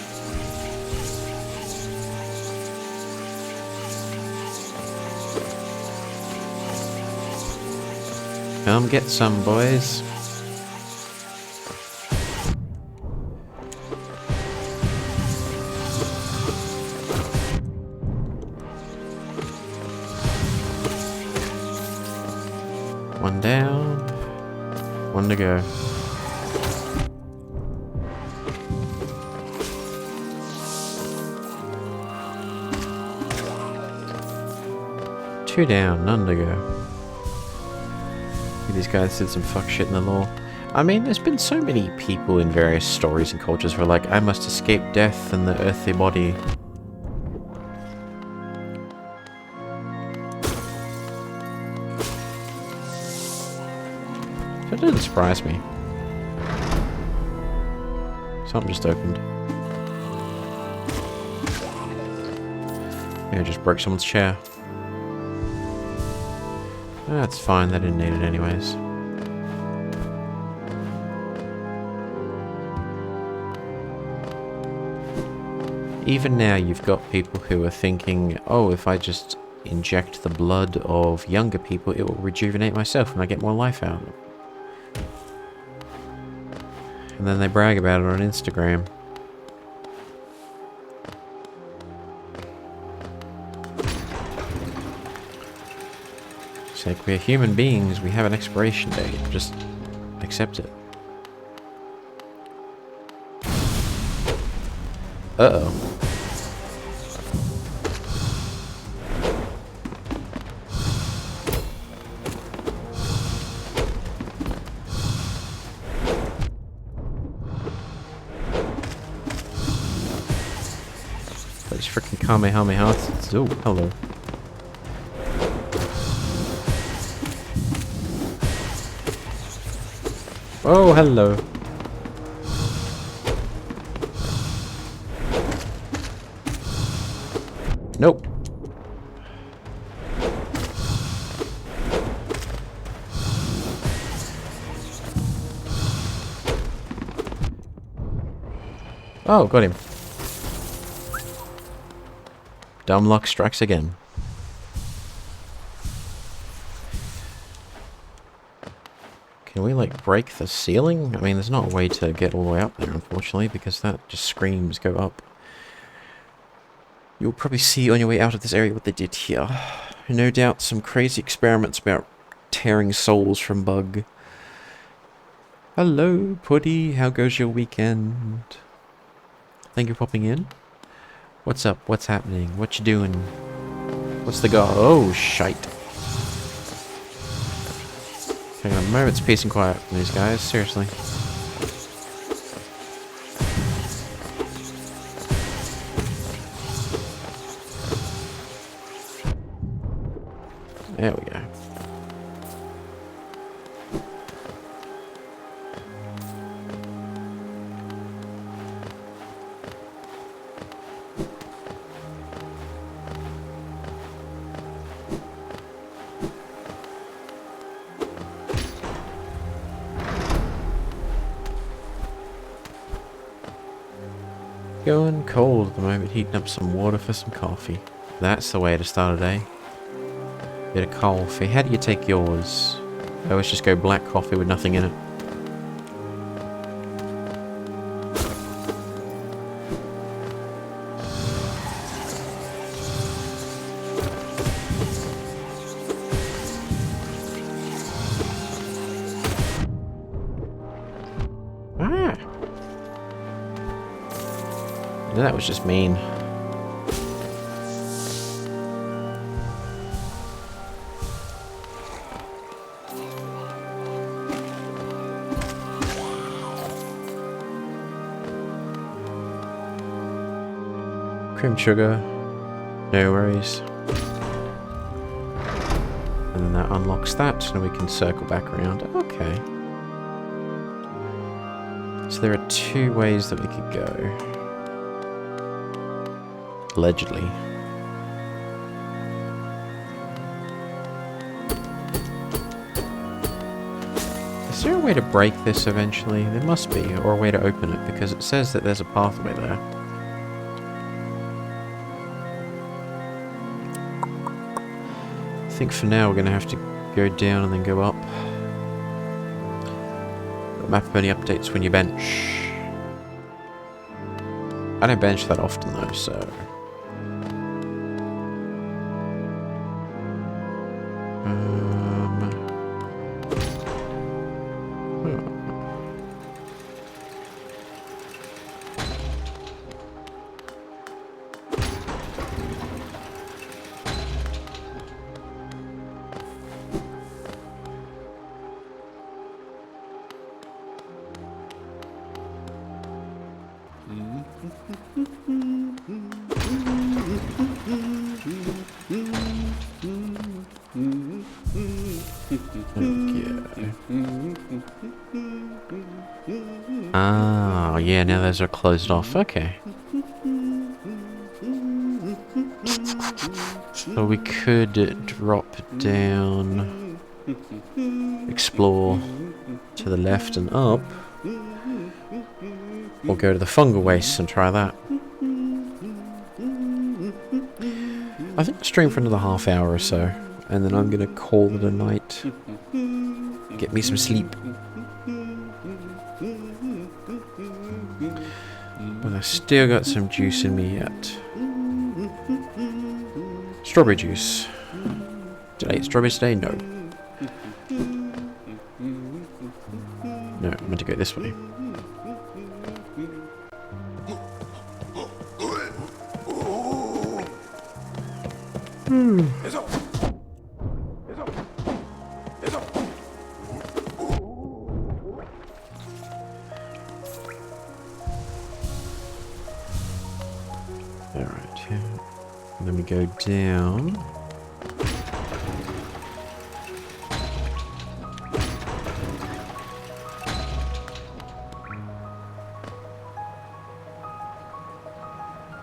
Come get some, boys. One down. One to go. Two down, none to go. These guys did some fuck shit in the law. I mean, there's been so many people in various stories and cultures who are like, I must escape death and the earthly body. That doesn't surprise me. Something just opened. Yeah, I just broke someone's chair. That's fine, they didn't need it anyways. Even now you've got people who are thinking, oh, if I just inject the blood of younger people, it will rejuvenate myself and I get more life out of them. And then they brag about it on Instagram. It's like, we're human beings, we have an expiration date. Just accept it. Uh-oh. Those freaking Kamehameha. Oh, hello. Oh, hello. Nope. Oh, got him. Dumb luck strikes again. Can we, like, break the ceiling? I mean, there's not a way to get all the way up there, unfortunately, because that just screams go up. You'll probably see on your way out of this area what they did here. No doubt some crazy experiments about tearing souls from bug. Hello, Putty. How goes your weekend? Thank you for popping in. What's up? What's happening? What you doing? What's the go? Oh, shite. Hang on a moment's peace and quiet from these guys, seriously. There we go. Going cold at the moment, heating up some water for some coffee. That's the way to start a day. Bit of coffee. How do you take yours? I always just go black coffee with nothing in it. Ah! That was just mean. Cream sugar, no worries. And then that unlocks that, and we can circle back around. Okay. So there are two ways that we could go. Allegedly. Is there a way to break this eventually? There must be, or a way to open it, because it says that there's a pathway there. I think for now we're going to have to go down and then go up. Map only updates when you bench. I don't bench that often though, so... Ah, yeah, now those are closed off. Okay. So we could drop down, explore to the left and up, or go to the fungal waste and try that. I think I'll stream for another half hour or so, and then I'm gonna call it a night. Get me some sleep. But I still got some juice in me yet. Strawberry juice. Did I eat strawberries today? No. No, I'm meant to go this way. Alright, yeah. And then we go down.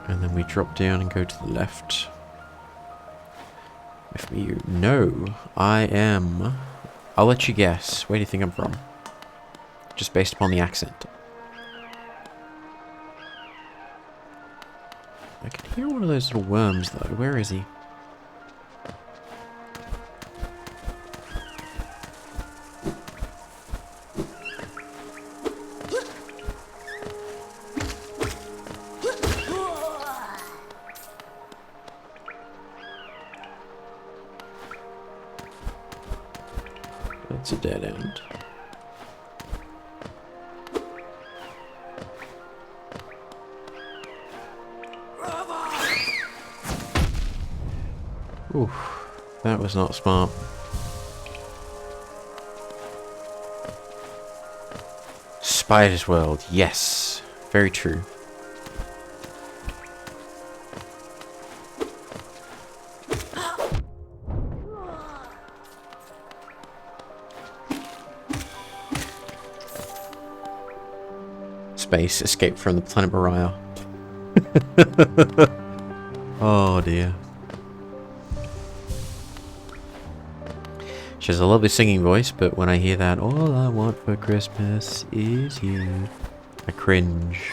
And then we drop down and go to the left. If you know, I am... I'll let you guess. Where do you think I'm from? Just based upon the accent. I can hear one of those little worms though. Where is he? That's a dead end. Oof, that was not smart. Spider's World, yes. Very true. Space, escape from the planet Mariah. Oh dear. She has a lovely singing voice, but when I hear that, all I want for Christmas is you, I cringe.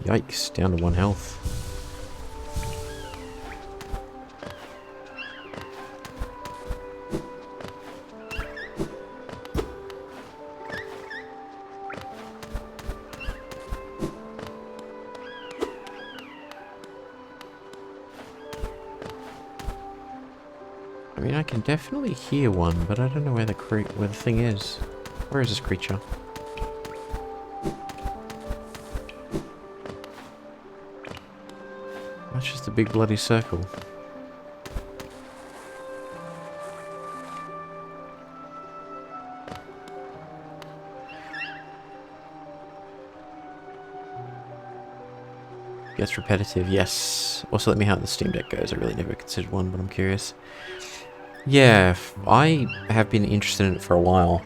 Yikes, down to 1 health. I mean, I can definitely hear one, but I don't know where the thing is. Where is this creature? That's just a big bloody circle. Gets repetitive, yes. Also, let me know how the Steam Deck goes. I really never considered one, but I'm curious. Yeah, I have been interested in it for a while.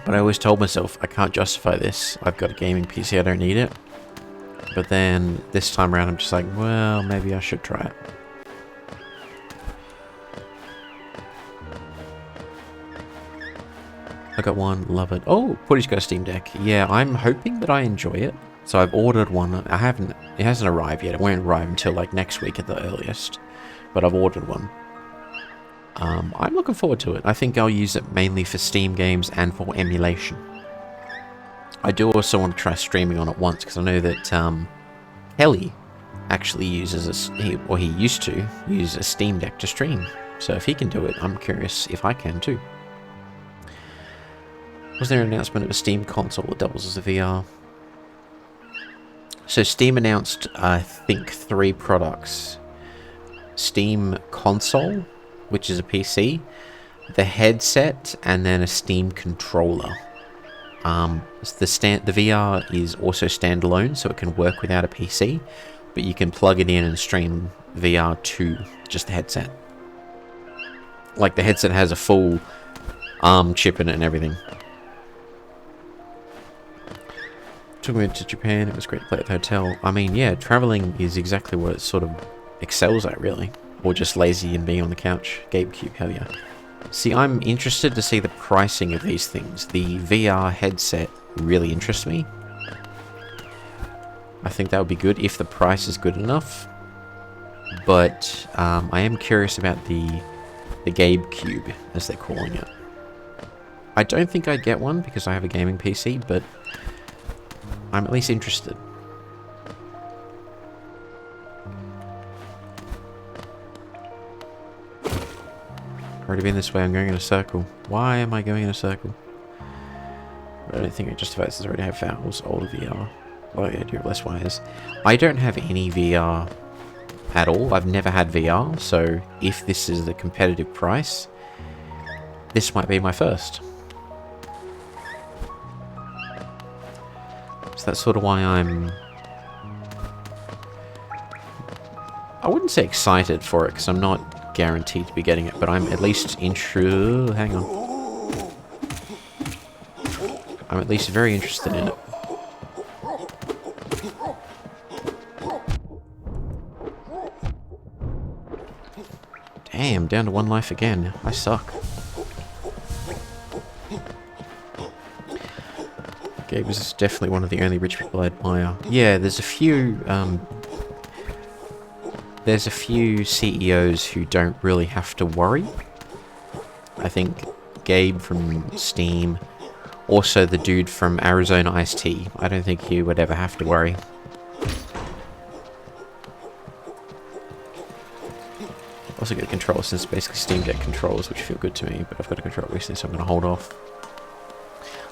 But I always told myself, I can't justify this. I've got a gaming PC, I don't need it. But then this time around, I'm just like, well, maybe I should try it. I got one, love it. Oh, Putty's got a Steam Deck. Yeah, I'm hoping that I enjoy it. So I've ordered one. It hasn't arrived yet. It won't arrive until like next week at the earliest. But I've ordered one. I'm looking forward to it. I think I'll use it mainly for Steam games and for emulation. I do also want to try streaming on it once, because I know that Kelly actually uses he used to use a Steam Deck to stream. So if he can do it, I'm curious if I can too. Was there an announcement of a Steam console that doubles as a VR? So Steam announced, I think, 3 products. Steam console, which is a PC, the headset, and then a Steam controller. The VR is also standalone, so it can work without a PC, but you can plug it in and stream VR to just the headset. Like, the headset has a full ARM chip in it and everything. Took me to Japan, it was great to play at the hotel. I mean, yeah, traveling is exactly what it sort of excels at, really. Or just lazy and being on the couch. GameCube, hell yeah. See, I'm interested to see the pricing of these things. The VR headset really interests me. I think that would be good if the price is good enough. But I am curious about the GameCube, as they're calling it. I don't think I'd get one because I have a gaming PC, but I'm at least interested. Already been this way, I'm going in a circle. Why am I going in a circle? I don't think it justifies. It already have fouls, older VR. Well, yeah, I do have less wires. I don't have any VR at all. I've never had VR, so if this is the competitive price, this might be my first. So that's sort of why I'm... I wouldn't say excited for it, because I'm not guaranteed to be getting it, but I'm at least hang on. I'm at least very interested in it. Damn, down to 1 life again. I suck. Gabe is definitely one of the only rich people I admire. Yeah, there's a few CEOs who don't really have to worry. I think Gabe from Steam, also the dude from Arizona Iced Tea. I don't think he would ever have to worry. Also get a controller, since it's basically Steam Deck controllers, which feel good to me, but I've got a controller recently, so I'm going to hold off.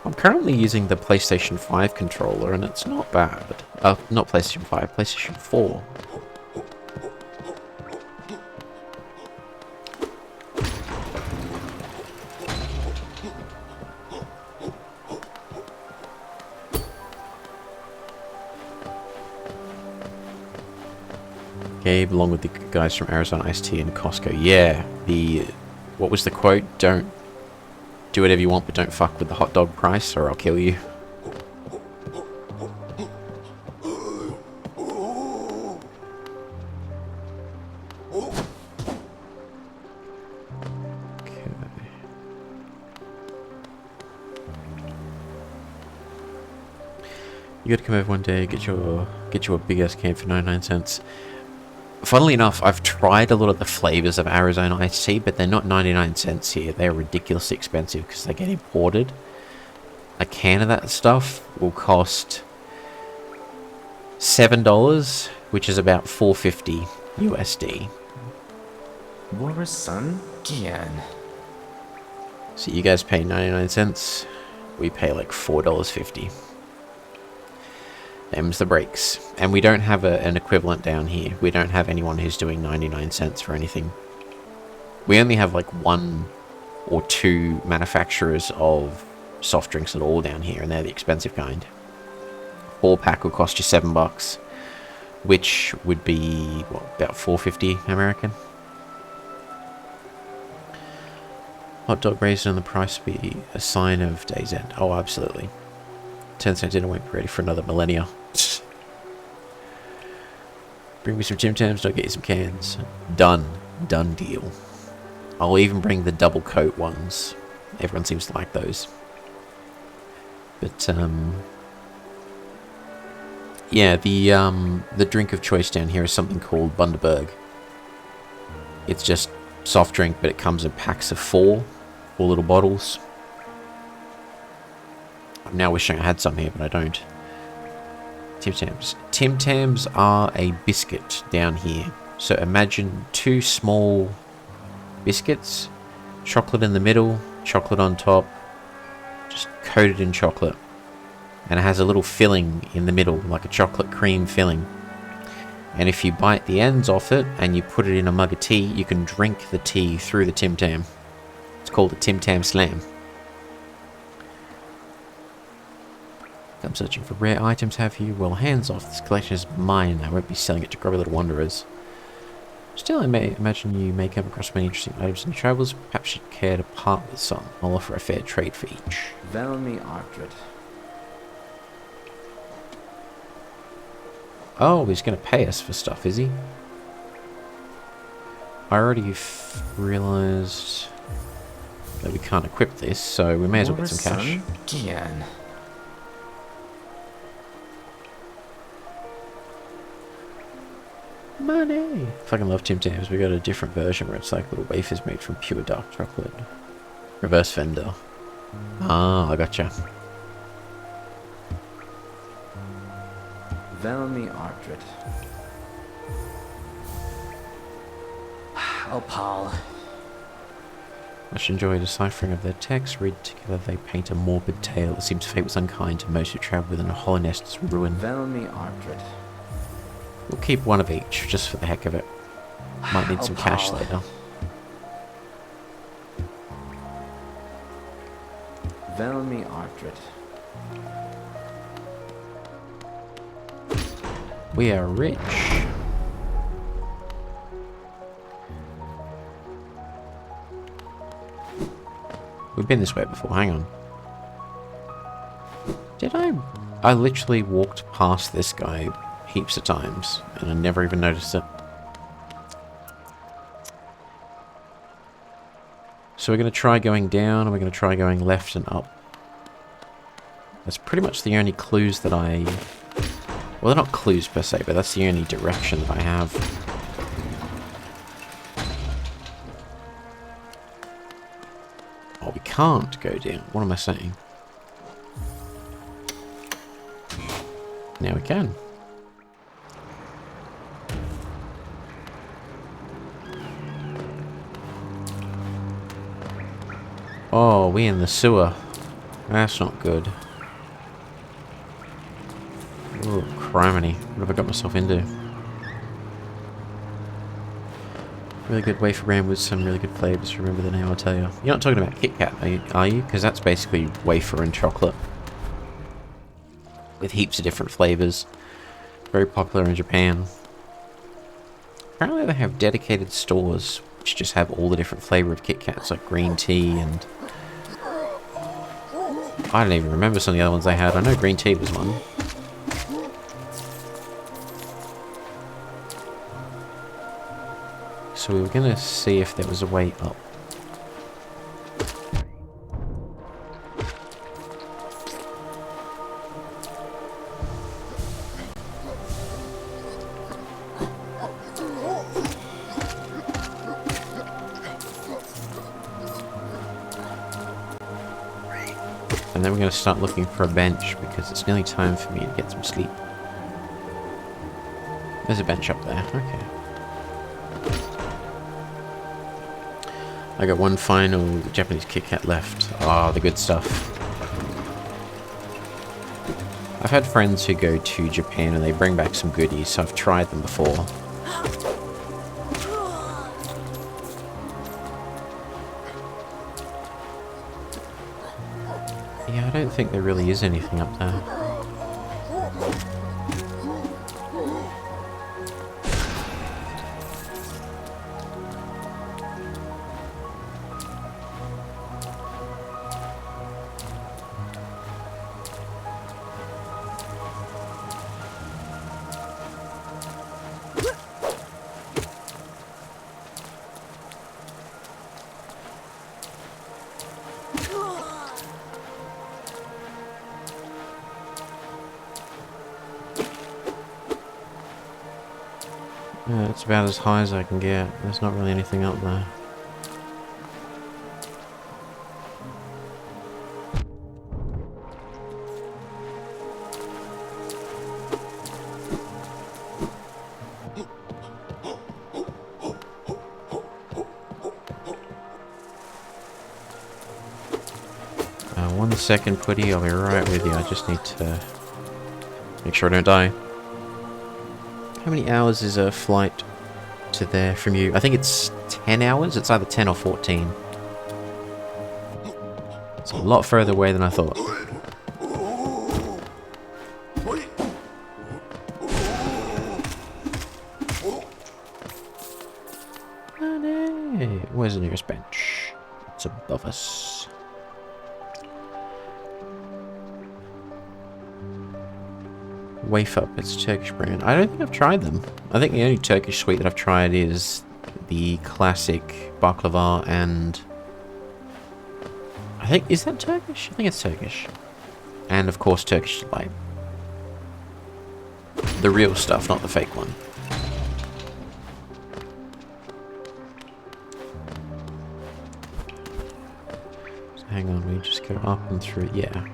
I'm currently using the PlayStation 5 controller, and it's not bad. Not PlayStation 5, PlayStation 4. Gabe, along with the guys from Arizona Iced Tea and Costco. Yeah, what was the quote? Don't do whatever you want, but don't fuck with the hot dog price, or I'll kill you. Okay. You gotta come over one day, get you a big ass can for 99 cents. Funnily enough, I've tried a lot of the flavors of Arizona Iced Tea, but they're not 99 cents here. They're ridiculously expensive because they get imported. A can of that stuff will cost $7, which is about $4.50 USD. Son? Gian. So you guys pay 99 cents, we pay like $4.50. Them's the breaks. And we don't have an equivalent down here. We don't have anyone who's doing 99 cents for anything. We only have like 1 or 2 manufacturers of soft drinks at all down here, and they're the expensive kind. 4-pack will cost you $7, which would be, what, about $4.50 American? Hot dog raising on the price would be a sign of day's end. Oh, absolutely. 10 cent dinner won't be ready for another millennia. Bring me some Tim Tams, don't get you some cans. Done. Done deal. I'll even bring the double coat ones. Everyone seems to like those. But, yeah, the drink of choice down here is something called Bundaberg. It's just soft drink, but it comes in packs of four little bottles. I'm now wishing I had some here, but I don't. Tim Tams. Tim Tams are a biscuit down here. So imagine two small biscuits, chocolate in the middle, chocolate on top, just coated in chocolate. And it has a little filling in the middle, like a chocolate cream filling. And if you bite the ends off it and you put it in a mug of tea, you can drink the tea through the Tim Tam. It's called a Tim Tam Slam. I'm searching for rare items, have you? Well, hands off. This collection is mine. I won't be selling it to grubby little wanderers. Still, I may imagine you may come across many interesting items in your travels. Perhaps you'd care to part with some. I'll offer a fair trade for each. Velmi Artred. Oh, he's going to pay us for stuff, is he? I already realised that we can't equip this, so we may as well get some cash. Gian. Money! Fucking love Tim Tams. We got a different version where it's like little wafers made from pure dark chocolate. Reverse fender. Ah, I gotcha. Velmi Artred. Oh, Paul. Much enjoy deciphering of their text. Read together, they paint a morbid tale. It seems fate was unkind to most who travel within a Hollownest's ruin. Velmi Artred. We'll keep one of each, just for the heck of it. Might need some cash Paul. later. Velmi Artred. We are rich. We've been this way before, hang on. Did I? I literally walked past this guy heaps of times, and I never even noticed it. So we're going to try going down, and we're going to try going left and up. That's pretty much the only clues that I... Well, they're not clues per se, but that's the only direction that I have. Oh, we can't go down. What am I saying? Now we can. Oh, we in the sewer. That's not good. Oh, criminy. What have I got myself into? Really good wafer brand with some really good flavours. Remember the name, I'll tell you. You're not talking about Kit Kat, are you? Because that's basically wafer and chocolate. With heaps of different flavours. Very popular in Japan. Apparently they have dedicated stores which just have all the different flavour of Kit Kats, like green tea and... I don't even remember some of the other ones they had. I know green tea was one. So we were going to see if there was a way up. And then we're going to start looking for a bench because it's nearly time for me to get some sleep. There's a bench up there. Okay. I got one final Japanese Kit Kat left. Ah, the good stuff. I've had friends who go to Japan and they bring back some goodies, so I've tried them before. Yeah, I don't think there really is anything up there. Yeah, it's about as high as I can get. There's not really anything up there. One second, Putty. I'll be right with you. I just need to make sure I don't die. How many hours is a flight to there from you? I think it's 10 hours. It's either 10 or 14. It's a lot further away than I thought. Oh, no. Where's the nearest bench? It's above us. Wake Up, it's a Turkish brand. I don't think I've tried them. I think the only Turkish sweet that I've tried is the classic baklava and... I think, is that Turkish? I think it's Turkish. And of course Turkish Delight. The real stuff, not the fake one. So hang on, we just go up and through, yeah.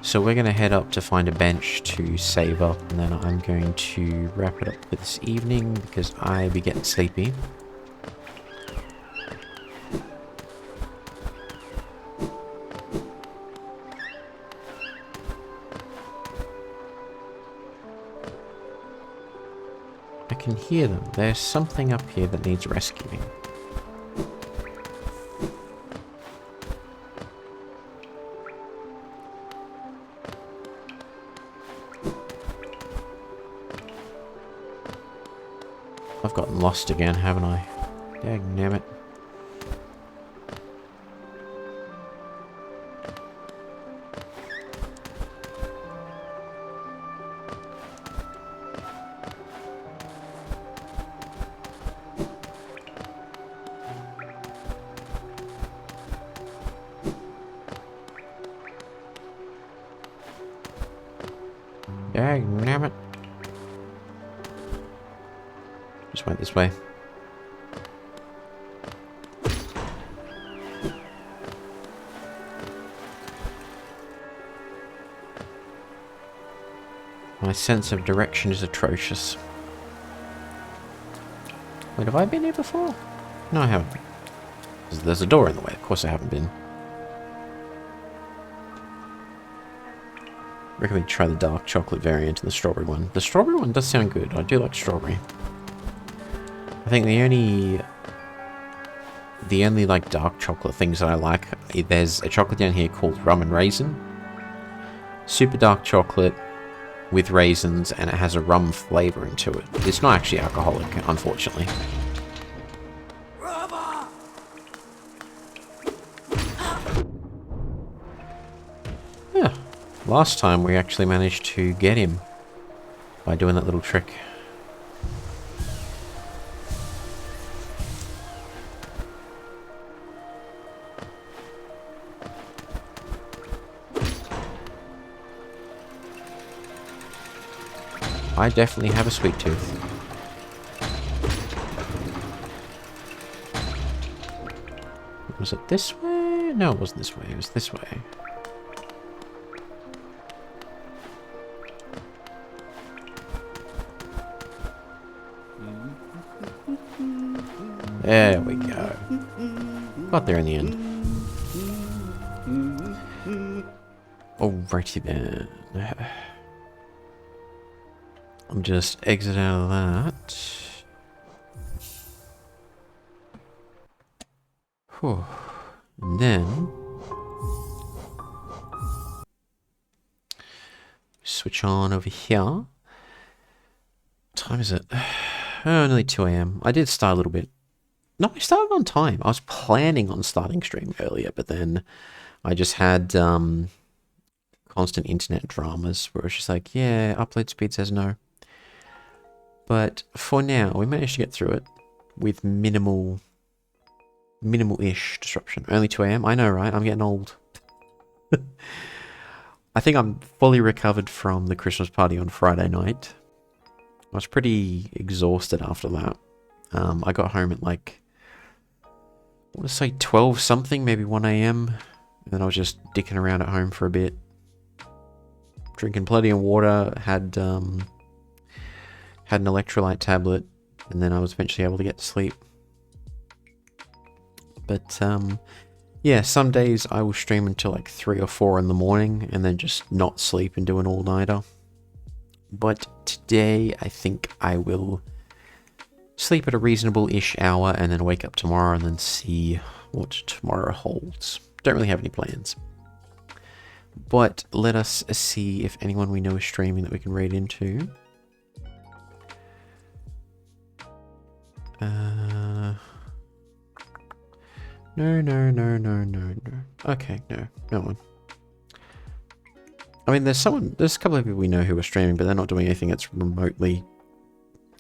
So we're going to head up to find a bench to save up, and then I'm going to wrap it up for this evening because I be getting sleepy. I can hear them. There's something up here that needs rescuing. I've gotten lost again, haven't I? Dang it. Dang it. Just went this way. My sense of direction is atrocious. Wait, have I been here before? No, I haven't been. There's a door in the way. Of course I haven't been. I reckon we try the dark chocolate variant and the strawberry one. The strawberry one does sound good. I do like strawberry. I think the only like dark chocolate things that I like, there's a chocolate down here called rum and raisin. Super dark chocolate with raisins, and it has a rum flavouring to it. It's not actually alcoholic, unfortunately. Yeah, last time we actually managed to get him by doing that little trick. I definitely have a sweet tooth. Was it this way? No, it wasn't this way. It was this way. There we go. Got there in the end. Alrighty then. I'm just exit out of that. Whew. And then switch on over here. What time is it? Oh, nearly 2 AM. I did start a little bit. No, I started on time. I was planning on starting stream earlier, but then I just had constant internet dramas where it's just like, yeah, upload speed says no. But for now, we managed to get through it with minimal-ish disruption. Only 2 AM? I know, right? I'm getting old. I think I'm fully recovered from the Christmas party on Friday night. I was pretty exhausted after that. I got home at like, I want to say 12 something, maybe 1 a.m. And then I was just dicking around at home for a bit. Drinking plenty of water, had an electrolyte tablet, and then I was eventually able to get to sleep. But yeah, some days I will stream until like 3 or 4 in the morning and then just not sleep and do an all-nighter. But today I think I will sleep at a reasonable-ish hour and then wake up tomorrow and then see what tomorrow holds. Don't really have any plans. But let us see if anyone we know is streaming that we can raid into. No. Okay, no one. I mean, there's a couple of people we know who are streaming, but they're not doing anything that's remotely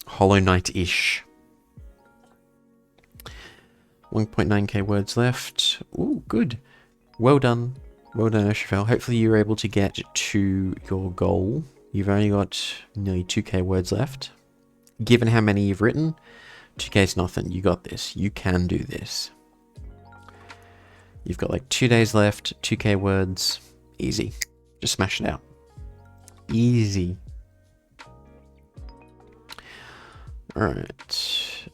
Hollowknight-ish. 1.9k words left. Ooh, good. Well done. Well done, Oshafel. Hopefully you're able to get to your goal. You've only got nearly 2k words left. Given how many you've written, 2k is nothing. You got this. You can do this. You've got like 2 days left, 2k words. Easy. Just smash it out. Easy. Alright.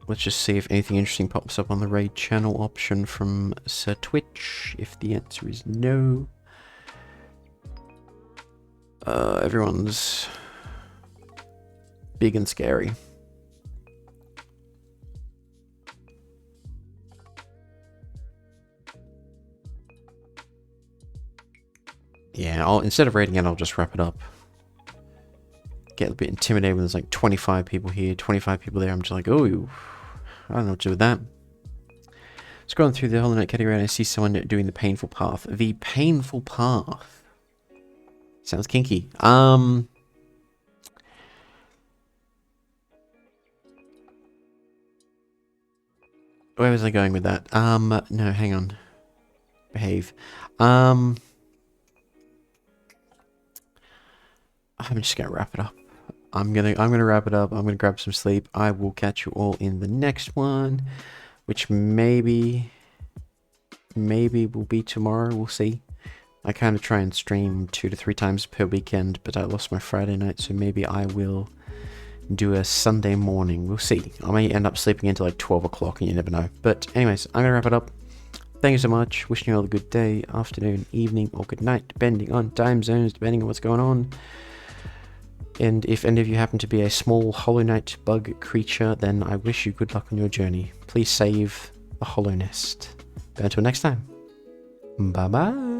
Let's just see if anything interesting pops up on the raid channel option from Sir Twitch. If the answer is no. Everyone's big and scary. Yeah, instead of raiding it, I'll just wrap it up. Get a bit intimidated when there's like 25 people here, 25 people there. I'm just like, oh, I don't know what to do with that. Scrolling through the Hollowknight category and I see someone doing the painful path. The painful path. Sounds kinky. Where was I going with that? No, hang on. Behave. I'm just gonna wrap it up. I'm gonna wrap it up. I'm gonna grab some sleep. I will catch you all in the next one, which maybe will be tomorrow. We'll see. I kind of try and stream 2 to 3 times per weekend, but I lost my Friday night, so maybe I will do a Sunday morning. We'll see. I may end up sleeping until like 12 o'clock, and you never know. But anyways, I'm gonna wrap it up. Thank you so much. Wishing you all a good day, afternoon, evening, or good night, depending on time zones, depending on what's going on. And if any of you happen to be a small Hollowknight bug creature, then I wish you good luck on your journey. Please save the Hollow Nest. But until next time, bye bye.